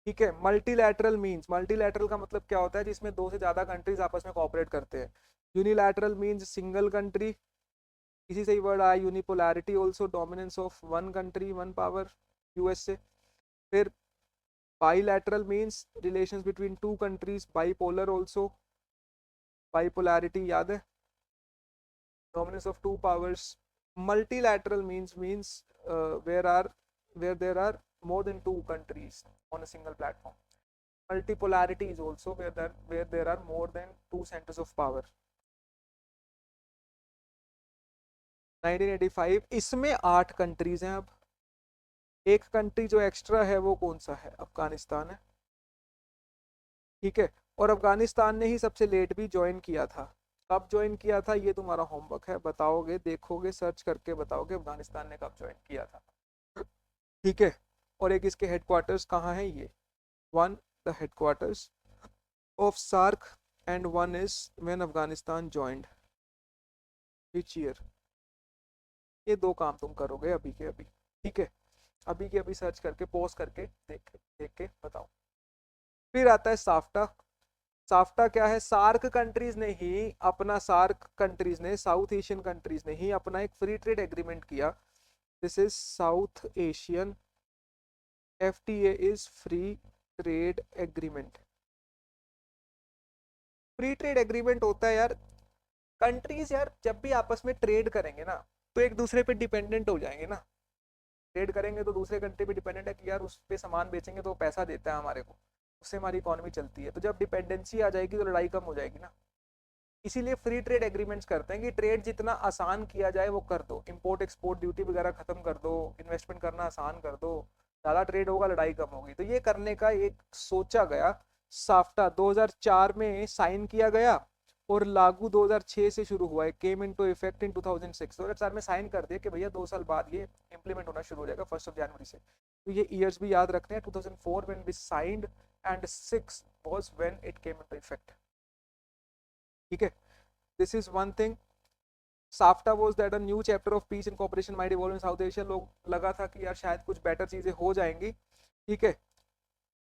ठीक है। मल्टीलैटरल मींस, मल्टीलैटरल का मतलब क्या होता है? जिसमें दो से ज्यादा कंट्रीज आपस में कोऑपरेट करते हैं। यूनिलैटरल मींस सिंगल कंट्री, इसी से ही वर्ड आया unipolarity, also dominance of one country one power, USA. फिर bilateral means relations between two countries, bipolar also, bipolarity याद है, dominance of two powers. Multilateral means where there are more than two countries on a single platform. Multipolarity is also where there are more than two centers of power. 1985 इसमें 8 countries हैं। अब एक country जो extra है वो कौन सा है, अफगानिस्तान है, ठीक है। और अफगानिस्तान ने ही सबसे लेट भी ज्वाइन किया था। कब ज्वाइन किया था ये तुम्हारा होमवर्क है, बताओगे, देखोगे, सर्च करके बताओगे अफगानिस्तान ने कब ज्वाइन किया था, ठीक है। और एक इसके हेडक्वार्टर्स कहाँ है, ये one the headquarters of SAARC and one is when Afghanistan joined, which year. ये दो काम तुम करोगे अभी के अभी, ठीक है, अभी के अभी सर्च करके पॉज करके देख के बताओ। फिर आता है साफ्टा। साफ्टा क्या है, सार्क कंट्रीज ने ही अपना, सार्क कंट्रीज ने, साउथ एशियन कंट्रीज ने ही अपना एक फ्री ट्रेड एग्रीमेंट किया। This is south Asian, FTA is free trade agreement. Free trade agreement होता है यार, कंट्रीज यार जब भी आपस में ट्रेड करेंगे ना तो एक दूसरे पे डिपेंडेंट हो जाएंगे ना। ट्रेड करेंगे तो दूसरे कंट्री पे डिपेंडेंट है कि यार उस पे सामान बेचेंगे तो पैसा देता है हमारे को, उससे हमारी इकोनॉमी चलती है। तो जब डिपेंडेंसी आ जाएगी तो लड़ाई कम हो जाएगी ना। इसीलिए फ्री ट्रेड एग्रीमेंट्स करते हैं कि ट्रेड जितना आसान किया जाए वो कर दो, इंपोर्ट एक्सपोर्ट ड्यूटी वगैरह खत्म कर दो, इन्वेस्टमेंट करना आसान कर दो, ज़्यादा ट्रेड होगा लड़ाई कम होगी। तो ये करने का एक सोचा गया। साफ्टा 2004 में साइन किया गया और लागू 2006 से शुरू हुआ है, केम इनटू इफेक्ट इन 2006। 2004 में साइन कर दिया कि भैया 2 साल बाद ये इंप्लीमेंट होना शुरू हो जाएगा 1 जनवरी से। तो ये ईयर्स भी याद रखने हैं, 2004 when we signed and 6 was when it came into effect, ठीक है। This is one thing. SAFTA was that a new chapter of peace and cooperation might evolve in south Asia. लोग लगा था कि यार शायद कुछ बेटर चीजें हो जाएंगी, ठीक है,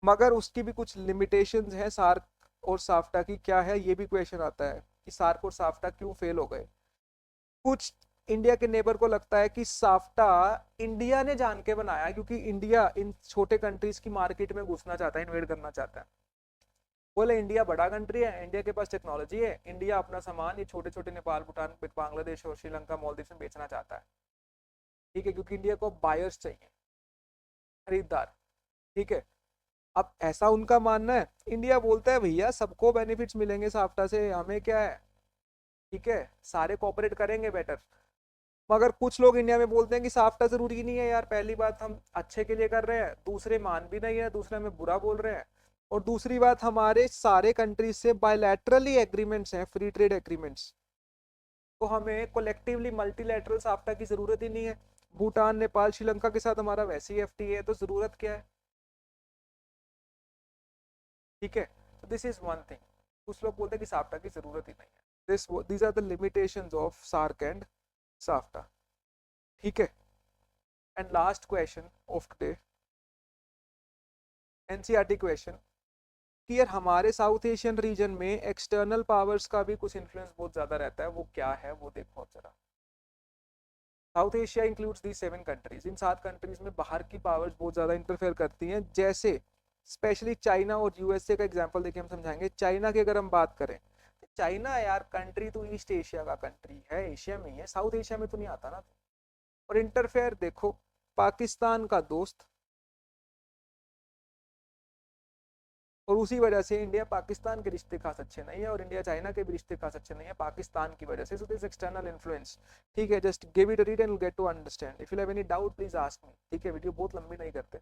मगर उसकी भी कुछ लिमिटेशंस हैं सार्क और साफ्टा की। क्या है ये भी क्वेश्चन आता है कि सार्क और साफ्टा क्यों फेल हो गए। कुछ इंडिया के नेबर को लगता है कि साफ्टा इंडिया ने जान के बनाया क्योंकि इंडिया इन छोटे कंट्रीज की मार्केट में घुसना चाहता है, इन्वेड करना चाहता है। बोले इंडिया बड़ा कंट्री है, इंडिया के पास टेक्नोलॉजी है, इंडिया अपना सामान ये छोटे छोटे नेपाल, भूटान, बांग्लादेश और श्रीलंका, मालदीव में बेचना चाहता है, ठीक है, क्योंकि इंडिया को बायर्स चाहिए, खरीदार, ठीक है। अब ऐसा उनका मानना है। इंडिया बोलता है भैया सबको बेनिफिट्स मिलेंगे साफ्टा से, हमें क्या है, ठीक है, सारे कोऑपरेट करेंगे बेटर। मगर कुछ लोग इंडिया में बोलते हैं कि साफ्टा जरूरी नहीं है यार, पहली बात हम अच्छे के लिए कर रहे हैं, दूसरे मान भी नहीं है, दूसरे हमें बुरा बोल रहे हैं, और दूसरी बात हमारे सारे कंट्रीज से बायलैटरली एग्रीमेंट्स हैं, फ्री ट्रेड एग्रीमेंट्स, तो हमें कोलेक्टिवली मल्टीलैटरल साफ्टा की जरूरत ही नहीं है। भूटान, नेपाल, श्रीलंका के साथ हमारा वैसे ही FTA है, तो जरूरत क्या है, ठीक है। तो दिस इज वन थिंग। कुछ लोग बोलते हैं कि साफ्टा की जरूरत ही नहीं है। These are the limitations of SAARC and SAFTA, ठीक है। And last question of today, NCERT question, कि यार हमारे साउथ एशियन रीजन में एक्सटर्नल पावर्स का भी कुछ इन्फ्लुएंस बहुत ज्यादा रहता है, वो क्या है वो देखो जरा। साउथ एशिया इंक्लूड्स दी 7 कंट्रीज। इन 7 कंट्रीज में बाहर की पावर्स बहुत ज्यादा इंटरफेयर करती हैं, जैसे स्पेशली चाइना और यूएसए का एग्जांपल देके हम समझाएंगे। चाइना की अगर हम बात करें, चाइना यार कंट्री तो ईस्ट एशिया का कंट्री है, एशिया में ही है, साउथ एशिया में तो नहीं आता ना। और इंटरफेयर देखो, पाकिस्तान का दोस्त, और उसी वजह से इंडिया पाकिस्तान के रिश्ते खास अच्छे नहीं है और इंडिया चाइना के भी रिश्ते खास अच्छे नहीं है पाकिस्तान की वजह से। सो दिस एक्सटर्नल इन्फ्लुएंस, ठीक है, just give it a read and get to understand. If you have any doubt please ask me, ठीक है, वीडियो बहुत लंबी नहीं करते,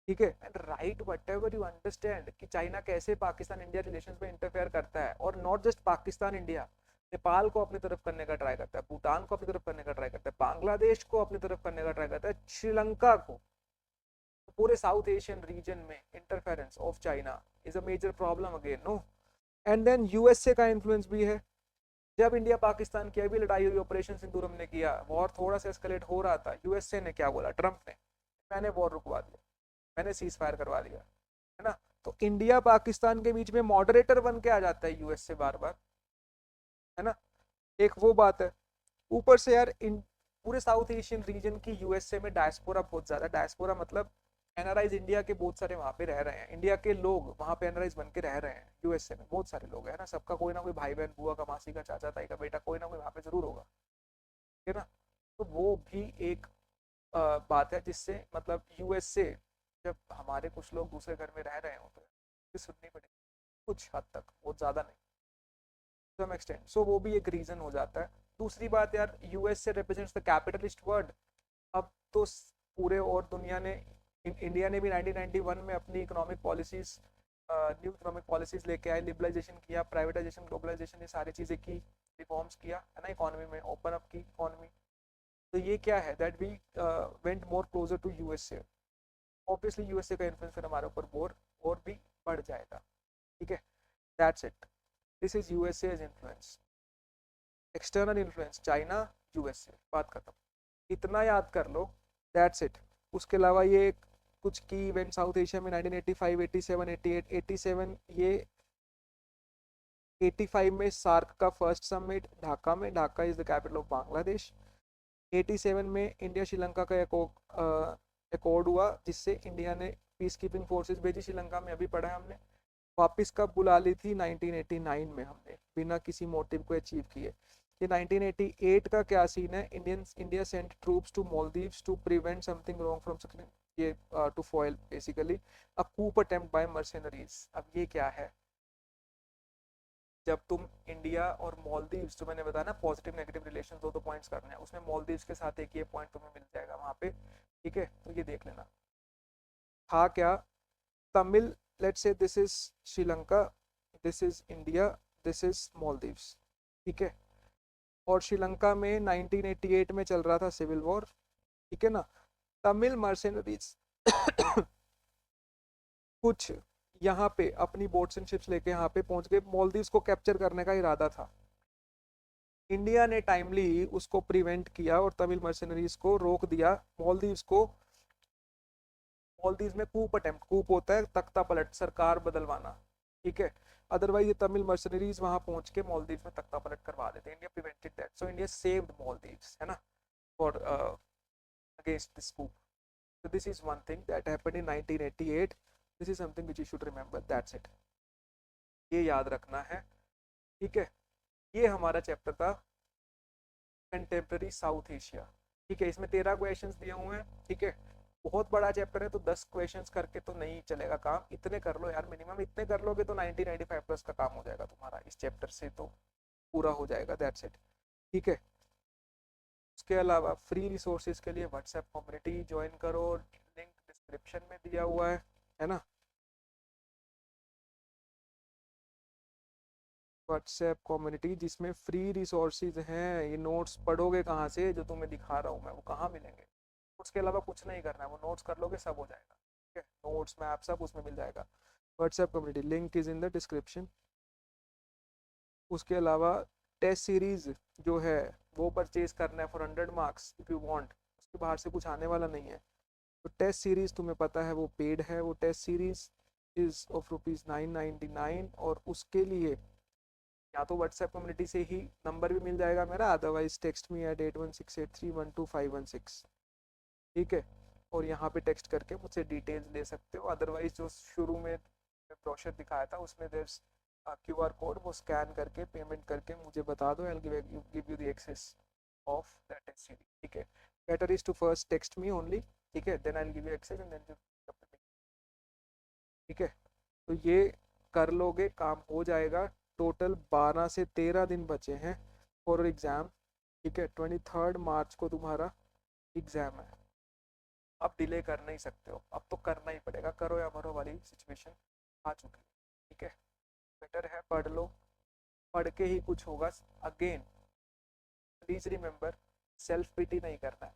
ठीक है। And write whatever you understand कि चाइना कैसे पाकिस्तान इंडिया रिलेशंस में इंटरफेयर करता है, और not just Pakistan India, Nepal को अपनी तरफ करने का ट्राई करता है, भूटान को अपनी तरफ करने का ट्राई करता है, बांग्लादेश को अपनी तरफ करने का ट्राई करता है, श्रीलंका को। पूरे साउथ एशियन रीजन में interference of China is a major problem again, no. And then USA का इन्फ्लुएंस भी है। जब इंडिया पाकिस्तान की अभी लड़ाई हुई, ऑपरेशन सिंदूर हमने किया, वॉर थोड़ा सा एस्केलेट हो रहा था, यूएसए ने क्या बोला, ट्रंप ने, मैंने वॉर रुकवा दिया, मैंने सीज फायर करवा दिया, है ना। तो इंडिया पाकिस्तान के बीच में मॉडरेटर बन के आ जाता है यूएसए बार बार, है ना। एक वो बात है। ऊपर से यार इन पूरे साउथ एशियन रीजन की यूएसए में डायस्पोरा बहुत ज्यादा, डायस्पोरा मतलब एनआरआईज इंडिया के बहुत सारे वहां पे रह रहे हैं, इंडिया के लोग वहां पे एनआरआईज बन के रह रहे हैं यूएसए में, बहुत सारे लोग हैं ना, सबका कोई ना कोई भाई बहन बुआ का मासी का चाचा ताई का बेटा कोई ना कोई वहां पे जरूर होगा, ठीक है ना। तो वो भी एक बात है जिससे मतलब यूएसए, जब हमारे कुछ लोग दूसरे घर में रह रहे हो तो सुननी पड़ेगी कुछ हद तक, बहुत ज्यादा नहीं, सम एक्सटेंट, सो वो भी एक रीजन हो जाता है। दूसरी बात यार, USA represents the capitalist world. अब तो पूरे और दुनिया ने, इंडिया ने भी 1991 में अपनी economic policies, new economic policies लेके आए, लिबरलाइजेशन किया, प्राइवेटाइजेशन, ग्लोबलाइजेशन, ये सारी चीजें की, रिफॉर्म्स किया है ना, इकोनॉमी में ओपन अप की इकोनॉमी। तो ये क्या है that we went more closer to USA, obviously USA का इन्फ्लुएंस फिर हमारे ऊपर और भी बढ़ जाएगा, ठीक है। That's it, this is USA influence. External influence China, USA, बात खत्म, इतना याद कर लो, दैट्स इट। उसके अलावा ये कुछ की इवेंट साउथ एशिया में 1985, 87, 88, 87, ये 85 में सार्क का फर्स्ट समिट ढाका में, Dhaka is the capital of Bangladesh. 87 में इंडिया श्रीलंका का एकॉर्ड हुआ जिससे इंडिया ने पीस कीपिंग फोर्सेस भेजी श्रीलंका में, अभी पढ़ा है हमने। वापस कब बुला ली थी, 1989 में हमने, बिना किसी मोटिव को अचीव किए। ये 1988 का क्या सीन है, India sent troops to Maldives to prevent something wrong from ये to foil basically a coup attempt by mercenaries. अब ये क्या है, जब तुम इंडिया और मालदीव्स, जो मैंने बताया ना पॉजिटिव नेगेटिव रिलेशन, दो पॉइंट्स करने हैं, उसमें मालदीव्स के साथ एक ये पॉइंट तुम्हें मिल जाएगा वहां पे, ठीक है। तो ये देख लेना था क्या, Tamil, let's say this is Sri Lanka, this is India, this is Maldives, ठीक है। और श्रीलंका में 1988 में चल रहा था सिविल वॉर, ठीक है ना। तमिल मर्सेनरीज कुछ यहाँ पे अपनी बोट्स एंड शिप्स लेके यहाँ पे पहुंच गए, मालदीव्स को कैप्चर करने का इरादा था। इंडिया ने टाइमली उसको प्रिवेंट किया और तमिल मर्सेनरीज को रोक दिया, मालदीव्स को। मालदीव्स में कूप अटेम्प्ट, कूप होता है तख्ता पलट, सरकार बदलवाना, ठीक है। अदरवाइज ये तमिल मर्सनरीज वहां पहुंच के मालदीव्स में तख्ता पलट करवा देते, India prevented that, so India saved Maldives, है ना, for against this coup. So this is one thing that happened in 1988. This is something which you should remember. That's it. ये याद रखना है, ठीक है। ये हमारा चैप्टर था कंटेम्प्रेरी साउथ एशिया, ठीक है। इसमें 13 क्वेश्चंस दिए हुए हैं, ठीक है। बहुत बड़ा चैप्टर है तो 10 क्वेश्चंस करके तो नहीं चलेगा काम, इतने कर लो यार, मिनिमम इतने कर लोगे तो 1995 प्लस का काम हो जाएगा तुम्हारा, इस चैप्टर से तो पूरा हो जाएगा, दैट्स इट, ठीक है। उसके अलावा फ्री रिसोर्सेज के लिए व्हाट्सएप कम्युनिटी ज्वाइन करो, लिंक डिस्क्रिप्शन में दिया हुआ है ना। व्हाट्सएप कम्युनिटी जिसमें फ्री रिसोर्सेज हैं, ये नोट्स पढ़ोगे कहाँ से, जो तुम्हें दिखा रहा हूँ मैं वो कहाँ मिलेंगे, उसके अलावा कुछ नहीं करना है, वो नोट्स कर लोगे सब हो जाएगा, ठीक है। नोट्स में आप सब उसमें मिल जाएगा, WhatsApp community link is in the description. उसके अलावा टेस्ट सीरीज जो है वो परचेज करना है for 100 marks if you want, उसके बाहर से कुछ आने वाला नहीं है। तो टेस्ट सीरीज तुम्हें पता है वो पेड है, वो टेस्ट सीरीज इज ऑफ ₹999, और उसके लिए या तो व्हाट्सएप कम्युनिटी से ही नंबर भी मिल जाएगा मेरा, अदरवाइज टेक्स्ट मी एट 8168312516, ठीक है। और यहाँ पे टेक्स्ट करके मुझसे डिटेल्स ले सकते हो, अदरवाइज जो शुरू में ब्रोशर दिखाया था उसमें देयर QR कोड, वो स्कैन करके पेमेंट करके मुझे बता दो, I will give you the access of that SCD, ठीक है। Better is to first text me only, ठीक है, then I will give you access and then you, ठीक है। तो ये कर लोगे काम हो जाएगा। टोटल 12 से 13 दिन बचे हैं फॉर एग्जाम, ठीक है। 23 मार्च को तुम्हारा एग्जाम है, अब डिले कर नहीं सकते हो, अब तो करना ही पड़ेगा, करो या मरो वाली सिचुएशन आ चुकी है, ठीक है। बेटर है पढ़ लो, पढ़ के ही कुछ होगा। Again please remember, self pity नहीं करना है,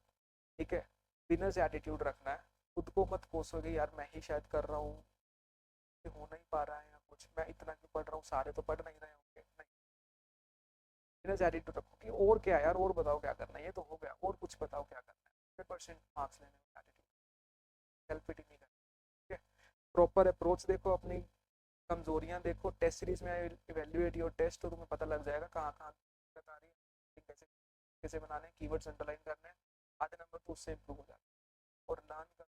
ठीक है। बिनर्स एटीट्यूड रखना है, खुद को मत कोसोगे यार मैं ही शायद कर रहा हूँ, हो नहीं पा रहा है या कुछ, मैं इतना क्यों पढ़ रहा हूँ, सारे तो पढ़ नहीं रहे होंगे, नहीं। बिनर्स एटीट्यूड रखो कि और क्या यार, और बताओ क्या करना है, ये तो हो गया, और कुछ बताओ क्या करना है, 100% मार्क्स लेने में एटीट्यूड, सेल्फ पिटी नहीं करना, ठीक है। प्रॉपर अप्रोच देखो, अपनी कमजोरियां देखो, टेस्ट सीरीज में इवेल्युएट योर टेस्ट, तो तुम्हें पता लग जाएगा कहाँ कहाँ दिक्कत आ रही है, कैसे कैसे बनाने, कीवर्ड्स अंडरलाइन करने हैं, आधे नंबर तो उससे इंप्रूव हो जाते हैं। और लर्न कर